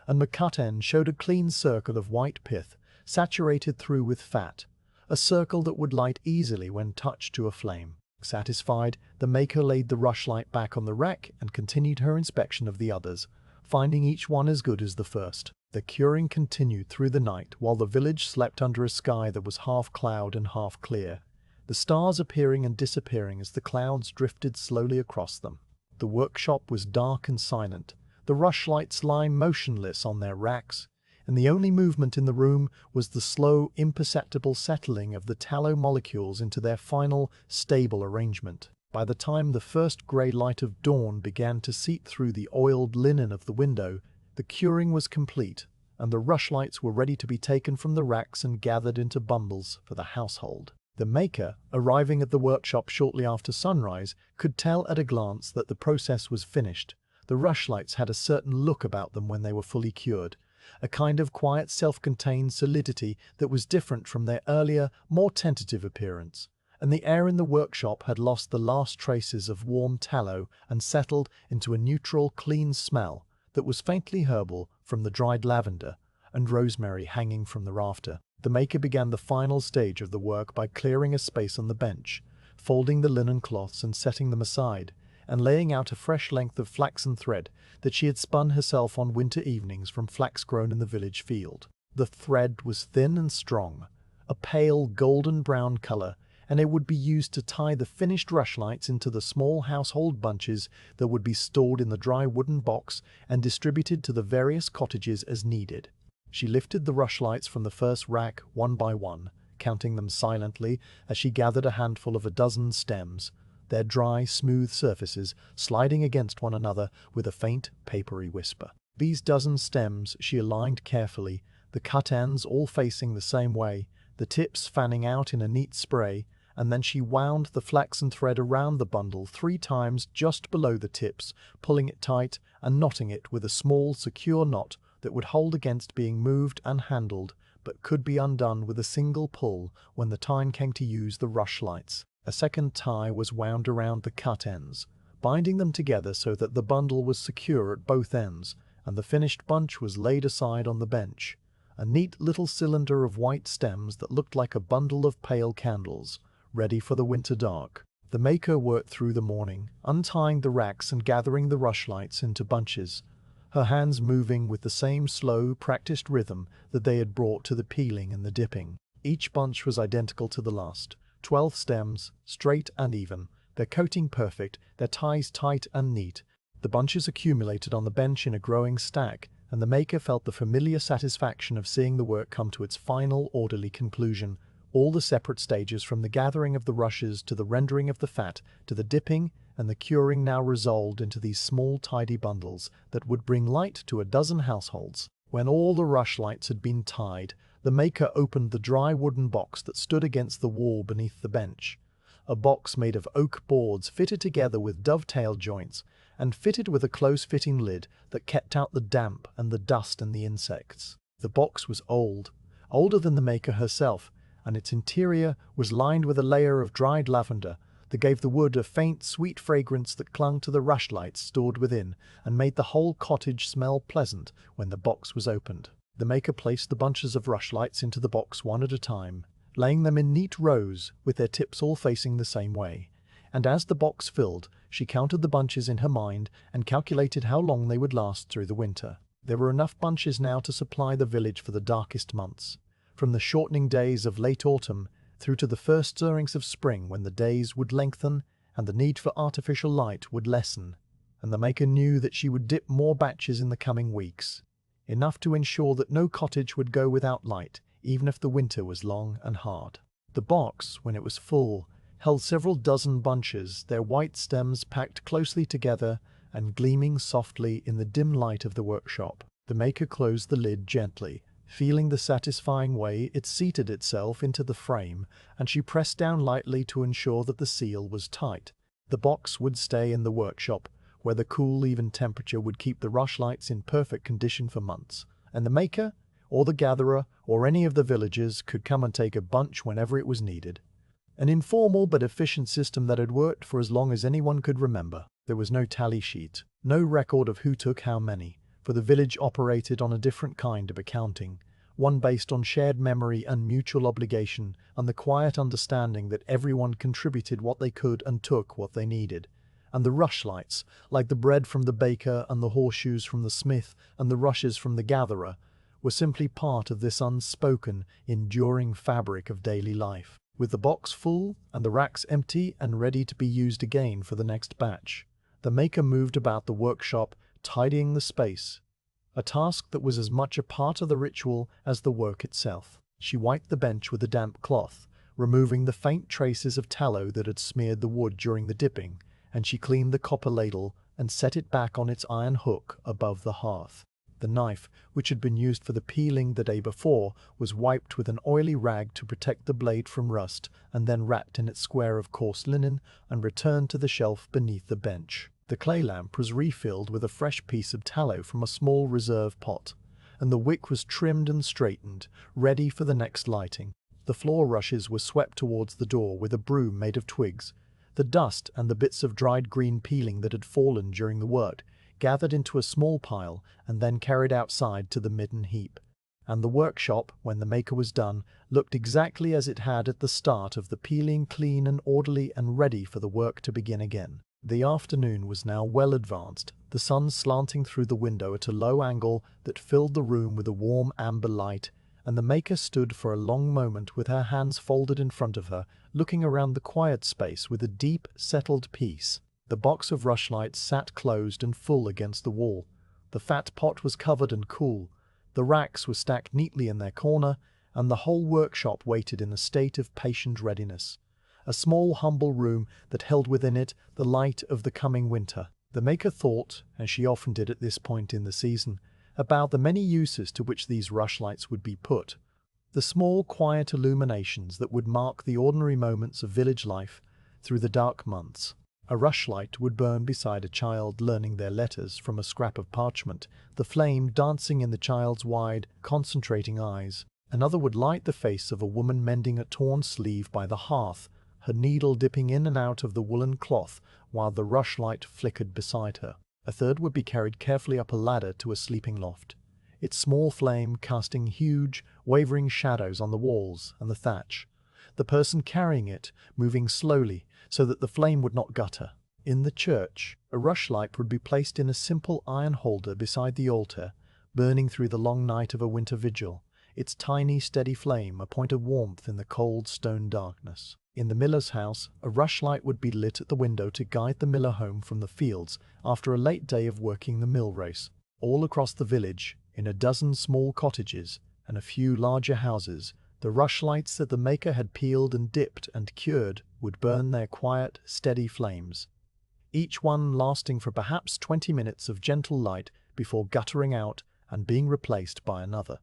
and the cut end showed a clean circle of white pith, saturated through with fat, a circle that would light easily when touched to a flame. Satisfied, the maker laid the rushlight back on the rack and continued her inspection of the others, finding each one as good as the first. The curing continued through the night while the village slept under a sky that was half cloud and half clear, the stars appearing and disappearing as the clouds drifted slowly across them. The workshop was dark and silent, the rushlights lying motionless on their racks, and the only movement in the room was the slow, imperceptible settling of the tallow molecules into their final, stable arrangement. By the time the first grey light of dawn began to seep through the oiled linen of the window, the curing was complete, and the rushlights were ready to be taken from the racks and gathered into bundles for the household. The maker, arriving at the workshop shortly after sunrise, could tell at a glance that the process was finished. The rushlights had a certain look about them when they were fully cured, a kind of quiet self-contained solidity that was different from their earlier, more tentative appearance, and the air in the workshop had lost the last traces of warm tallow and settled into a neutral, clean smell that was faintly herbal from the dried lavender and rosemary hanging from the rafter. The maker began the final stage of the work by clearing a space on the bench, folding the linen cloths and setting them aside, and laying out a fresh length of flaxen thread that she had spun herself on winter evenings from flax grown in the village field. The thread was thin and strong, a pale golden brown color, and it would be used to tie the finished rushlights into the small household bunches that would be stored in the dry wooden box and distributed to the various cottages as needed. She lifted the rushlights from the first rack one by one, counting them silently as she gathered a handful of a dozen stems, their dry, smooth surfaces sliding against one another with a faint, papery whisper. These dozen stems she aligned carefully, the cut ends all facing the same way, the tips fanning out in a neat spray, and then she wound the flaxen thread around the bundle 3 times just below the tips, pulling it tight and knotting it with a small, secure knot that would hold against being moved and handled, but could be undone with a single pull when the time came to use the rushlights. A second tie was wound around the cut ends, binding them together so that the bundle was secure at both ends, and the finished bunch was laid aside on the bench, a neat little cylinder of white stems that looked like a bundle of pale candles, ready for the winter dark. The maker worked through the morning, untying the racks and gathering the rushlights into bunches, her hands moving with the same slow, practiced rhythm that they had brought to the peeling and the dipping. Each bunch was identical to the last, 12 stems, straight and even, their coating perfect, their ties tight and neat. The bunches accumulated on the bench in a growing stack, and the maker felt the familiar satisfaction of seeing the work come to its final, orderly conclusion. All the separate stages from the gathering of the rushes to the rendering of the fat to the dipping and the curing now resolved into these small tidy bundles that would bring light to a dozen households. When all the rushlights had been tied, the maker opened the dry wooden box that stood against the wall beneath the bench, a box made of oak boards fitted together with dovetail joints and fitted with a close-fitting lid that kept out the damp and the dust and the insects. The box was old, older than the maker herself, and its interior was lined with a layer of dried lavender that gave the wood a faint, sweet fragrance that clung to the rushlights stored within and made the whole cottage smell pleasant when the box was opened. The maker placed the bunches of rushlights into the box one at a time, laying them in neat rows with their tips all facing the same way, and as the box filled, she counted the bunches in her mind and calculated how long they would last through the winter. There were enough bunches now to supply the village for the darkest months, from the shortening days of late autumn through to the first stirrings of spring when the days would lengthen and the need for artificial light would lessen, and the maker knew that she would dip more batches in the coming weeks, enough to ensure that no cottage would go without light, even if the winter was long and hard. The box, when it was full, held several dozen bunches, their white stems packed closely together and gleaming softly in the dim light of the workshop. The maker closed the lid gently, feeling the satisfying way it seated itself into the frame, and she pressed down lightly to ensure that the seal was tight. The box would stay in the workshop, where the cool, even temperature would keep the rushlights in perfect condition for months, and the maker, or the gatherer, or any of the villagers could come and take a bunch whenever it was needed. An informal but efficient system that had worked for as long as anyone could remember. There was no tally sheet, no record of who took how many, for the village operated on a different kind of accounting, one based on shared memory and mutual obligation, and the quiet understanding that everyone contributed what they could and took what they needed. And the rushlights, like the bread from the baker and the horseshoes from the smith and the rushes from the gatherer, were simply part of this unspoken, enduring fabric of daily life. With the box full and the racks empty and ready to be used again for the next batch, the maker moved about the workshop, tidying the space, a task that was as much a part of the ritual as the work itself. She wiped the bench with a damp cloth, removing the faint traces of tallow that had smeared the wood during the dipping, and she cleaned the copper ladle and set it back on its iron hook above the hearth. The knife, which had been used for the peeling the day before, was wiped with an oily rag to protect the blade from rust, and then wrapped in its square of coarse linen and returned to the shelf beneath the bench. The clay lamp was refilled with a fresh piece of tallow from a small reserve pot, and the wick was trimmed and straightened, ready for the next lighting. The floor rushes were swept towards the door with a broom made of twigs. The dust and the bits of dried green peeling that had fallen during the work gathered into a small pile and then carried outside to the midden heap. And the workshop, when the maker was done, looked exactly as it had at the start of the peeling, clean and orderly and ready for the work to begin again. The afternoon was now well advanced, the sun slanting through the window at a low angle that filled the room with a warm amber light, and the maker stood for a long moment with her hands folded in front of her, looking around the quiet space with a deep, settled peace. The box of rushlights sat closed and full against the wall. The fat pot was covered and cool. The racks were stacked neatly in their corner, and the whole workshop waited in a state of patient readiness. A small, humble room that held within it the light of the coming winter. The maker thought, as she often did at this point in the season, about the many uses to which these rushlights would be put. The small, quiet illuminations that would mark the ordinary moments of village life through the dark months. A rushlight would burn beside a child learning their letters from a scrap of parchment, the flame dancing in the child's wide, concentrating eyes. Another would light the face of a woman mending a torn sleeve by the hearth, her needle dipping in and out of the woolen cloth while the rushlight flickered beside her. A third would be carried carefully up a ladder to a sleeping loft, its small flame casting huge, wavering shadows on the walls and the thatch, the person carrying it moving slowly so that the flame would not gutter. In the church, a rushlight would be placed in a simple iron holder beside the altar, burning through the long night of a winter vigil, its tiny, steady flame a point of warmth in the cold stone darkness. In the miller's house, a rushlight would be lit at the window to guide the miller home from the fields after a late day of working the mill race. All across the village, in a dozen small cottages and a few larger houses, the rushlights that the maker had peeled and dipped and cured would burn their quiet, steady flames, each one lasting for perhaps 20 minutes of gentle light before guttering out and being replaced by another.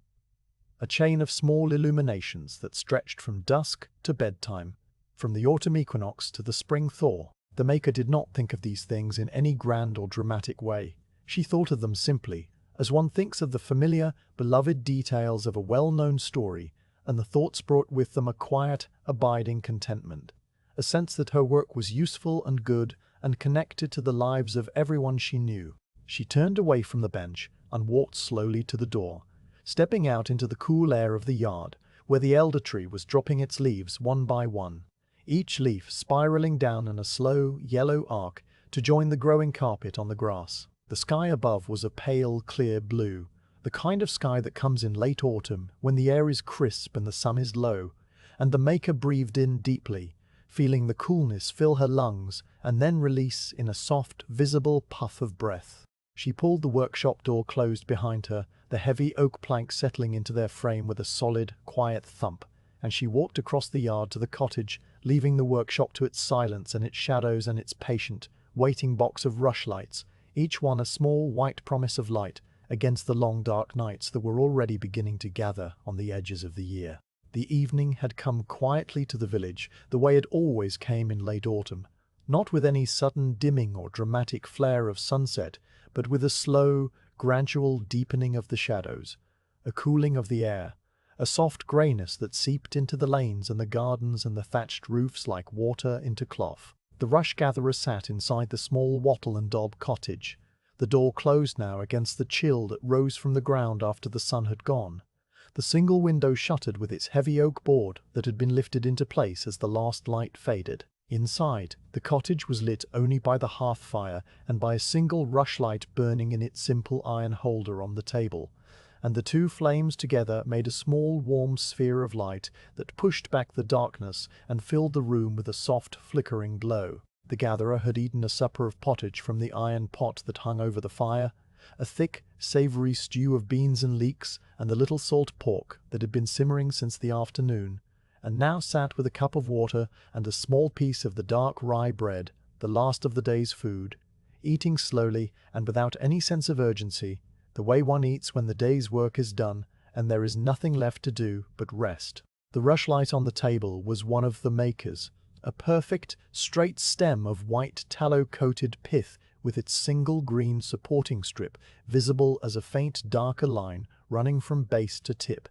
A chain of small illuminations that stretched from dusk to bedtime, from the autumn equinox to the spring thaw. The maker did not think of these things in any grand or dramatic way. She thought of them simply, as one thinks of the familiar, beloved details of a well-known story, and the thoughts brought with them a quiet, abiding contentment, a sense that her work was useful and good and connected to the lives of everyone she knew. She turned away from the bench and walked slowly to the door, stepping out into the cool air of the yard, where the elder tree was dropping its leaves one by one, each leaf spiraling down in a slow, yellow arc to join the growing carpet on the grass. The sky above was a pale, clear blue, the kind of sky that comes in late autumn when the air is crisp and the sun is low, and the maker breathed in deeply, feeling the coolness fill her lungs and then release in a soft, visible puff of breath. She pulled the workshop door closed behind her, the heavy oak planks settling into their frame with a solid, quiet thump, and she walked across the yard to the cottage, leaving the workshop to its silence and its shadows and its patient, waiting box of rushlights, each one a small white promise of light against the long dark nights that were already beginning to gather on the edges of the year. The evening had come quietly to the village, the way it always came in late autumn, not with any sudden dimming or dramatic flare of sunset, but with a slow, gradual deepening of the shadows, a cooling of the air, a soft greyness that seeped into the lanes and the gardens and the thatched roofs like water into cloth. The rush gatherer sat inside the small wattle and daub cottage, The door closed now against the chill that rose from the ground after the sun had gone. The single window shuttered with its heavy oak board that had been lifted into place as the last light faded. Inside, the cottage was lit only by the hearth fire and by a single rushlight burning in its simple iron holder on the table, and the two flames together made a small warm sphere of light that pushed back the darkness and filled the room with a soft flickering glow. The gatherer had eaten a supper of pottage from the iron pot that hung over the fire, a thick, savoury stew of beans and leeks, and the little salt pork that had been simmering since the afternoon, and now sat with a cup of water and a small piece of the dark rye bread, the last of the day's food, eating slowly and without any sense of urgency, the way one eats when the day's work is done and there is nothing left to do but rest. The rushlight on the table was one of the makers, a perfect, straight stem of white tallow-coated pith with its single green supporting strip visible as a faint darker line running from base to tip.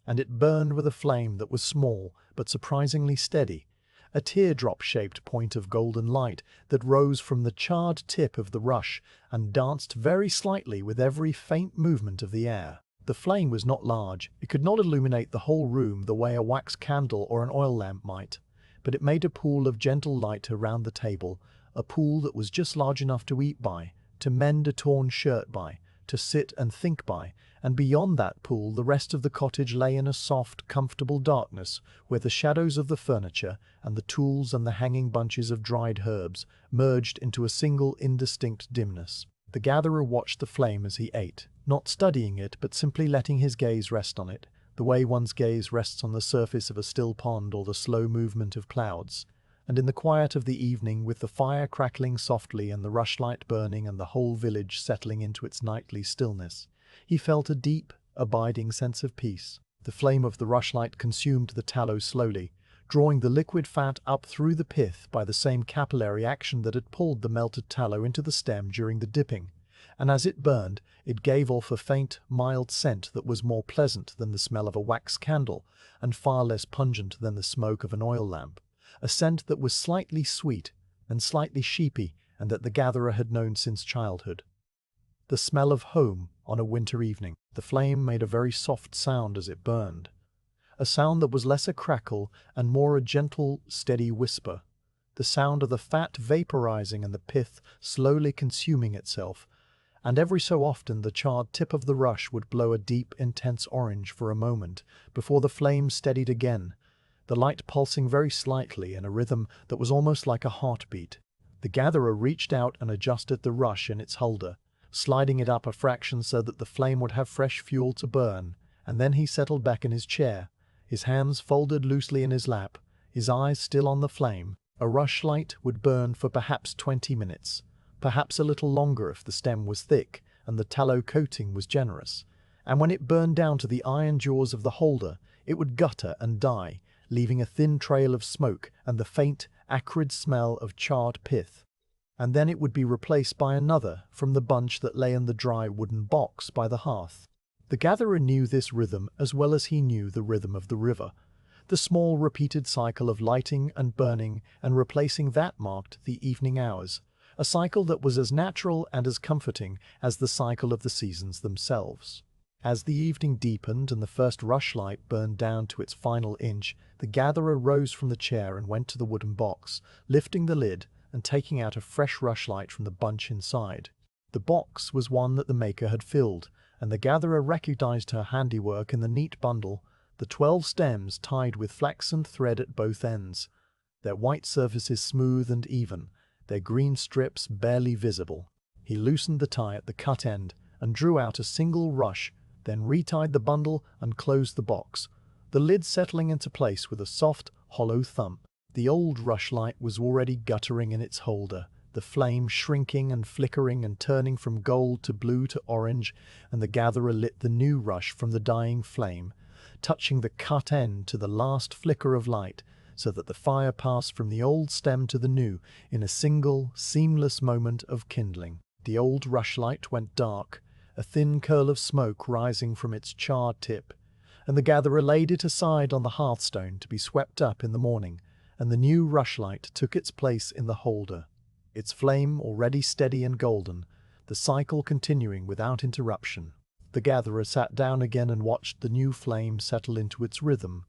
And it burned with a flame that was small but surprisingly steady, a teardrop-shaped point of golden light that rose from the charred tip of the rush and danced very slightly with every faint movement of the air. The flame was not large, it could not illuminate the whole room the way a wax candle or an oil lamp might, but it made a pool of gentle light around the table, a pool that was just large enough to eat by, to mend a torn shirt by, to sit and think by, and beyond that pool the rest of the cottage lay in a soft, comfortable darkness where the shadows of the furniture and the tools and the hanging bunches of dried herbs merged into a single indistinct dimness. The gatherer watched the flame as he ate, not studying it but simply letting his gaze rest on it, the way one's gaze rests on the surface of a still pond or the slow movement of clouds. And in the quiet of the evening, with the fire crackling softly and the rushlight burning and the whole village settling into its nightly stillness, he felt a deep, abiding sense of peace. The flame of the rushlight consumed the tallow slowly, drawing the liquid fat up through the pith by the same capillary action that had pulled the melted tallow into the stem during the dipping, and as it burned, it gave off a faint, mild scent that was more pleasant than the smell of a wax candle and far less pungent than the smoke of an oil lamp. A scent that was slightly sweet and slightly sheepy and that the gatherer had known since childhood. The smell of home on a winter evening. The flame made a very soft sound as it burned, a sound that was less a crackle and more a gentle, steady whisper, the sound of the fat vaporizing and the pith slowly consuming itself, and every so often the charred tip of the rush would blow a deep, intense orange for a moment before the flame steadied again, the light pulsing very slightly in a rhythm that was almost like a heartbeat. The gatherer reached out and adjusted the rush in its holder, sliding it up a fraction so that the flame would have fresh fuel to burn, and then he settled back in his chair, his hands folded loosely in his lap, his eyes still on the flame. A rushlight would burn for perhaps 20 minutes, perhaps a little longer if the stem was thick and the tallow coating was generous, and when it burned down to the iron jaws of the holder, it would gutter and die, leaving a thin trail of smoke and the faint, acrid smell of charred pith. And then it would be replaced by another from the bunch that lay in the dry wooden box by the hearth. The gatherer knew this rhythm as well as he knew the rhythm of the river. The small repeated cycle of lighting and burning and replacing that marked the evening hours, a cycle that was as natural and as comforting as the cycle of the seasons themselves. As the evening deepened and the first rushlight burned down to its final inch, the gatherer rose from the chair and went to the wooden box, lifting the lid and taking out a fresh rushlight from the bunch inside. The box was one that the maker had filled, and the gatherer recognized her handiwork in the neat bundle, the 12 stems tied with flaxen thread at both ends, their white surfaces smooth and even, their green strips barely visible. He loosened the tie at the cut end and drew out a single rush, then retied the bundle and closed the box, the lid settling into place with a soft, hollow thump. The old rushlight was already guttering in its holder, the flame shrinking and flickering and turning from gold to blue to orange, and the gatherer lit the new rush from the dying flame, touching the cut end to the last flicker of light, so that the fire passed from the old stem to the new in a single, seamless moment of kindling. The old rushlight went dark, a thin curl of smoke rising from its charred tip, and the gatherer laid it aside on the hearthstone to be swept up in the morning, and the new rushlight took its place in the holder, its flame already steady and golden, the cycle continuing without interruption. The gatherer sat down again and watched the new flame settle into its rhythm,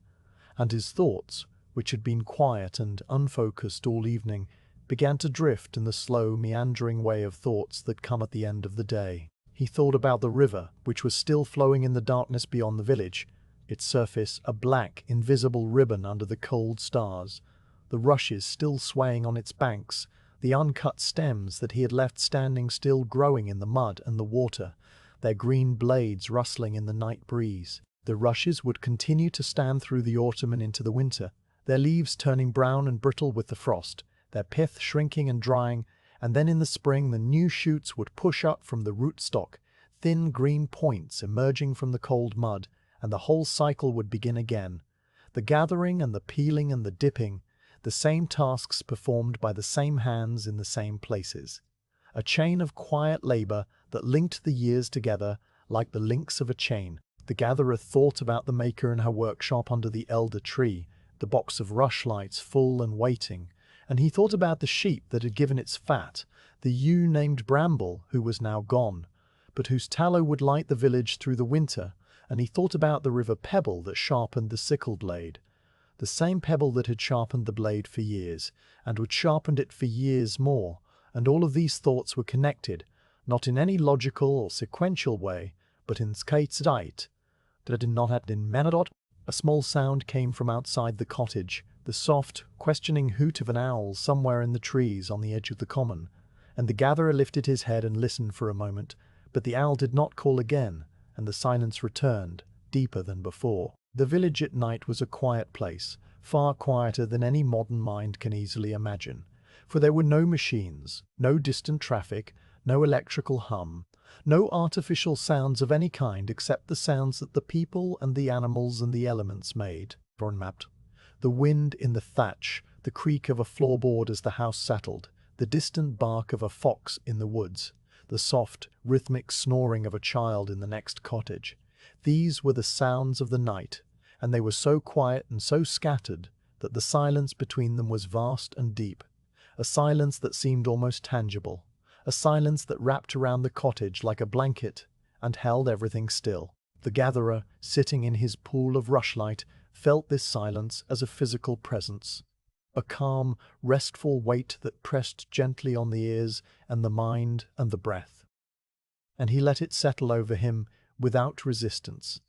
and his thoughts, which had been quiet and unfocused all evening, began to drift in the slow, meandering way of thoughts that come at the end of the day. He thought about the river, which was still flowing in the darkness beyond the village, its surface a black, invisible ribbon under the cold stars, the rushes still swaying on its banks, the uncut stems that he had left standing still growing in the mud and the water, their green blades rustling in the night breeze. The rushes would continue to stand through the autumn and into the winter, their leaves turning brown and brittle with the frost, their pith shrinking and drying, and then in the spring the new shoots would push up from the rootstock, thin green points emerging from the cold mud, and the whole cycle would begin again. The gathering and the peeling and the dipping, the same tasks performed by the same hands in the same places. A chain of quiet labor that linked the years together like the links of a chain. The gatherer thought about the maker in her workshop under the elder tree, the box of rushlights full and waiting, and he thought about the sheep that had given its fat, the ewe named Bramble who was now gone, but whose tallow would light the village through the winter, and he thought about the river Pebble that sharpened the sickle blade, the same pebble that had sharpened the blade for years, and would sharpen it for years more, and all of these thoughts were connected, not in any logical or sequential way, but in skate that did not have in Menadot. A small sound came from outside the cottage, the soft, questioning hoot of an owl somewhere in the trees on the edge of the common, and the gatherer lifted his head and listened for a moment, but the owl did not call again, and the silence returned, deeper than before. The village at night was a quiet place, far quieter than any modern mind can easily imagine, for there were no machines, no distant traffic, no electrical hum, no artificial sounds of any kind except the sounds that the people and the animals and the elements made. Mapped. The wind in the thatch, the creak of a floorboard as the house settled, the distant bark of a fox in the woods, the soft, rhythmic snoring of a child in the next cottage. These were the sounds of the night, and they were so quiet and so scattered that the silence between them was vast and deep, a silence that seemed almost tangible, a silence that wrapped around the cottage like a blanket and held everything still. The gatherer, sitting in his pool of rushlight, felt this silence as a physical presence, a calm, restful weight that pressed gently on the ears and the mind and the breath. And he let it settle over him without resistance,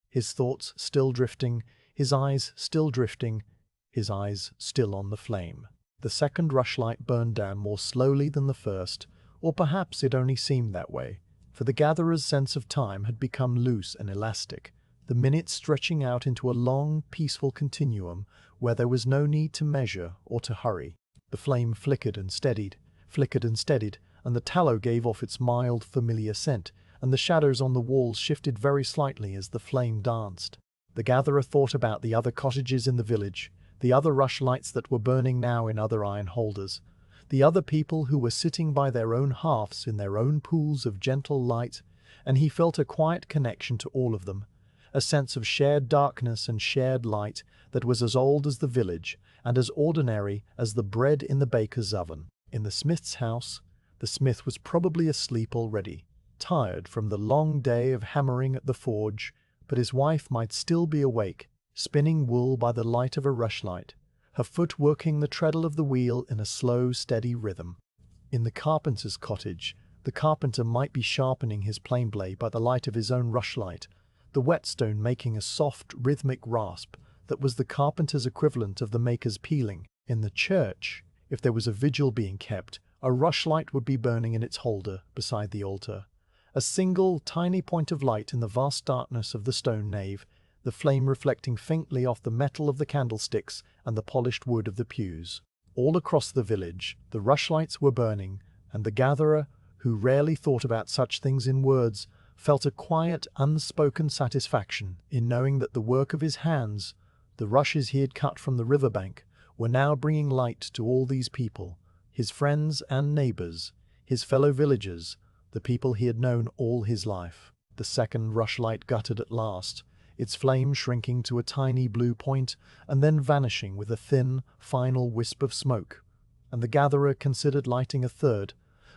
his thoughts still drifting, his eyes still drifting, his eyes still on the flame. The second rushlight burned down more slowly than the first, or perhaps it only seemed that way, for the gatherer's sense of time had become loose and elastic, the minutes stretching out into a long, peaceful continuum where there was no need to measure or to hurry. The flame flickered and steadied, and the tallow gave off its mild, familiar scent, and the shadows on the walls shifted very slightly as the flame danced. The gatherer thought about the other cottages in the village, the other rushlights that were burning now in other iron holders, the other people who were sitting by their own hearths in their own pools of gentle light, and he felt a quiet connection to all of them, a sense of shared darkness and shared light that was as old as the village and as ordinary as the bread in the baker's oven. In the smith's house, the smith was probably asleep already, tired from the long day of hammering at the forge, but his wife might still be awake, spinning wool by the light of a rushlight, her foot working the treadle of the wheel in a slow, steady rhythm. In the carpenter's cottage, the carpenter might be sharpening his plane blade by the light of his own rushlight, the whetstone making a soft, rhythmic rasp that was the carpenter's equivalent of the maker's peeling. In the church, if there was a vigil being kept, a rushlight would be burning in its holder beside the altar, a single, tiny point of light in the vast darkness of the stone nave, the flame reflecting faintly off the metal of the candlesticks and the polished wood of the pews. All across the village, the rushlights were burning, and the gatherer, who rarely thought about such things in words, felt a quiet, unspoken satisfaction in knowing that the work of his hands, the rushes he had cut from the riverbank, were now bringing light to all these people, his friends and neighbors, his fellow villagers, the people he had known all his life. The second rushlight guttered at last, its flame shrinking to a tiny blue point and then vanishing with a thin, final wisp of smoke, and the gatherer considered lighting a third,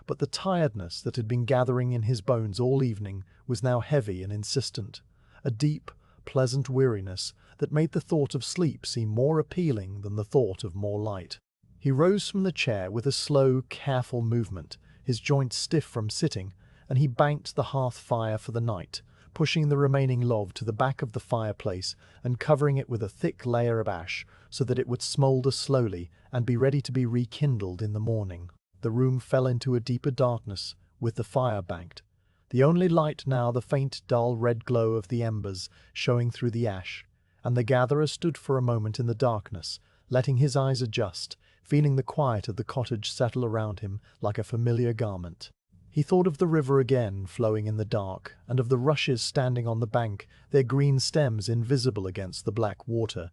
but the tiredness that had been gathering in his bones all evening was now heavy and insistent, a deep, pleasant weariness that made the thought of sleep seem more appealing than the thought of more light. He rose from the chair with a slow, careful movement, his joints stiff from sitting, and he banked the hearth fire for the night, pushing the remaining log to the back of the fireplace and covering it with a thick layer of ash so that it would smoulder slowly and be ready to be rekindled in the morning. The room fell into a deeper darkness, with the fire banked. The only light now the faint, dull red glow of the embers showing through the ash, and the gatherer stood for a moment in the darkness, letting his eyes adjust, feeling the quiet of the cottage settle around him like a familiar garment. He thought of the river again, flowing in the dark, and of the rushes standing on the bank, their green stems invisible against the black water,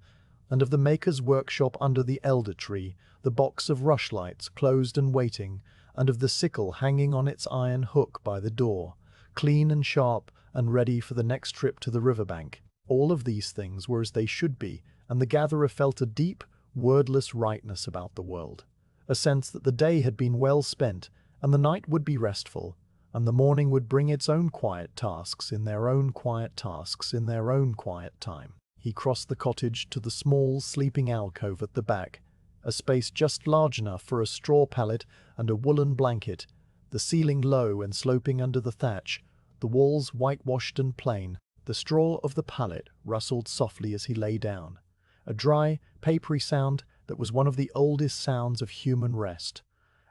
and of the maker's workshop under the elder tree, the box of rushlights closed and waiting, and of the sickle hanging on its iron hook by the door, clean and sharp and ready for the next trip to the riverbank. All of these things were as they should be, and the gatherer felt a deep, wordless rightness about the world, a sense that the day had been well spent, and the night would be restful, and the morning would bring its own quiet tasks in their own quiet tasks in their own quiet time. He crossed the cottage to the small sleeping alcove at the back, a space just large enough for a straw pallet and a woolen blanket, the ceiling low and sloping under the thatch, the walls whitewashed and plain. The straw of the pallet rustled softly as he lay down, a dry, papery sound that was one of the oldest sounds of human rest,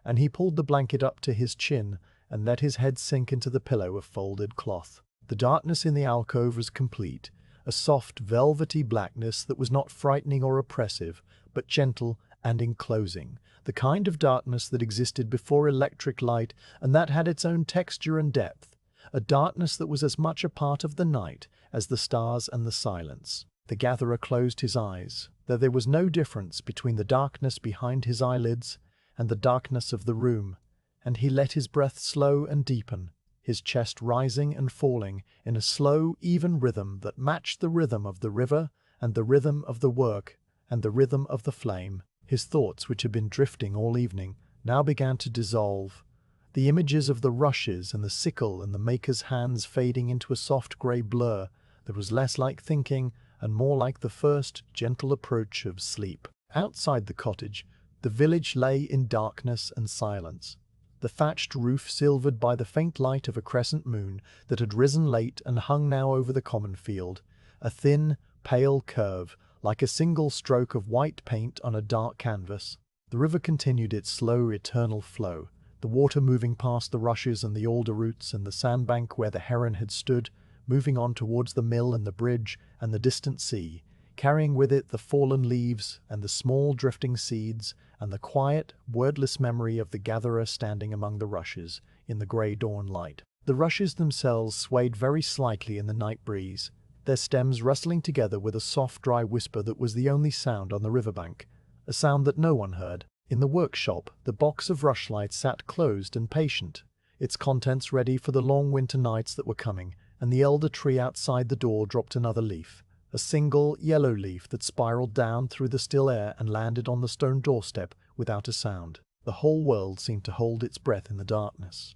and he pulled the blanket up to his chin and let his head sink into the pillow of folded cloth. The darkness in the alcove was complete, a soft, velvety blackness that was not frightening or oppressive, but gentle and enclosing, the kind of darkness that existed before electric light and that had its own texture and depth, a darkness that was as much a part of the night as the stars and the silence. The gatherer closed his eyes, though there was no difference between the darkness behind his eyelids and the darkness of the room, and he let his breath slow and deepen, his chest rising and falling in a slow, even rhythm that matched the rhythm of the river and the rhythm of the work and the rhythm of the flame. His thoughts, which had been drifting all evening, now began to dissolve, the images of the rushes and the sickle and the maker's hands fading into a soft grey blur that was less like thinking and more like the first gentle approach of sleep. Outside the cottage, the village lay in darkness and silence, the thatched roof silvered by the faint light of a crescent moon that had risen late and hung now over the common field, a thin, pale curve, like a single stroke of white paint on a dark canvas. The river continued its slow, eternal flow, the water moving past the rushes and the alder roots and the sandbank where the heron had stood, moving on towards the mill and the bridge and the distant sea, carrying with it the fallen leaves and the small drifting seeds and the quiet, wordless memory of the gatherer standing among the rushes in the grey dawn light. The rushes themselves swayed very slightly in the night breeze, their stems rustling together with a soft, dry whisper that was the only sound on the riverbank, a sound that no one heard. In the workshop, the box of rushlights sat closed and patient, its contents ready for the long winter nights that were coming, and the elder tree outside the door dropped another leaf, a single yellow leaf that spiraled down through the still air and landed on the stone doorstep without a sound. The whole world seemed to hold its breath in the darkness,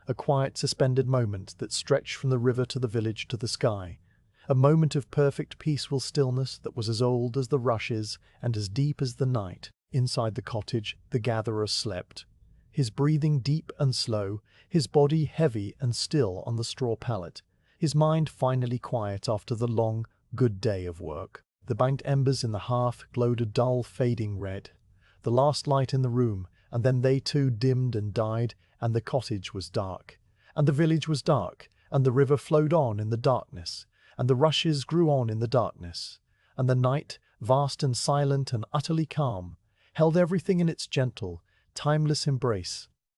a quiet, suspended moment that stretched from the river to the village to the sky, a moment of perfect, peaceful stillness that was as old as the rushes and as deep as the night. Inside the cottage, the gatherer slept, his breathing deep and slow, his body heavy and still on the straw pallet, his mind finally quiet after the long, good day of work. The banked embers in the hearth glowed a dull, fading red, the last light in the room, and then they too dimmed and died, and the cottage was dark, and the village was dark, and the river flowed on in the darkness, and the rushes grew on in the darkness, and the night, vast and silent and utterly calm, held everything in its gentle, timeless embrace.